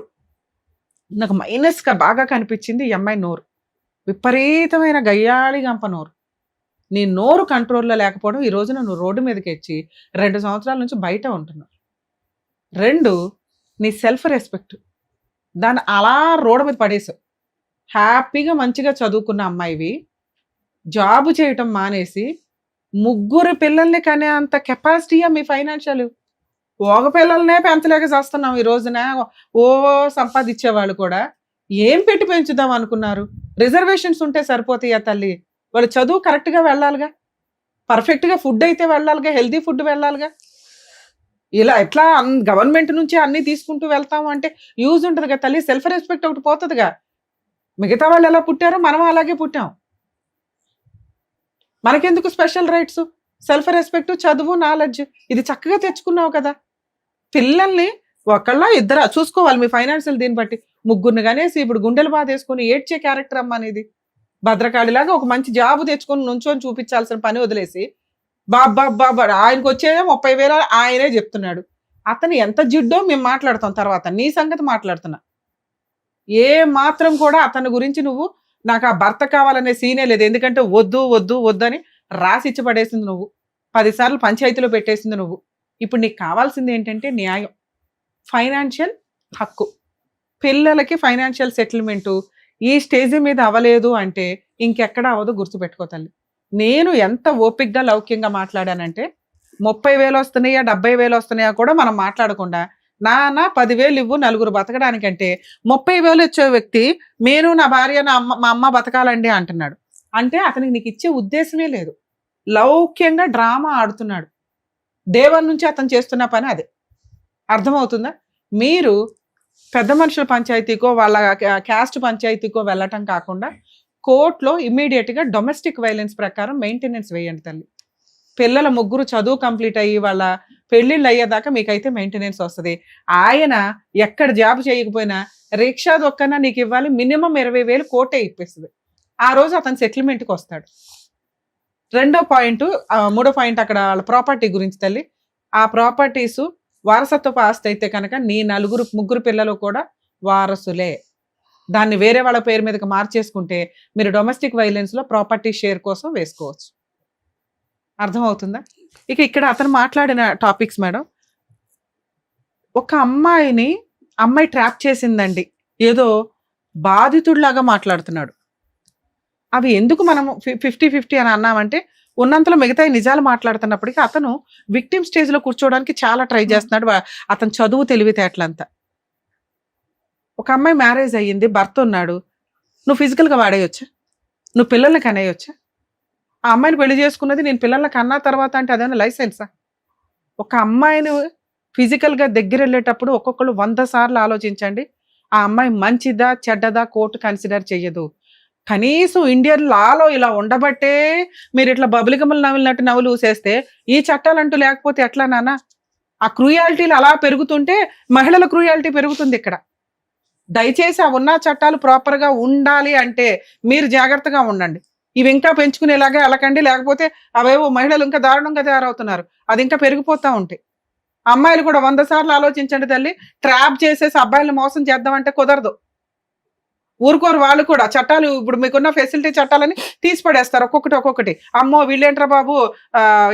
నాకు మైనస్గా బాగా కనిపించింది. ఈ అమ్మాయి నోరు విపరీతమైన గయ్యాళి గంప నోరు. నీ నోరు కంట్రోల్లో లేకపోవడం ఈ రోజున నువ్వు రోడ్డు మీదకి వచ్చి 2 సంవత్సరాల నుంచి బయట ఉంటున్నావు. 2, నీ సెల్ఫ్ రెస్పెక్ట్, దాన్ని అలా రోడ్డు మీద పడేసావు. హ్యాపీగా మంచిగా చదువుకున్న అమ్మాయివి జాబు చేయటం మానేసి 3 పిల్లల్ని కనే అంత కెపాసిటీయా మీ ఫైనాన్షియల్? ఒక పిల్లల్నే పెంచలేక చేస్తున్నాం ఈ రోజున. ఓ సంపాదించేవాళ్ళు కూడా ఏం పెట్టి పెంచుదాం అనుకున్నారు? రిజర్వేషన్స్ ఉంటే సరిపోతాయా తల్లి? వాళ్ళు చదువు కరెక్ట్గా వెళ్ళాలిగా, పర్ఫెక్ట్గా ఫుడ్ అయితే వెళ్ళాలిగా, హెల్తీ ఫుడ్ వెళ్ళాలిగా. ఇలా ఎట్లా గవర్నమెంట్ నుంచి అన్ని తీసుకుంటూ వెళ్తాము అంటే యూజ్ ఉంటుంది కదా తల్లి. సెల్ఫ్ రెస్పెక్ట్ ఒకటి పోతుందిగా. మిగతా వాళ్ళు ఎలా పుట్టారో మనం అలాగే పుట్టాం. మనకెందుకు స్పెషల్ రైట్స్? సెల్ఫ్ రెస్పెక్ట్, చదువు, నాలెడ్జ్ ఇది చక్కగా తెచ్చుకున్నావు కదా. పిల్లల్ని ఒకళ్ళ ఇద్దరు చూసుకోవాలి మీ ఫైనాన్షియల్ దీన్ని బట్టి. 3 కనేసి ఇప్పుడు గుండెలు బాధ వేసుకొని ఏడ్చే క్యారెక్టర్ అమ్మ అనేది. భద్రకాళిలాగా ఒక మంచి జాబు తెచ్చుకొని నుంచొని చూపించాల్సిన పని వదిలేసి బాబా ఆయనకు వచ్చేదే 30,000 ఆయనే చెప్తున్నాడు. అతను ఎంత జిడ్డో మేము మాట్లాడతాం తర్వాత. నీ సంగతి మాట్లాడుతున్నా. ఏ మాత్రం కూడా అతని గురించి నువ్వు నాకు ఆ భర్త కావాలనే సీనే లేదు. ఎందుకంటే వద్దు వద్దు వద్దని రాసిచ్చి పడేసింది నువ్వు. 10 సార్లు పంచాయతీలో పెట్టేసింది నువ్వు. ఇప్పుడు నీకు కావాల్సింది ఏంటంటే న్యాయం, ఫైనాన్షియల్ హక్కు. పిల్లలకి ఫైనాన్షియల్ సెటిల్మెంటు ఈ స్టేజ్ మీద అవ్వలేదు అంటే ఇంకెక్కడ అవ్వదు. గుర్తుపెట్టుకో తల్లి. నేను ఎంత ఓపిక్గా లౌక్యంగా మాట్లాడానంటే 30,000 వస్తున్నాయా 70,000 వస్తున్నాయా కూడా మనం మాట్లాడకుండా నాన్న 10,000 ఇవ్వు నలుగురు బతకడానికంటే 30,000 వచ్చే వ్యక్తి నేను నా భార్య మా అమ్మ బతకాలండి అంటున్నాడు. అంటే అతనికి నీకు ఇచ్చే ఉద్దేశమే లేదు. లౌక్యంగా డ్రామా ఆడుతున్నాడు. దేవన్ నుంచి అతను చేస్తున్న పని అదే. అర్థమవుతుందా? మీరు పెద్ద మనుషుల పంచాయతీకో వాళ్ళ క్యాస్ట్ పంచాయతీకో వెళ్ళటం కాకుండా కోర్టులో ఇమ్మీడియట్గా డొమెస్టిక్ వైలెన్స్ ప్రకారం మెయింటెనెన్స్ వేయండి తల్లి. పిల్లల 3 చదువు కంప్లీట్ అయ్యి వాళ్ళ పెళ్ళిళ్ళు అయ్యేదాకా మీకైతే మెయింటెనెన్స్ వస్తుంది. ఆయన ఎక్కడ జాబ్ చేయకపోయినా రిక్షా దొక్కన నీకు ఇవ్వాలి. మినిమం 20,000 కోర్టే ఇప్పిస్తుంది. ఆ రోజు అతను సెటిల్మెంట్కి వస్తాడు. 2వ పాయింట్, 3వ పాయింట్ అక్కడ వాళ్ళ ప్రాపర్టీ గురించి తల్లి. ఆ ప్రాపర్టీస్ వారసత్వపు ఆస్తి అయితే కనుక నీ 3 పిల్లలు కూడా వారసులే. దాన్ని వేరే వాళ్ళ పేరు మీదకి మార్చేసుకుంటే మీరు డొమెస్టిక్ వైలెన్స్లో ప్రాపర్టీ షేర్ కోసం వేసుకోవచ్చు. అర్థమవుతుందా? ఇక్కడ అతను మాట్లాడిన టాపిక్స్ మేడం, ఒక అమ్మాయి ట్రాప్ చేసిందండి, ఏదో బాధితుడిలాగా మాట్లాడుతున్నాడు. అవి ఎందుకు మనము 50-50 అని అన్నామంటే ఉన్నంతలో మిగతా నిజాలు మాట్లాడుతున్నప్పటికీ అతను విక్టిమ్ స్టేజ్లో కూర్చోవడానికి చాలా ట్రై చేస్తున్నాడు. అతను చదువు తెలివితేటలంతా. ఒక అమ్మాయి మ్యారేజ్ అయ్యింది, భర్త ఉన్నాడు. నువ్వు ఫిజికల్గా వాడేయొచ్చా? నువ్వు పిల్లల్ని కనేయొచ్చా? ఆ అమ్మాయిని పెళ్లి చేసుకున్నది నేను పిల్లల్ని కన్నా తర్వాత అంటే అదేమన్నా లైసెన్సా? ఒక అమ్మాయిని ఫిజికల్గా దగ్గర వెళ్ళేటప్పుడు ఒక్కొక్కరు 100 సార్లు ఆలోచించండి. ఆ అమ్మాయి మంచిదా చెడ్డదా కోర్టు కన్సిడర్ చెయ్యదు. కనీసం ఇండియన్ లాలో ఇలా ఉండబట్టే మీరు ఇట్లా బబులికములు నవ్వినట్టు నవ్వులు ఊసేస్తే ఈ చట్టాలంటూ లేకపోతే ఎట్లా నాన్న? ఆ క్రూయాలిటీలు అలా పెరుగుతుంటే మహిళల క్రూయాలిటీ పెరుగుతుంది ఇక్కడ. దయచేసి ఆ ఉన్న చట్టాలు ప్రాపర్గా ఉండాలి అంటే మీరు జాగ్రత్తగా ఉండండి. ఇవి ఇంకా పెంచుకునేలాగా వెళ్ళకండి. లేకపోతే అవేవో మహిళలు ఇంకా దారుణంగా తయారవుతున్నారు. అది ఇంకా పెరిగిపోతూ ఉంటాయి. అమ్మాయిలు కూడా 100 సార్లు ఆలోచించండి తల్లి. ట్రాప్ చేసేసి అబ్బాయిలను మోసం చేద్దామంటే కుదరదు. ఊరుకోరు వాళ్ళు కూడా. చట్టాలు ఇప్పుడు మీకున్న ఫెసిలిటీ చట్టాలని తీసి పడేస్తారు ఒక్కొక్కటి. అమ్మో వీళ్ళేంట్రా బాబు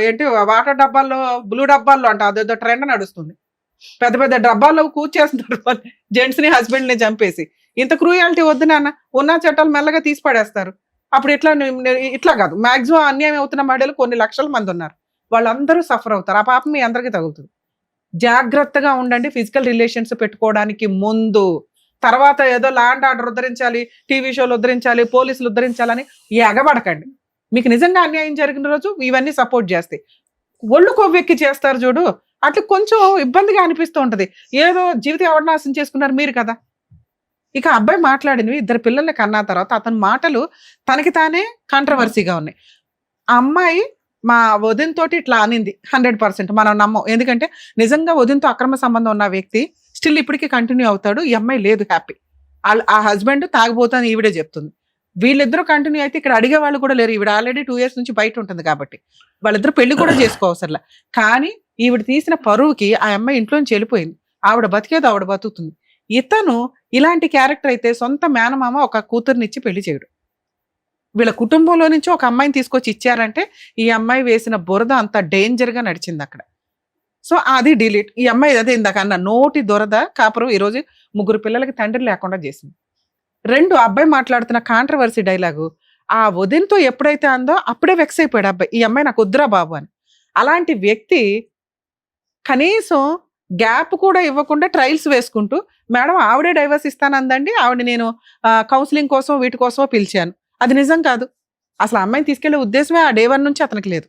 ఏంటి వాటర్ డబ్బాల్లో బ్లూ డబ్బాల్లో అంట అదేదో ట్రెండ్ నడుస్తుంది. పెద్ద డబ్బాల్లో కూర్చేస్తున్నారు జెంట్స్ని హస్బెండ్ని చంపేసి. ఇంత క్రూయాలిటీ వద్దు నాన్న. ఉన్న చట్టాలు మెల్లగా తీసి పడేస్తారు. అప్పుడు ఇట్లా కాదు. మాక్సిమం అన్యాయం అవుతున్న మహిళలు కొన్ని లక్షల మంది ఉన్నారు. వాళ్ళందరూ సఫర్ అవుతారు. ఆ పాపం మీ అందరికీ తగులుతుంది. జాగ్రత్తగా ఉండండి ఫిజికల్ రిలేషన్స్ పెట్టుకోవడానికి ముందు. తర్వాత ఏదో ల్యాండ్ ఆర్డర్ ఉద్ధరించాలి, టీవీ షోలు ఉద్ధరించాలి, పోలీసులు ఉద్ధరించాలని ఎగబడకండి. మీకు నిజంగా అన్యాయం జరిగిన రోజు ఇవన్నీ సపోర్ట్ చేస్తాయి. ఒళ్ళు కొవ్వెక్కి చేస్తారు చూడు, అట్లా కొంచెం ఇబ్బందిగా అనిపిస్తూ ఉంటుంది. ఏదో జీవితం ఎవరు నాశనం చేసుకున్నారు మీరు కదా. ఇక అబ్బాయి మాట్లాడినవి 2 పిల్లల్ని కన్నా తర్వాత అతని మాటలు తనకి తానే కాంట్రవర్సీగా ఉన్నాయి. ఆ అమ్మాయి మా వదిన తోటి ఇట్లా అనింది 100% మనం నమ్మం. ఎందుకంటే నిజంగా వదినతో అక్రమ సంబంధం ఉన్న వ్యక్తి స్టిల్ ఇప్పటికీ కంటిన్యూ అవుతాడు. ఈ అమ్మాయి లేదు హ్యాపీ. ఆ హస్బెండ్ తాగిపోతాను ఈవిడే చెప్తుంది. వీళ్ళిద్దరూ కంటిన్యూ అయితే ఇక్కడ అడిగే వాళ్ళు కూడా లేరు. ఈవిడ ఆల్రెడీ 2 years నుంచి బయట ఉంటుంది కాబట్టి వాళ్ళిద్దరు పెళ్లి కూడా చేసుకోవసరలా. కానీ ఈవిడ తీసిన పరువుకి ఆ అమ్మాయి ఇంట్లోంచి వెళ్ళిపోయింది. ఆవిడ బతికేదో ఆవిడ బతుకుతుంది. ఇతను ఇలాంటి క్యారెక్టర్ అయితే సొంత మేనమామ ఒక కూతుర్నిచ్చి పెళ్లి చేయడు. వీళ్ళ కుటుంబంలో నుంచి ఒక అమ్మాయిని తీసుకొచ్చి ఇచ్చారంటే ఈ అమ్మాయి వేసిన బురద అంత డేంజర్ గా నడిచింది అక్కడ. సో అది డిలీట్. ఈ అమ్మాయి అదే ఇందాక అన్న నోటి దొరద కాపురం ఈరోజు 3 పిల్లలకి తండ్రి లేకుండా చేసింది. 2 అబ్బాయి మాట్లాడుతున్న కాంట్రవర్సీ డైలాగు ఆ వదినతో ఎప్పుడైతే అందో అప్పుడే వెక్స్ అయిపోయాడు అబ్బాయి, ఈ అమ్మాయి నాకు వద్దురా బాబు అని. అలాంటి వ్యక్తి కనీసం గ్యాప్ కూడా ఇవ్వకుండా ట్రయల్స్ వేసుకుంటూ మేడం ఆవిడే డైవర్స్ ఇస్తానందండి, ఆవిడ నేను కౌన్సిలింగ్ కోసం వీటి కోసమో పిలిచాను. అది నిజం కాదు. అసలు అమ్మాయిని తీసుకెళ్లే ఉద్దేశమే ఆ డే 1 నుంచి అతనికి లేదు.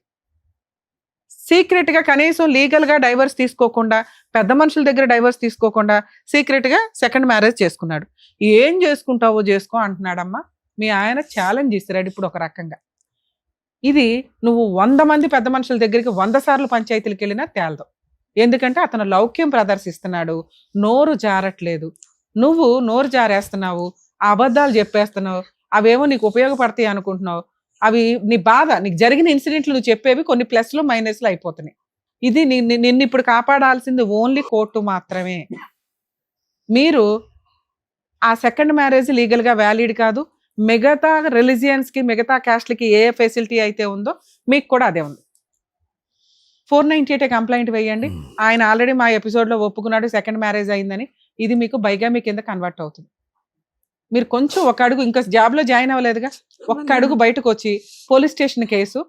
సీక్రెట్ గా కనీసం లీగల్ గా డైవర్స్ తీసుకోకుండా, పెద్ద మనుషుల దగ్గర డైవర్స్ తీసుకోకుండా సీక్రెట్ గా సెకండ్ మ్యారేజ్ చేసుకున్నాడు. ఏం చేసుకుంటావో చేసుకో అంటున్నాడమ్మా. మీ ఆయన ఛాలెంజ్ ఇస్తున్నాడు ఇప్పుడు ఒక రకంగా. ఇది నువ్వు 100 మంది పెద్ద మనుషుల దగ్గరికి 100 సార్లు పంచాయతీలకు వెళ్ళినా తేలదు. ఎందుకంటే అతను లౌక్యం ప్రదర్శిస్తున్నాడు, నోరు జారట్లేదు. నువ్వు నోరు జారేస్తున్నావు, ఆ అబద్ధాలు చెప్పేస్తున్నావు, అవేమో నీకు ఉపయోగపడతాయి అనుకుంటున్నావు. అవి నీ బాధ, నీకు జరిగిన ఇన్సిడెంట్లు నువ్వు చెప్పేవి కొన్ని ప్లస్లు మైనస్లు అయిపోతున్నాయి. ఇది నిన్ను ఇప్పుడు కాపాడాల్సింది ఓన్లీ కోర్టు మాత్రమే. మీరు ఆ సెకండ్ మ్యారేజ్ లీగల్ గా వ్యాలిడ్ కాదు. మిగతా రిలీజియన్స్ కి మిగతా క్యాస్ట్లకి ఏ ఫెసిలిటీ అయితే ఉందో మీకు కూడా అదే ఉంది. 498 కంప్లైంట్ వేయండి. ఆయన ఆల్రెడీ మా ఎపిసోడ్ లో ఒప్పుకున్నాడు సెకండ్ మ్యారేజ్ అయిందని. ఇది మీకు బైగామి కింద కన్వర్ట్ అవుతుంది. మీరు కొంచెం ఒక అడుగు, ఇంకా జాబ్ లో జాయిన్ అవ్వలేదుగా, ఒక్క అడుగు బయటకు వచ్చి police station case,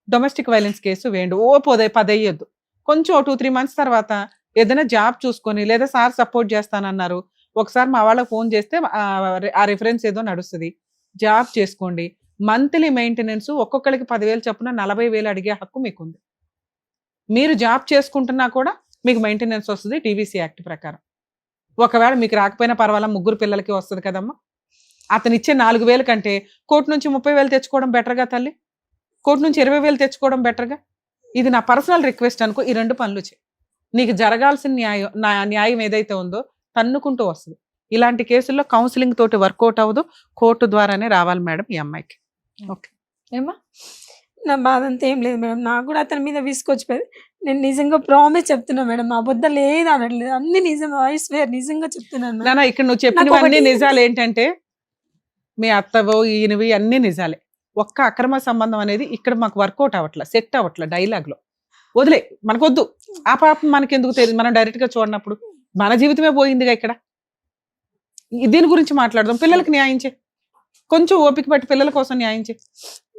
domestic violence case వేయండి. 10 అయ్యొద్దు. కొంచెం 2-3 months తర్వాత ఏదైనా జాబ్ చూసుకొని, లేదా సార్ సపోర్ట్ చేస్తానన్నారు, ఒకసారి మా వాళ్ళకి ఫోన్ చేస్తే ఆ రిఫరెన్స్ ఏదో నడుస్తుంది, జాబ్ చేసుకోండి. మంత్లీ మెయింటెనెన్స్ ఒక్కొక్కరికి 10,000 చొప్పున 40,000 అడిగే హక్కు మీకుంది. మీరు జాబ్ చేసుకుంటున్నా కూడా మీకు మెయింటెనెన్స్ వస్తుంది టీవీసీ యాక్ట్ ప్రకారం. ఒకవేళ మీకు రాకపోయినా పర్వాలా, 3 పిల్లలకి వస్తుంది కదమ్మా. అతను ఇచ్చే 4,000 కంటే కోర్టు నుంచి 30,000 తెచ్చుకోవడం బెటర్గా తల్లి, కోర్టు నుంచి 20,000 తెచ్చుకోవడం బెటర్గా. ఇది నా పర్సనల్ రిక్వెస్ట్ అనుకో. ఈ 2 పనులు చేయి. నీకు జరగాల్సిన న్యాయం ఏదైతే ఉందో తన్నుకుంటూ వస్తుంది. ఇలాంటి కేసుల్లో కౌన్సిలింగ్ తోటి వర్కౌట్ అవ్వదు, కోర్టు ద్వారానే రావాలి మేడం ఈ అమ్మాయికి. ఓకే ఏమ్మా? నా బాధ అంతా ఏం లేదు మేడం. నాకు కూడా అతని మీద విసుకొచ్చిపోయింది. నేను నిజంగా ప్రామిస్ చెప్తున్నా మేడం, అబద్ధం లేదు అనట్లేదు, అన్ని నిజం. ఐ స్వేర్ నిజంగా చెప్తున్నాను మేడం. నానా ఇక్కడ నువ్వు చెప్పినవన్నీ నాకు నిజాలు. ఏంటంటే మీ అత్తవో ఈయనవి అన్ని నిజాలే. ఒక్క అక్రమ సంబంధం అనేది ఇక్కడ మాకు వర్కౌట్ అవ్వట్లే, సెట్ అవ్వట్లే. డైలాగ్ లో వదిలే, మనకొద్దు. ఆ పాపం మనకెందుకు తెలియదు, మనం డైరెక్ట్ గా చూడనప్పుడు మన జీవితమే పోయిందిగా. ఇక్కడ దీని గురించి మాట్లాడదాం. పిల్లలకి న్యాయం చేయి, కొంచెం ఓపిక పట్టి పిల్లల కోసం న్యాయం చేయి.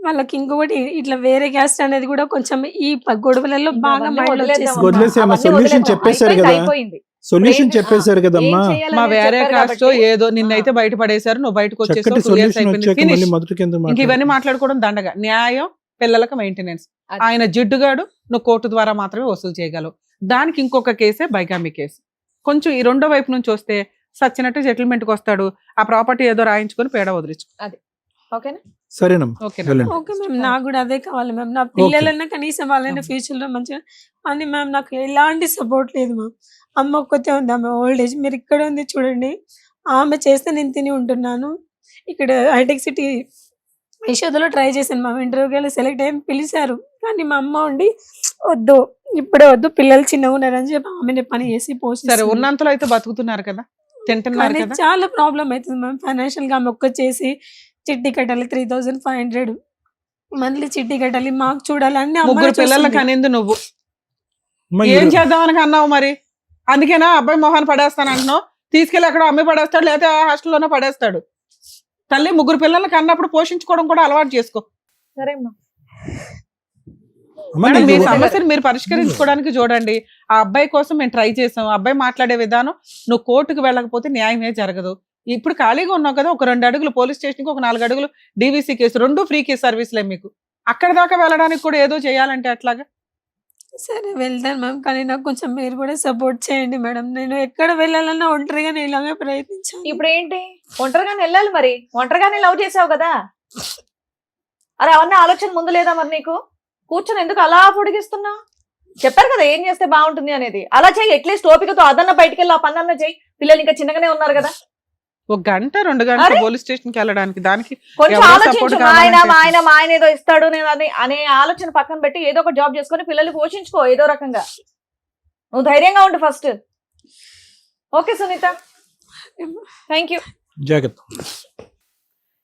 వాళ్ళకి ఇంకొకటి ఇట్లా వేరే క్యాస్ట్ అనేది కూడా కొంచెం ఈ గొడవలలో ఇంకా బాగా అవన్నీ మైండ్ వదిలేద్దాం వచ్చేసింది. వదిలేసేయమ్మా, అవన్నీ solution వదిలేద్దాం. చెప్పేశారు అయిపోయింది, కదా. అయిపోయింది. సొల్యూషన్ ఏం- చెప్పేశారు కదమ్మా. ఏం చేయాలని మా వేరే చెప్పారు కాస్ట్ కాబట్టి. ఏదో నిన్నైతే బయట పడేశారు, నువ్వు బయటకు వచ్చేసావు, చక్కటి 2 years సొల్యూషన్ అయిపోయింది, వచ్చాక finish. మళ్ళీ మొదటికి ఎందుకు ఇంక ఇవన్నీ మాట్లాడతారు? మాట్లాడుకోవడం దండగా. న్యాయం, పిల్లలకు మెయింటెనెన్స్. అది. ఆయన జిడ్డుగాడు, నువ్వు కోర్టు ద్వారా మాత్రమే వసూలు చేయగలవు. దానికి ఇంకొక కేసే బైగామి కేసు. కొంచెం ఈ రెండో వైపు నుంచి వస్తే సచ్చినట్టు సెటిల్మెంట్కి వస్తాడు. ఆ ప్రాపర్టీ ఏదో రాయించుకొని పేడ వదిలించు. ఓకేనా? సరేనమ్మా, ఓకేనా? వెళ్ళండి. ఓకే మ్యామ్, నాకు కూడా అదే కావాలి మ్యామ్. నా పిల్లలన్నా కనీసం వాళ్ళైనా ఫ్యూచర్ లో మంచిగా. అని మ్యామ్ నాకు ఎలాంటి సపోర్ట్ లేదు మ్యామ్. అమ్మ ఒక్కతే ఉంది, ఆమె ఓల్డ్ ఏజ్. మీరు ఇక్కడ ఉంది చూడండి, ఆమె చేస్తే నేను తిని ఉంటున్నాను. ఇక్కడ హైటెక్ సిటీ యశోదలో ట్రై చేశాను మ్యామ్, ఇంటర్వ్యూకి వెళ్ళి సెలెక్ట్ అయ్యి పిలిచారు. కానీ మా అమ్మ ఉండి వద్దు, ఇప్పుడే వద్దు, పిల్లలు చిన్నగా ఉన్నారని చెప్పి ఆమెనే పని చేసి సరే, పోస్ట్ ఉన్నంతలో అయితే బతుకుతున్నారు కదా, తింటున్నారు కానీ కదా. చాలా ప్రాబ్లం అవుతుంది మ్యామ్. ఫైనాన్షియల్ గా ఆమె ఒక్క చేసి చిట్టి కట్టాలి 3,500 మంత్లీ, చిట్టి కట్టాలి, మాకు చూడాలి అన్ని 3 పిల్లలకి అనేది నువ్వు అమ్మా, ఏం చేద్దామని అన్నావు మరి? అందుకేనా అబ్బాయి మొహాన్ని పడేస్తాను అంటున్నావు? తీసుకెళ్ళి అక్కడ అమ్మాయి పడేస్తాడు, లేకపోతే హాస్టల్లోనే పడేస్తాడు. తల్లి 3 పిల్లలకి అన్నప్పుడు పోషించుకోవడం కూడా అలవాటు చేసుకో. సరే అమ్మా. అమ్మా, మేడం, మీ నీకు- సమస్యను మీరు పరిష్కరించుకోవడానికి చూడండి. ఆ అబ్బాయి కోసం మేము ట్రై చేసాం. అబ్బాయి మాట్లాడే విధానం, నువ్వు కోర్టుకు వెళ్ళకపోతే న్యాయమే జరగదు. ఇప్పుడు ఖాళీగా ఉన్నావు కదా, ఒక 2 అడుగులు పోలీస్ స్టేషన్కి, ఒక 4 అడుగులు డీవీసీ కేసు, 2 ఫ్రీ కేసు సర్వీస్లే మీకు. అక్కడ దాకా వెళ్ళడానికి కూడా ఏదో చేయాలంటే అట్లాగా. సరే వెళ్తాను మ్యామ్, కానీ నాకు కొంచెం మీరు కూడా సపోర్ట్ చేయండి మేడం. నేను ఎక్కడ వెళ్ళాలన్నా ఒంటరిగానే ఇలాగే ప్రయత్నించాను. ఇప్పుడు ఏంటి, ఒంటరిగానే వెళ్ళాలి మరి? ఒంటరిగానే లవ్ చేసావు కదా, అరే అవన్నీ ఆలోచన ముందు లేదా మరి నీకు? కూర్చొని ఎందుకు అలా పొడిగిస్తున్నా? చెప్పారు కదా ఏం చేస్తే బాగుంటుంది అనేది. అలా చెయ్యి, అట్లీస్ట్ ఓపికతో అదన్న బయటికి వెళ్ళి ఆ పనులన్న చెయ్యి. పిల్లలు ఇంకా చిన్నగానే ఉన్నారు కదా. ఒక గంట 2 గంటలు అరే! పోలీస్ స్టేషన్ కి వెళ్ళడానికి దానికి కొంచెం ఎవరో ఆలోచించు. support మా ఆయన కావాలంటే మా ఆయన మా ఆయన ఏదో ఇస్తాడు నేను అనే ఆలోచన పక్కన పెట్టి ఏదో ఒక జాబ్ చేసుకొని పిల్లల్ని పోషించుకో ఏదో రకంగా. నువ్వు ధైర్యంగా ఉండు first. Okay Sunita, thank you. జాగ్రత్త.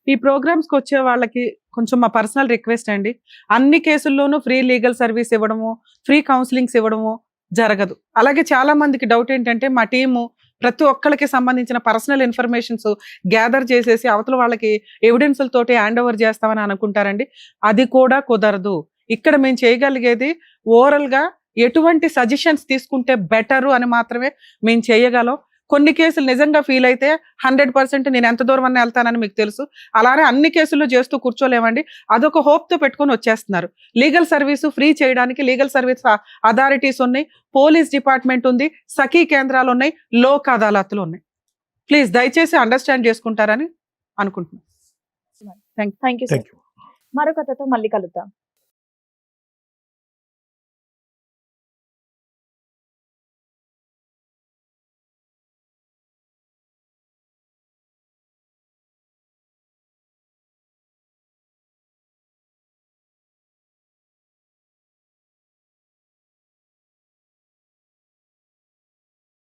ఈ ప్రోగ్రామ్స్ కి వచ్చే వాళ్ళకి కొంచెం మా పర్సనల్ రిక్వెస్ట్ అండి, అన్ని కేసుల్లోనూ ఫ్రీ లీగల్ సర్వీస్ ఇవ్వడము, ఫ్రీ కౌన్సిలింగ్స్ ఇవ్వడము జరగదు. అలాగే చాలా మందికి డౌట్ ఏంటంటే మా టీము ప్రతి ఒక్కరికి సంబంధించిన పర్సనల్ ఇన్ఫర్మేషన్స్ గ్యాదర్ చేసేసి అవతల వాళ్ళకి ఎవిడెన్స్లతోటి హ్యాండ్ ఓవర్ చేస్తామని అనుకుంటారండి. అది కూడా కుదరదు. ఇక్కడ మేము చేయగలిగేది ఓవరాల్ గా ఎటువంటి సజెషన్స్ తీసుకుంటే బెటరు అని మాత్రమే మేము చేయగలం. కొన్ని కేసులు నిజంగా ఫీల్ అయితే 100% నేను ఎంత దూరం అన్న వెళ్తానని మీకు తెలుసు. అలానే అన్ని కేసుల్లో చేస్తూ కూర్చోలేమండి. అదొక హోప్ తో పెట్టుకొని వచ్చేస్తున్నారు. లీగల్ సర్వీసు ఫ్రీ చేయడానికి లీగల్ సర్వీస్ అథారిటీస్ ఉన్నాయి, పోలీస్ డిపార్ట్మెంట్ ఉంది, సఖీ కేంద్రాలు ఉన్నాయి, లోక్ అదాలత్లు ఉన్నాయి. ప్లీజ్ దయచేసి అండర్స్టాండ్ చేసుకుంటారని అనుకుంటున్నాను. Thank you. Thank you. మరో కథతో మళ్ళీ కలుద్దాం.